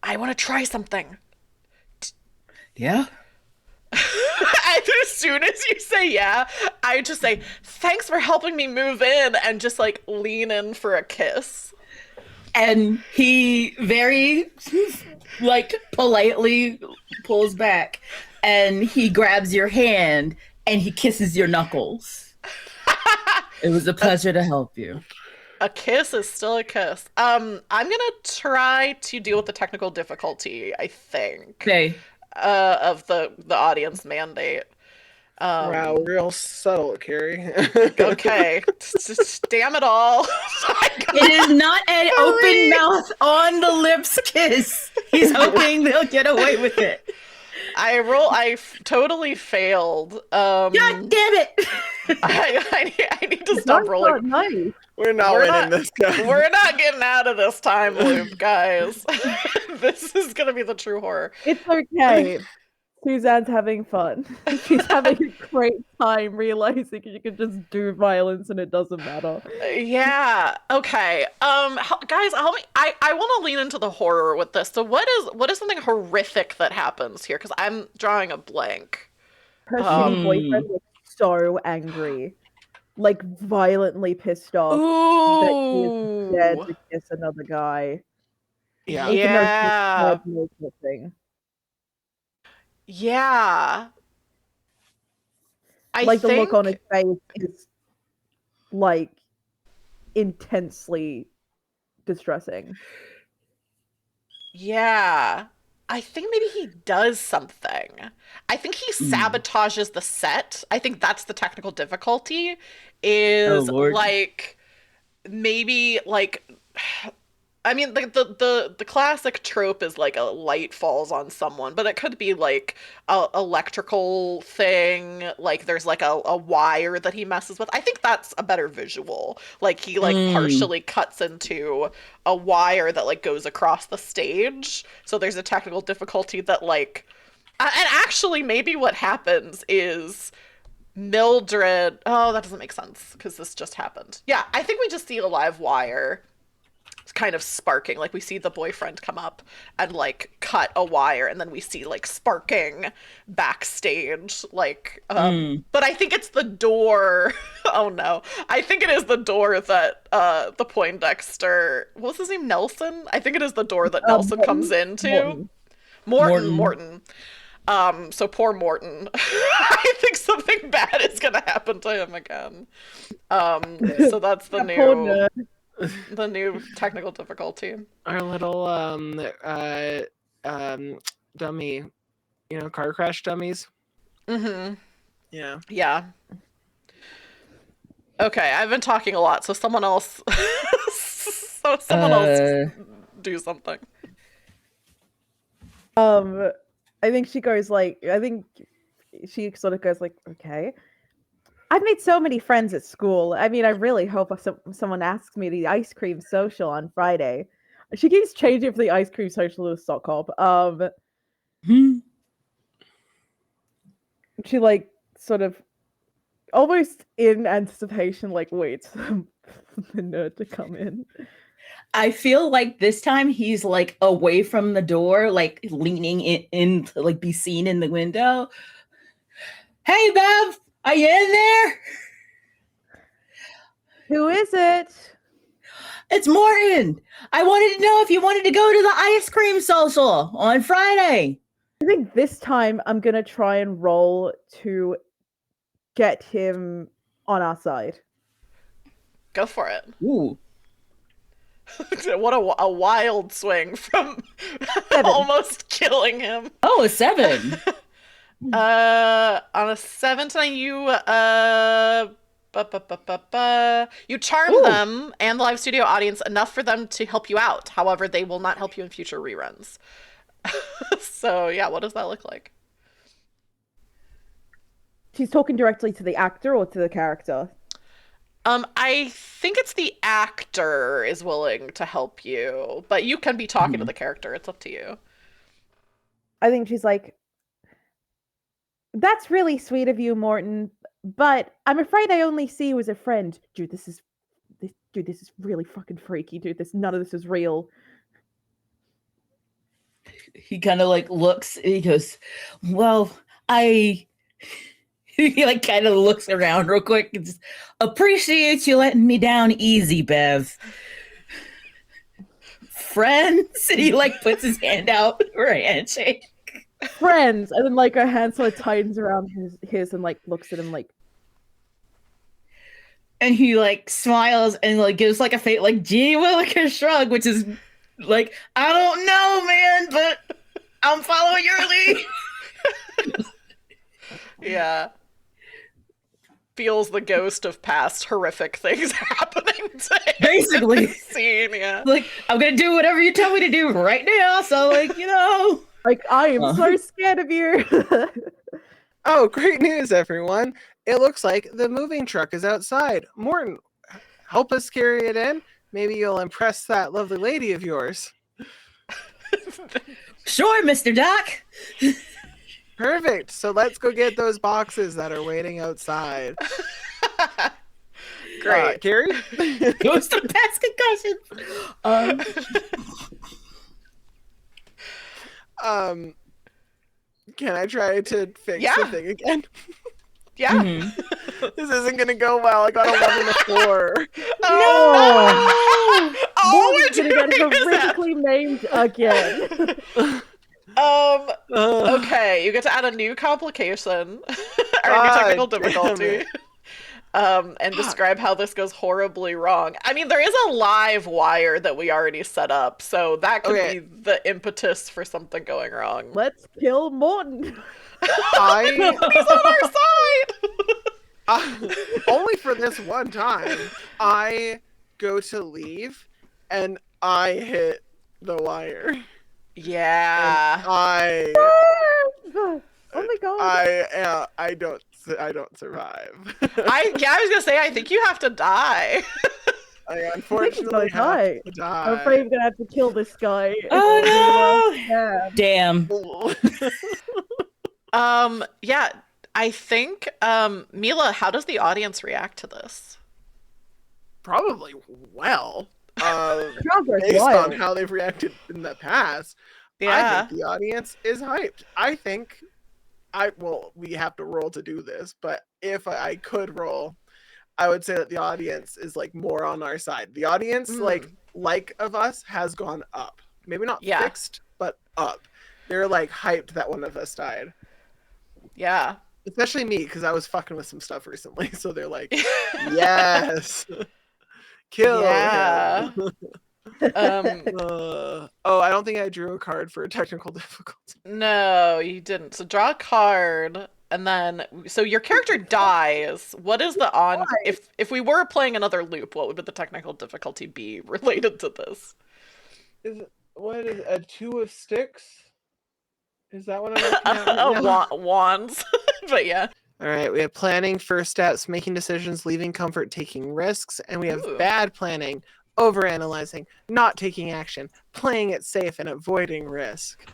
I want to try something. Yeah. And as soon as you say yeah, I just say, thanks for helping me move in, and just like lean in for a kiss. And he very like politely pulls back and he grabs your hand and he kisses your knuckles. It was a pleasure to help you. A kiss is still a kiss. I'm gonna try to deal with the technical difficulty, I think. Okay. Of the audience mandate. Wow, real subtle, Carrie. Okay. Damn it all. It is not an open mouth on the lips kiss. He's hoping they'll get away with it. I totally failed. God damn it! I need to stop rolling. Nice. We're not winning this, guy. We're not getting out of this time loop, guys. This is gonna be the true horror. It's okay. Suzanne's having fun. She's having a great time realizing you can just do violence and it doesn't matter. Yeah. Okay. Guys, help me. I want to lean into the horror with this. So what is something horrific that happens here? Because I'm drawing a blank. Her shitty boyfriend was so angry, like violently pissed off that he is scared to kiss another guy. Yeah. Even though Yeah. she's no kissing. Yeah. I Like the look on his think- face is like intensely distressing. Yeah. I think maybe he does something. I think he sabotages the set. I think that's the technical difficulty. Is Oh, Lord. like maybe like, I mean, the classic trope is like a light falls on someone, but it could be like a electrical thing. Like there's like a wire that he messes with. I think that's a better visual. Like he like partially cuts into a wire that like goes across the stage. So there's a technical difficulty that like, and actually maybe what happens is Mildred. Oh, that doesn't make sense because this just happened. Yeah, I think we just see a live wire kind of sparking. Like we see the boyfriend come up and like cut a wire, and then we see like sparking backstage. Like, but I think it's the door. Oh no, I think it is the door that the Poindexter. What was his name? Nelson. I think it is the door that Nelson Morton? comes into. Morton. So poor Morton. I think something bad is gonna happen to him again. So that's the new technical difficulty. Our little dummy, car crash dummies. Mm-hmm. Yeah. Yeah. Okay, I've been talking a lot, so someone else do something. I think she goes like, I think she sort of goes like, okay. I've made so many friends at school. I mean, I really hope someone asks me the ice cream social on Friday. She keeps changing for the ice cream social to stock cop. She like sort of almost in anticipation, like waits for the nerd to come in. I feel like this time he's like away from the door, like leaning in to like be seen in the window. Hey, Bev, are you in there? Who is it? It's Morton. I wanted to know if you wanted to go to the ice cream social on Friday. I think this time I'm gonna try and roll to get him on our side. Go for it. Ooh. What a wild swing from almost killing him. Oh, a 7. On a 7 tonight, you charm them and the live studio audience enough for them to help you out. However, they will not help you in future reruns. So yeah, what does that look like? She's talking directly to the actor or to the character? I think it's the actor is willing to help you, but you can be talking to the character. It's up to you. I think she's like, that's really sweet of you, Morton, but I'm afraid I only see you as a friend. Dude, this is really fucking freaky, dude. None of this is real. He kind of like looks and he goes, well, he like kind of looks around real quick and just, appreciate you letting me down easy, Bev. Friends? And he like puts his hand out for a handshake. Friends, and then like her hand sort of tightens around his and like looks at him like, and he like smiles and like gives like a fake like Genie Willikers shrug, which is like, I don't know, man, but I'm following your lead. Yeah. Feels the ghost of past horrific things happening to him. Basically. In this scene, yeah. Like, I'm gonna do whatever you tell me to do right now, so like, like, I am so scared of you. Oh, great news, everyone. It looks like the moving truck is outside. Morton, help us carry it in. Maybe you'll impress that lovely lady of yours. Sure, Mr. Doc. Perfect. So let's go get those boxes that are waiting outside. Great. Carrie? Goes to past concussions. Can I try to fix the thing again? Yeah. Mm-hmm. This isn't going to go well. I got 11 to 4. Oh, no! Oh, we're gonna get horrifically named again. Okay, you get to add a new complication or a new technical difficulty. And describe how this goes horribly wrong. I mean, there is a live wire that we already set up, so that could be the impetus for something going wrong. Let's kill Morton. He's on our side. Only for this one time, I go to leave and I hit the wire. Yeah. And Oh my god. I don't survive. I was gonna say I think you have to die. I unfortunately have to die. I'm afraid I'm gonna have to kill this guy. Oh no! Yeah. Damn. Yeah, I think Mila, how does the audience react to this? Probably well. Sounds based wild. on how they've reacted in the past, I Yeah. think the audience is hyped. I think we have to roll to do this, but if I could roll, I would say that the audience is like more on our side. The audience like of us has gone up. Maybe not Yeah. fixed, but up. They're like hyped that one of us died. Yeah. Especially me, because I was fucking with some stuff recently. So they're like, yes. Kill Yeah. him. Um, I don't think I drew a card for a technical difficulty. no, you didn't. So draw a card, and then so your character dies. What is the on? If we were playing another loop, what would the technical difficulty be related to this? What is a 2 of sticks? Is that what I'm looking at right now? Wands, but yeah. All right, we have planning, first steps, making decisions, leaving comfort, taking risks, and we have Ooh. bad planning, overanalyzing, not taking action, playing it safe, and avoiding risk.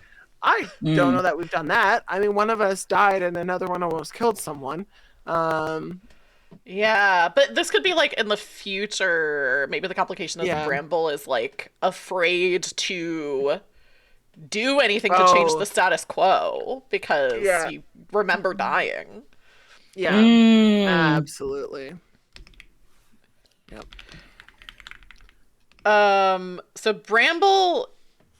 I don't know that we've done that. I mean, one of us died and another one almost killed someone. Yeah, but this could be like in the future. Maybe the complication is Bramble is like afraid to do anything to change the status quo because you remember dying. Yeah, absolutely. Yep. So Bramble,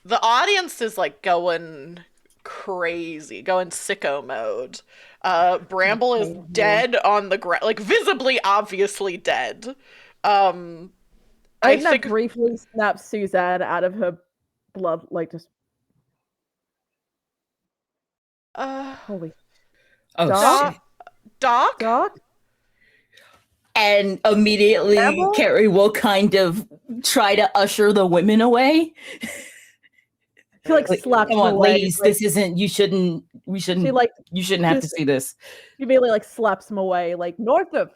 the audience is like going crazy, going sicko mode. Bramble is dead on the ground, like visibly, obviously dead. I think think that briefly snaps Suzanne out of her blood, like just. Holy. Oh, shit. Doc? And immediately Bramble? Carrie will kind of try to usher the women away. She like slaps come on, him away. ladies, Like, this isn't, you shouldn't you shouldn't have to see this. She immediately like slaps him away, like north of.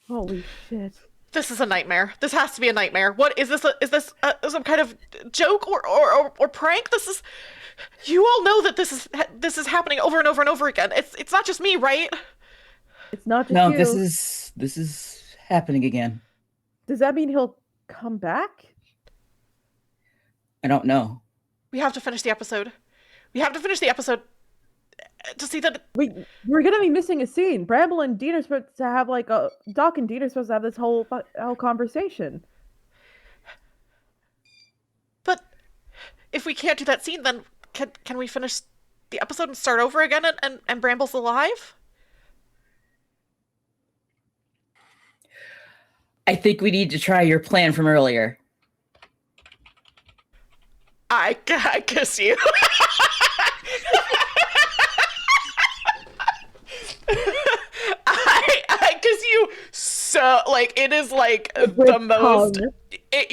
Holy shit. This is a nightmare. This has to be a nightmare. What is this? Is this some kind of joke or prank? This is. You all know that this is happening over and over and over again. It's not just me, right? It's not just No, you. this is happening again. Does that mean he'll come back? I don't know. We have to finish the episode. We have to finish the episode to see that. We're gonna be missing a scene. Bramble and Dean are supposed to have like a Doc and Dean are supposed to have this whole conversation. But if we can't do that scene, then can we finish the episode and start over again and Bramble's alive? I think we need to try your plan from earlier. I kiss you. I kiss you so, like, it is like the most it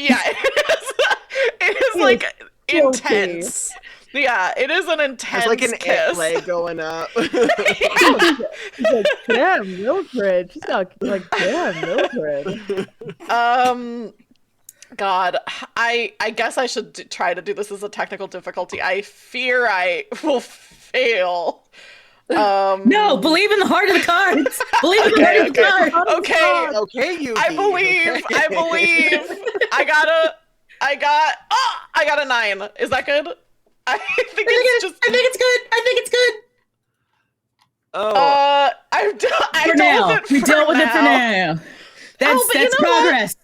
is like intense. Yeah, it is an intense It's like an kiss. play going up. She's like, damn, Mildred. She's not like, damn, Mildred. God, I guess I should try to do this as a technical difficulty. I fear I will fail. No, believe in the heart of the cards. Believe in the heart of the cards. Okay, you. I believe. I got a 9. Is that good? I think it's good. Oh. I For now, we dealt with it for now. That's progress.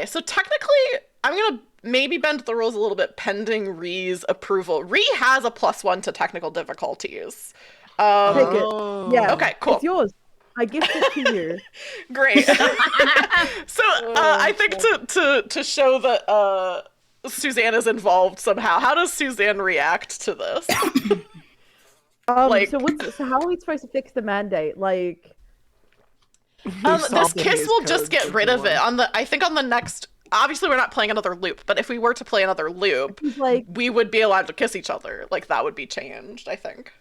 So technically, I'm gonna maybe bend the rules a little bit pending Ree's approval. Ree has a +1 to technical difficulties. Take it. Yeah. Okay, cool. It's yours. I gift it to you. Great. So I think to show that Suzanne is involved somehow, how does Suzanne react to this? So how are we supposed to fix the mandate? Like, this kiss will just get rid of it. I think on the next. Obviously, we're not playing another loop, but if we were to play another loop, like, we would be allowed to kiss each other. Like, that would be changed, I think.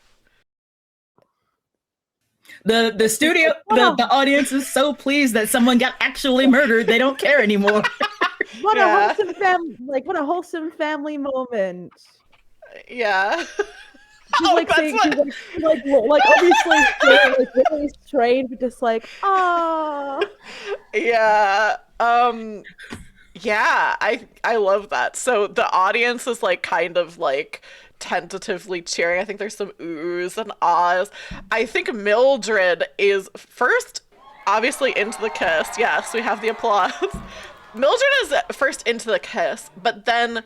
The studio, the audience is so pleased that someone got actually murdered. They don't care anymore. What a wholesome family moment. Yeah. She's like saying, she's like obviously like really strained, but just like, ah. Yeah. Yeah, I love that. So the audience is like kind of like tentatively cheering. I think there's some oohs and ahs. I think Mildred is first obviously into the kiss. Yes, we have the applause. Mildred is first into the kiss, but then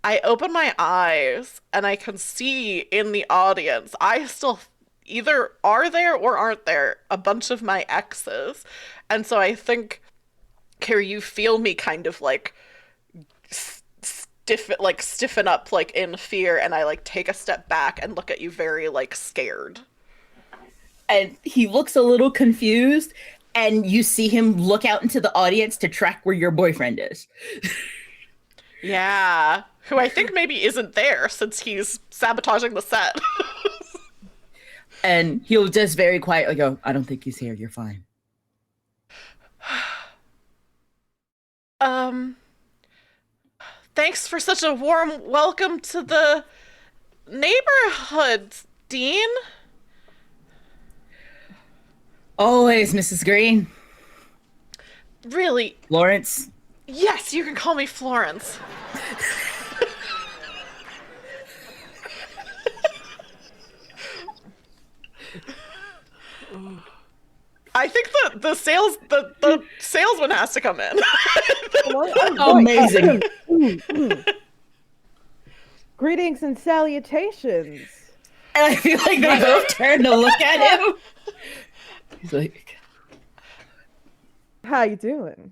I open my eyes and I can see in the audience, I still either are there or aren't there a bunch of my exes. And so I think, Carrie, you feel me kind of like stiffen up like in fear, and I like take a step back and look at you very like scared. And he looks a little confused, and you see him look out into the audience to track where your boyfriend is. Yeah, who I think maybe isn't there since he's sabotaging the set. And he'll just very quietly go, I don't think he's here, you're fine. Thanks for such a warm welcome to the neighborhood, Dean. Always, Mrs. Green. Really? Lawrence. Yes, you can call me Florence. I think the salesman has to come in. Amazing. Greetings and salutations. And I feel like they both turn to look at him. He's like, How you doing?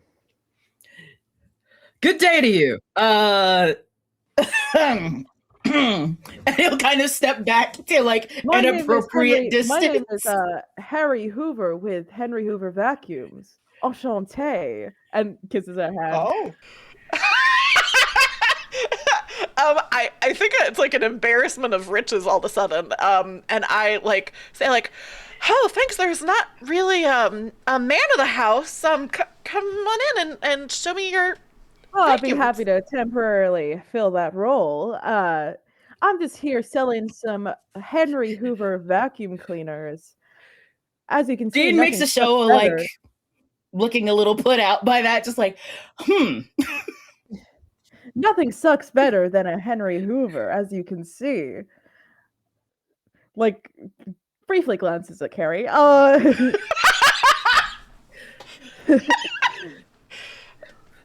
good day to you. And he'll kind of step back to like an appropriate distance. My name is Harry Hoover with Henry Hoover Vacuums. Enchanté. And kisses her hand. Oh. I think it's like an embarrassment of riches all of a sudden. And I like say like, oh, thanks. There's not really a man of the house. Come on in and show me your. Oh, I'd be vacuums. happy to temporarily fill that role. I'm just here selling some Henry Hoover vacuum cleaners. As you can see, Dean makes a nothing show of sucks like better. looking a little put out by that, just like, Nothing sucks better than a Henry Hoover, as you can see. Like, briefly glances at Carrie.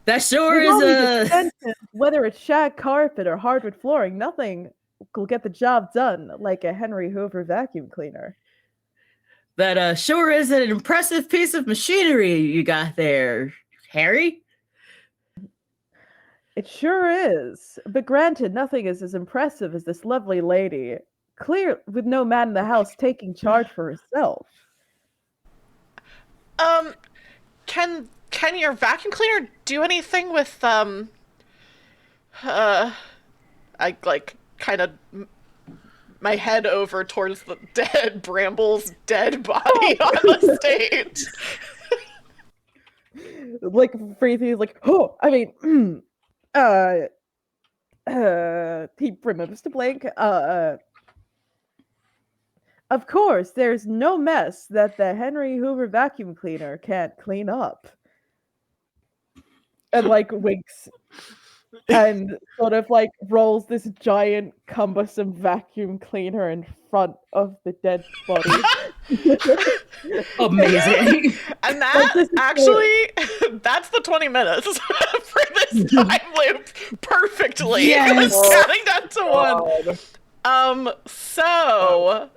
that sure With all these is a. extensions, whether it's shag carpet or hardwood flooring, nothing will get the job done like a Henry Hoover vacuum cleaner. That sure is an impressive piece of machinery you got there, Harry. It sure is. But granted, nothing is as impressive as this lovely lady. Clear with no man in the house taking charge for herself. Can your vacuum cleaner do anything with I like kind of my head over towards the dead Bramble's dead body on the stage. Like Freethy is like, oh, I mean, he remembers to blink. Of course, there's no mess that the Henry Hoover vacuum cleaner can't clean up. And like winks and sort of like rolls this giant cumbersome vacuum cleaner in front of the dead body. Amazing. And Like, that this is actually, that's the 20 minutes for this time loop perfectly. Yes. It's counting down to one. So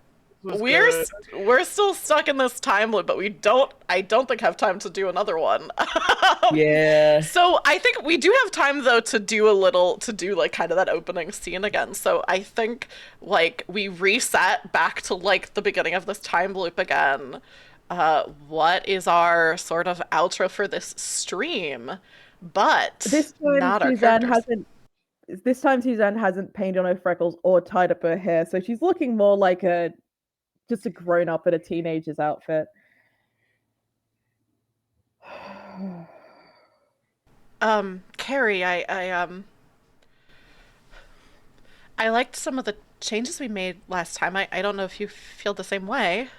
we're still stuck in this time loop, but I don't think have time to do another one. Yeah. So I think we do have time though to do like kind of that opening scene again. So I think like we reset back to like the beginning of this time loop again. What is our sort of outro for this stream? But This time not our Suzanne characters. hasn't painted on her freckles or tied up her hair, so she's looking more like just a grown up in a teenager's outfit. Carrie, I liked some of the changes we made last time. I don't know if you feel the same way.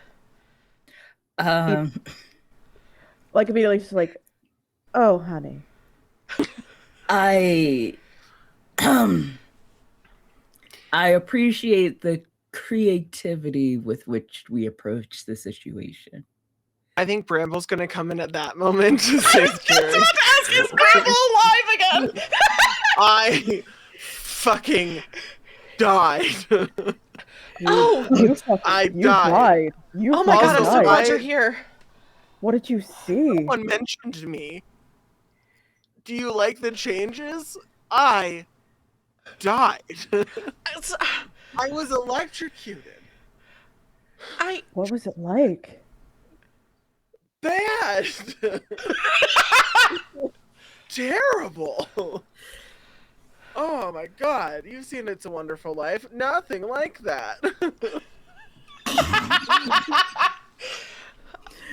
Like immediately she's like, Oh, honey. I I appreciate the creativity with which we approach the situation. I think Bramble's gonna come in at that moment to save Just Jerry. about to ask, is Bramble alive again? I fucking died. Oh, I You died. died. You oh my god, I'm fucking so died. glad you're here. What did you see? Someone mentioned me. Do you like the changes? I died. It's- I was electrocuted. What was it like? Bad. Terrible. Oh my god. You've seen It's a Wonderful Life. Nothing like that.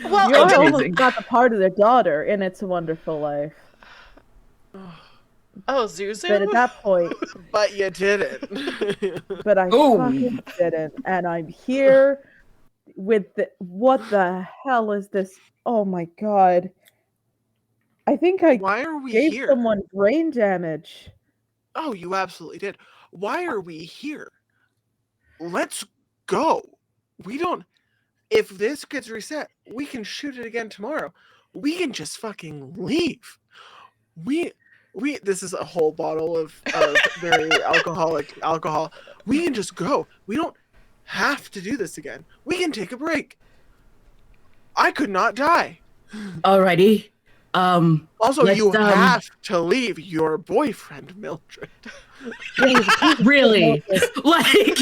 well, You I did. almost got the part of the daughter in It's a Wonderful Life. Oh, Zuzu? But at that point, But you didn't. but I Oh. fucking didn't. And I'm here with the, what the hell is this? Oh my god. I think I Why are we gave here? someone brain damage. Oh, you absolutely did. Why are we here? Let's go. We don't. If this gets reset, we can shoot it again tomorrow. We can just fucking leave. We. This is a whole bottle of very alcoholic alcohol. We can just go. We don't have to do this again. We can take a break. I could not die. Alrighty. Also, Let's, you have to leave your boyfriend, Mildred. really? Like,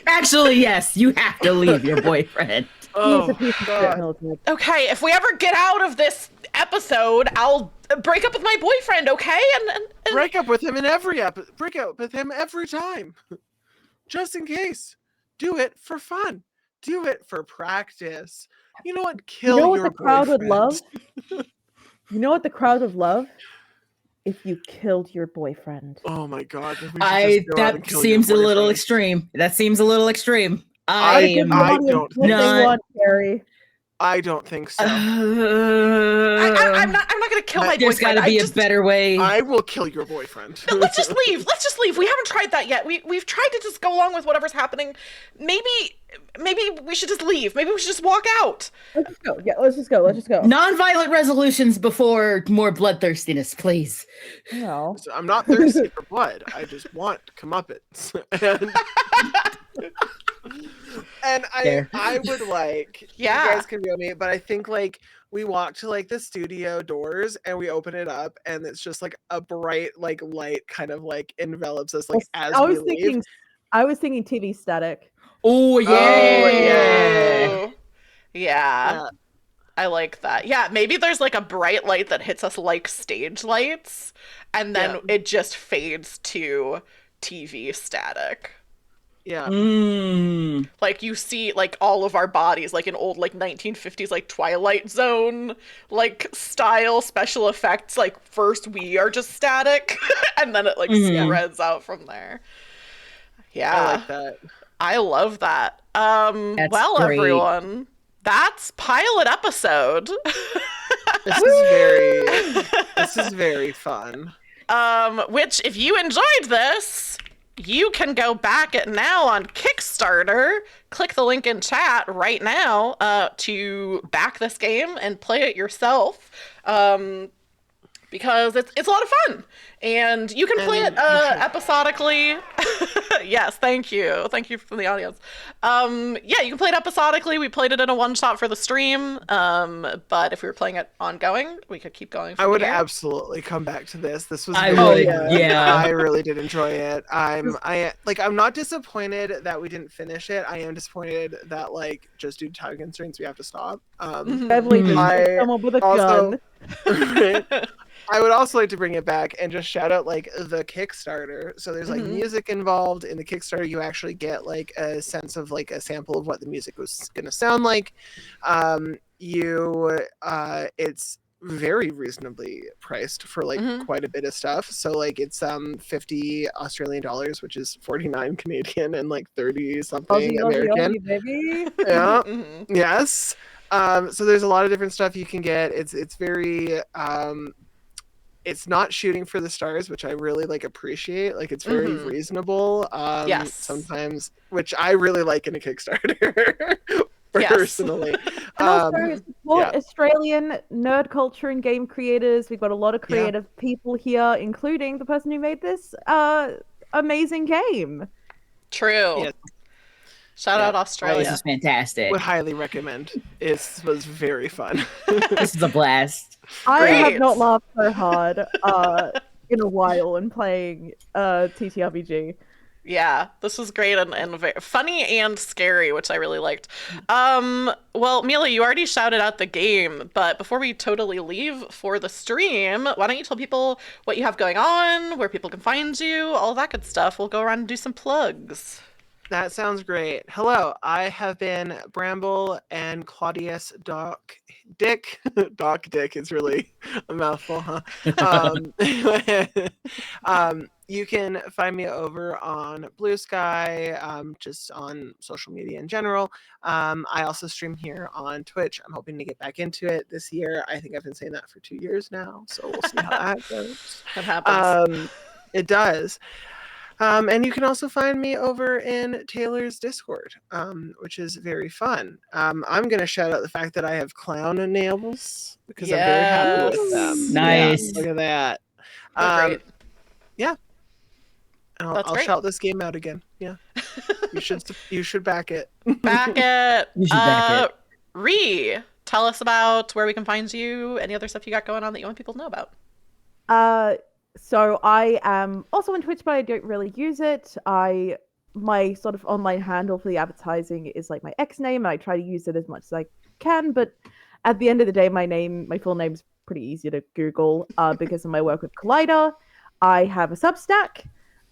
actually, yes, you have to leave your boyfriend. He's Oh, a piece of shit, God. Mildred. Okay, if we ever get out of this episode, I'll break up with my boyfriend, okay? And Break up with him in every episode. Break up with him every time. Just in case. Do it for fun. Do it for practice. You know what? Kill You know what your the crowd would boyfriend. love? You know what the crowd would love? If you killed your boyfriend. Oh my god. We should just go out and That kill seems a your little boyfriend. extreme. That seems a little extreme. Gotta I give am the I audience don't what they not- want, Carrie. I don't think so. I'm not gonna kill my There's boyfriend. got to be a better way. I will kill your boyfriend. No, let's just leave. Let's just leave. We haven't tried that yet. We've tried to just go along with whatever's happening. Maybe we should just leave. Maybe we should just walk out. Let's just go. Yeah, let's just go. Let's just go. Non-violent resolutions before more bloodthirstiness, please. No. So I'm not thirsty for blood. I just want comeuppance. And Fair. I would like, Yeah. you guys can feel me, but I think like we walk to like the studio doors and we open it up and it's just like a bright like light kind of like envelops us like as I we was leave. thinking TV static. Oh yeah. Oh, yeah. Yeah. I like that. Yeah, maybe there's like a bright light that hits us like stage lights, and then it just fades to TV static. Yeah. Mm. Like you see like all of our bodies like an old like 1950s like Twilight Zone like style special effects. Like first we are just static and then it like spreads out from there. Yeah. I like that. I love that. That's Well, great. everyone, that's pilot episode. This is very fun. Which if you enjoyed this, you can go back it now on Kickstarter. Click the link in chat right now to back this game and play it yourself. Because it's a lot of fun. And you can play it episodically. Yes, thank you. Thank you from the audience. Yeah, you can play it episodically. We played it in a one-shot for the stream. But if we were playing it ongoing, we could keep going from I would here. absolutely come back to this. This was I really would, good. yeah. I really did enjoy it. I'm not disappointed that we didn't finish it. I am disappointed that like just due to time constraints we have to stop. Beverly just I hit someone with a also- gun. I would also like to bring it back and just shout out like the Kickstarter. So there's like music involved in the Kickstarter. You actually get like a sense of like a sample of what the music was going to sound like. It's very reasonably priced for like quite a bit of stuff. So like it's 50 Australian dollars, which is 49 Canadian and like 30 something Aussie, American. Aussie, baby. Yeah. Yes. So there's a lot of different stuff you can get. It's very it's not shooting for the stars, which I really like appreciate. Like it's very reasonable. Yes. Sometimes, which I really like in a Kickstarter. Yes. Personally. And also support Australian nerd culture and game creators. We've got a lot of creative people here, including the person who made this amazing game. True. Yes. Shout out Australia. This is fantastic. Would highly recommend. It was very fun. This is a blast. I have not laughed so hard in a while when playing TTRPG. Yeah, this was great and very funny and scary, which I really liked. Well, Mila, you already shouted out the game, but before we totally leave for the stream, why don't you tell people what you have going on, where people can find you, all that good stuff. We'll go around and do some plugs. That sounds great. Hello, I have been Bramble and Claudius Doc Dick. Doc Dick is really a mouthful, huh? You can find me over on Blue Sky, just on social media in general. I also stream here on Twitch. I'm hoping to get back into it this year. I think I've been saying that for 2 years now, so we'll see how that goes. That happens. It does. And you can also find me over in Taylor's Discord, which is very fun. I'm going to shout out the fact that I have clown nails because I'm very happy with them. Nice. Yeah, look at that. Great. Yeah. I'll shout this game out again. Yeah. You should back it. Back it. You should back it. Ree, tell us about where we can find you, any other stuff you got going on that you want people to know about. So I am also on Twitch, but I don't really use it. My sort of online handle for the advertising is like my X name, and I try to use it as much as I can. But at the end of the day, my full name's pretty easy to Google because of my work with Collider. I have a Substack,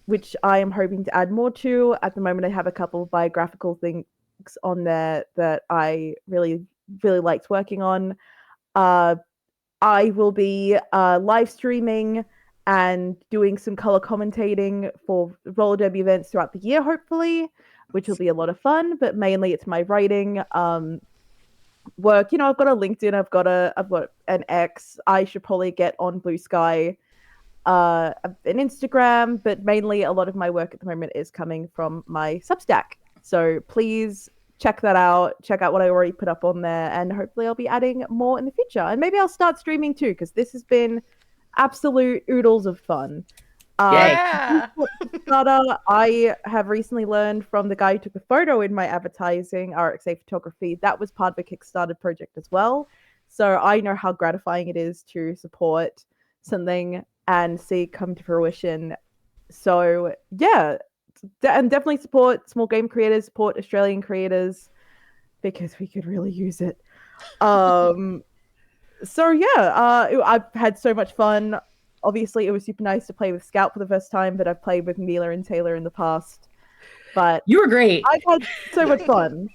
which I am hoping to add more to. At the moment, I have a couple of biographical things on there that I really, really liked working on. I will be live streaming and doing some color commentating for roller derby events throughout the year, hopefully, which will be a lot of fun. But mainly, it's my writing work. You know, I've got a LinkedIn, I've got an X. I should probably get on Blue Sky, an Instagram, but mainly a lot of my work at the moment is coming from my Substack. So please check that out. Check out what I already put up on there, and hopefully, I'll be adding more in the future. And maybe I'll start streaming too, because this has been absolute oodles of fun. Yeah. I have recently learned from the guy who took a photo in my advertising, RXA Photography, that was part of a Kickstarter project as well. So I know how gratifying it is to support something and see it come to fruition. So yeah, and definitely support small game creators, support Australian creators, because we could really use it. So yeah, I've had so much fun. Obviously, it was super nice to play with Scout for the first time, but I've played with Mila and Taylor in the past. But you were great. I've had so much fun.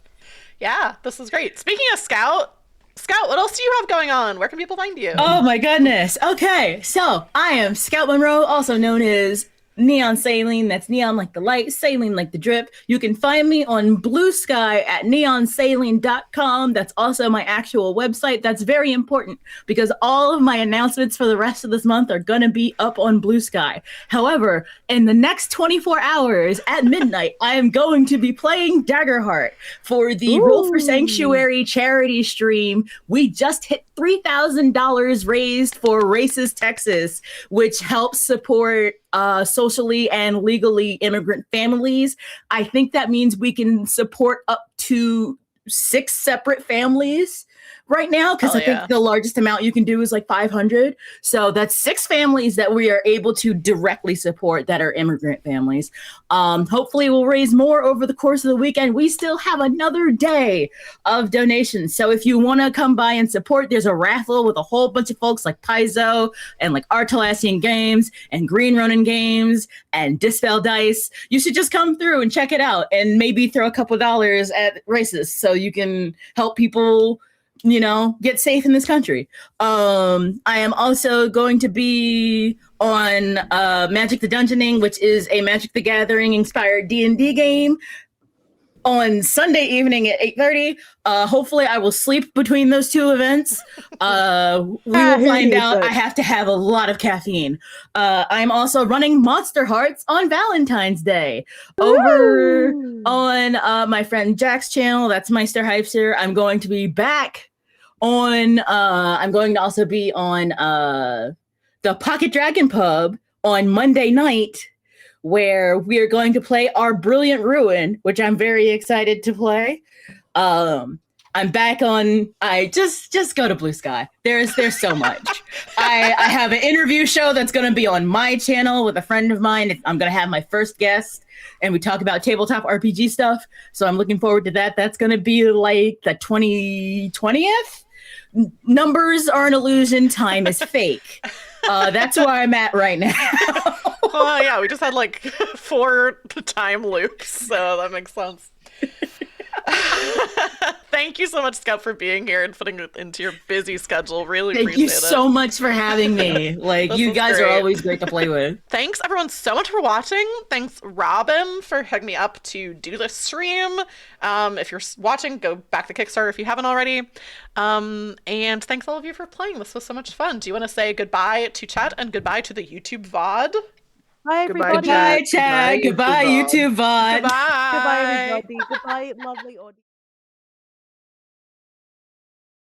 Yeah, this is great. Speaking of Scout, what else do you have going on? Where can people find you? Oh my goodness. Okay, so I am Scout Monroe, also known as Neon Saline. That's neon like the light, saline like the drip. You can find me on Blue Sky at neonsaline.com. That's also my actual website. That's very important because all of my announcements for the rest of this month are going to be up on Blue Sky. However, in the next 24 hours at midnight, I am going to be playing Daggerheart for the Roll for Sanctuary charity stream. We just hit $3,000 raised for Racist Texas, which helps support socially and legally immigrant families. I think that means we can support up to 6 separate families right now, because I think the largest amount you can do is like 500. So that's 6 families that we are able to directly support that are immigrant families. Hopefully we'll raise more over the course of the weekend. We still have another day of donations. So if you want to come by and support, there's a raffle with a whole bunch of folks like Paizo and like Artalassian Games and Green Ronin Games and Dispel Dice. You should just come through and check it out and maybe throw a couple dollars at races so you can help people, you know, get safe in this country. I am also going to be on Magic the Dungeoning, which is a Magic the Gathering inspired D&D game on Sunday evening at 8:30. Hopefully I will sleep between those two events. We will Who find needs out. it? I have to have a lot of caffeine. I'm also running Monster Hearts on Valentine's Day over Ooh. on my friend Jack's channel. That's Meister Hypester. I'm going to be back on I'm going to also be on the Pocket Dragon Pub on Monday night, where we are going to play our Brilliant Ruin, which I'm very excited to play. I'm back on. I just go to Blue Sky. There's so much. I have an interview show that's going to be on my channel with a friend of mine. I'm going to have my first guest, and we talk about tabletop RPG stuff. So I'm looking forward to that. That's going to be like the 20th. Numbers are an illusion. Time is fake. That's where I'm at right now. Oh yeah, we just had like 4 time loops, so that makes sense. Thank you so much, Scout, for being here and putting it into your busy schedule. Really Thank appreciate you so much for having me. Like, This you was guys are great. always great to play with. Thanks everyone so much for watching. Thanks Robin for hooking me up to do this stream. If you're watching, go back to Kickstarter if you haven't already. And thanks all of you for playing. This was so much fun. Do you want to say goodbye to chat and goodbye to the YouTube VOD? Bye, Goodbye, everybody. Goodbye, Chat. Chad. Goodbye, Goodbye, YouTube YouTube VOD. Goodbye. Goodbye, everybody. Goodbye, lovely audience.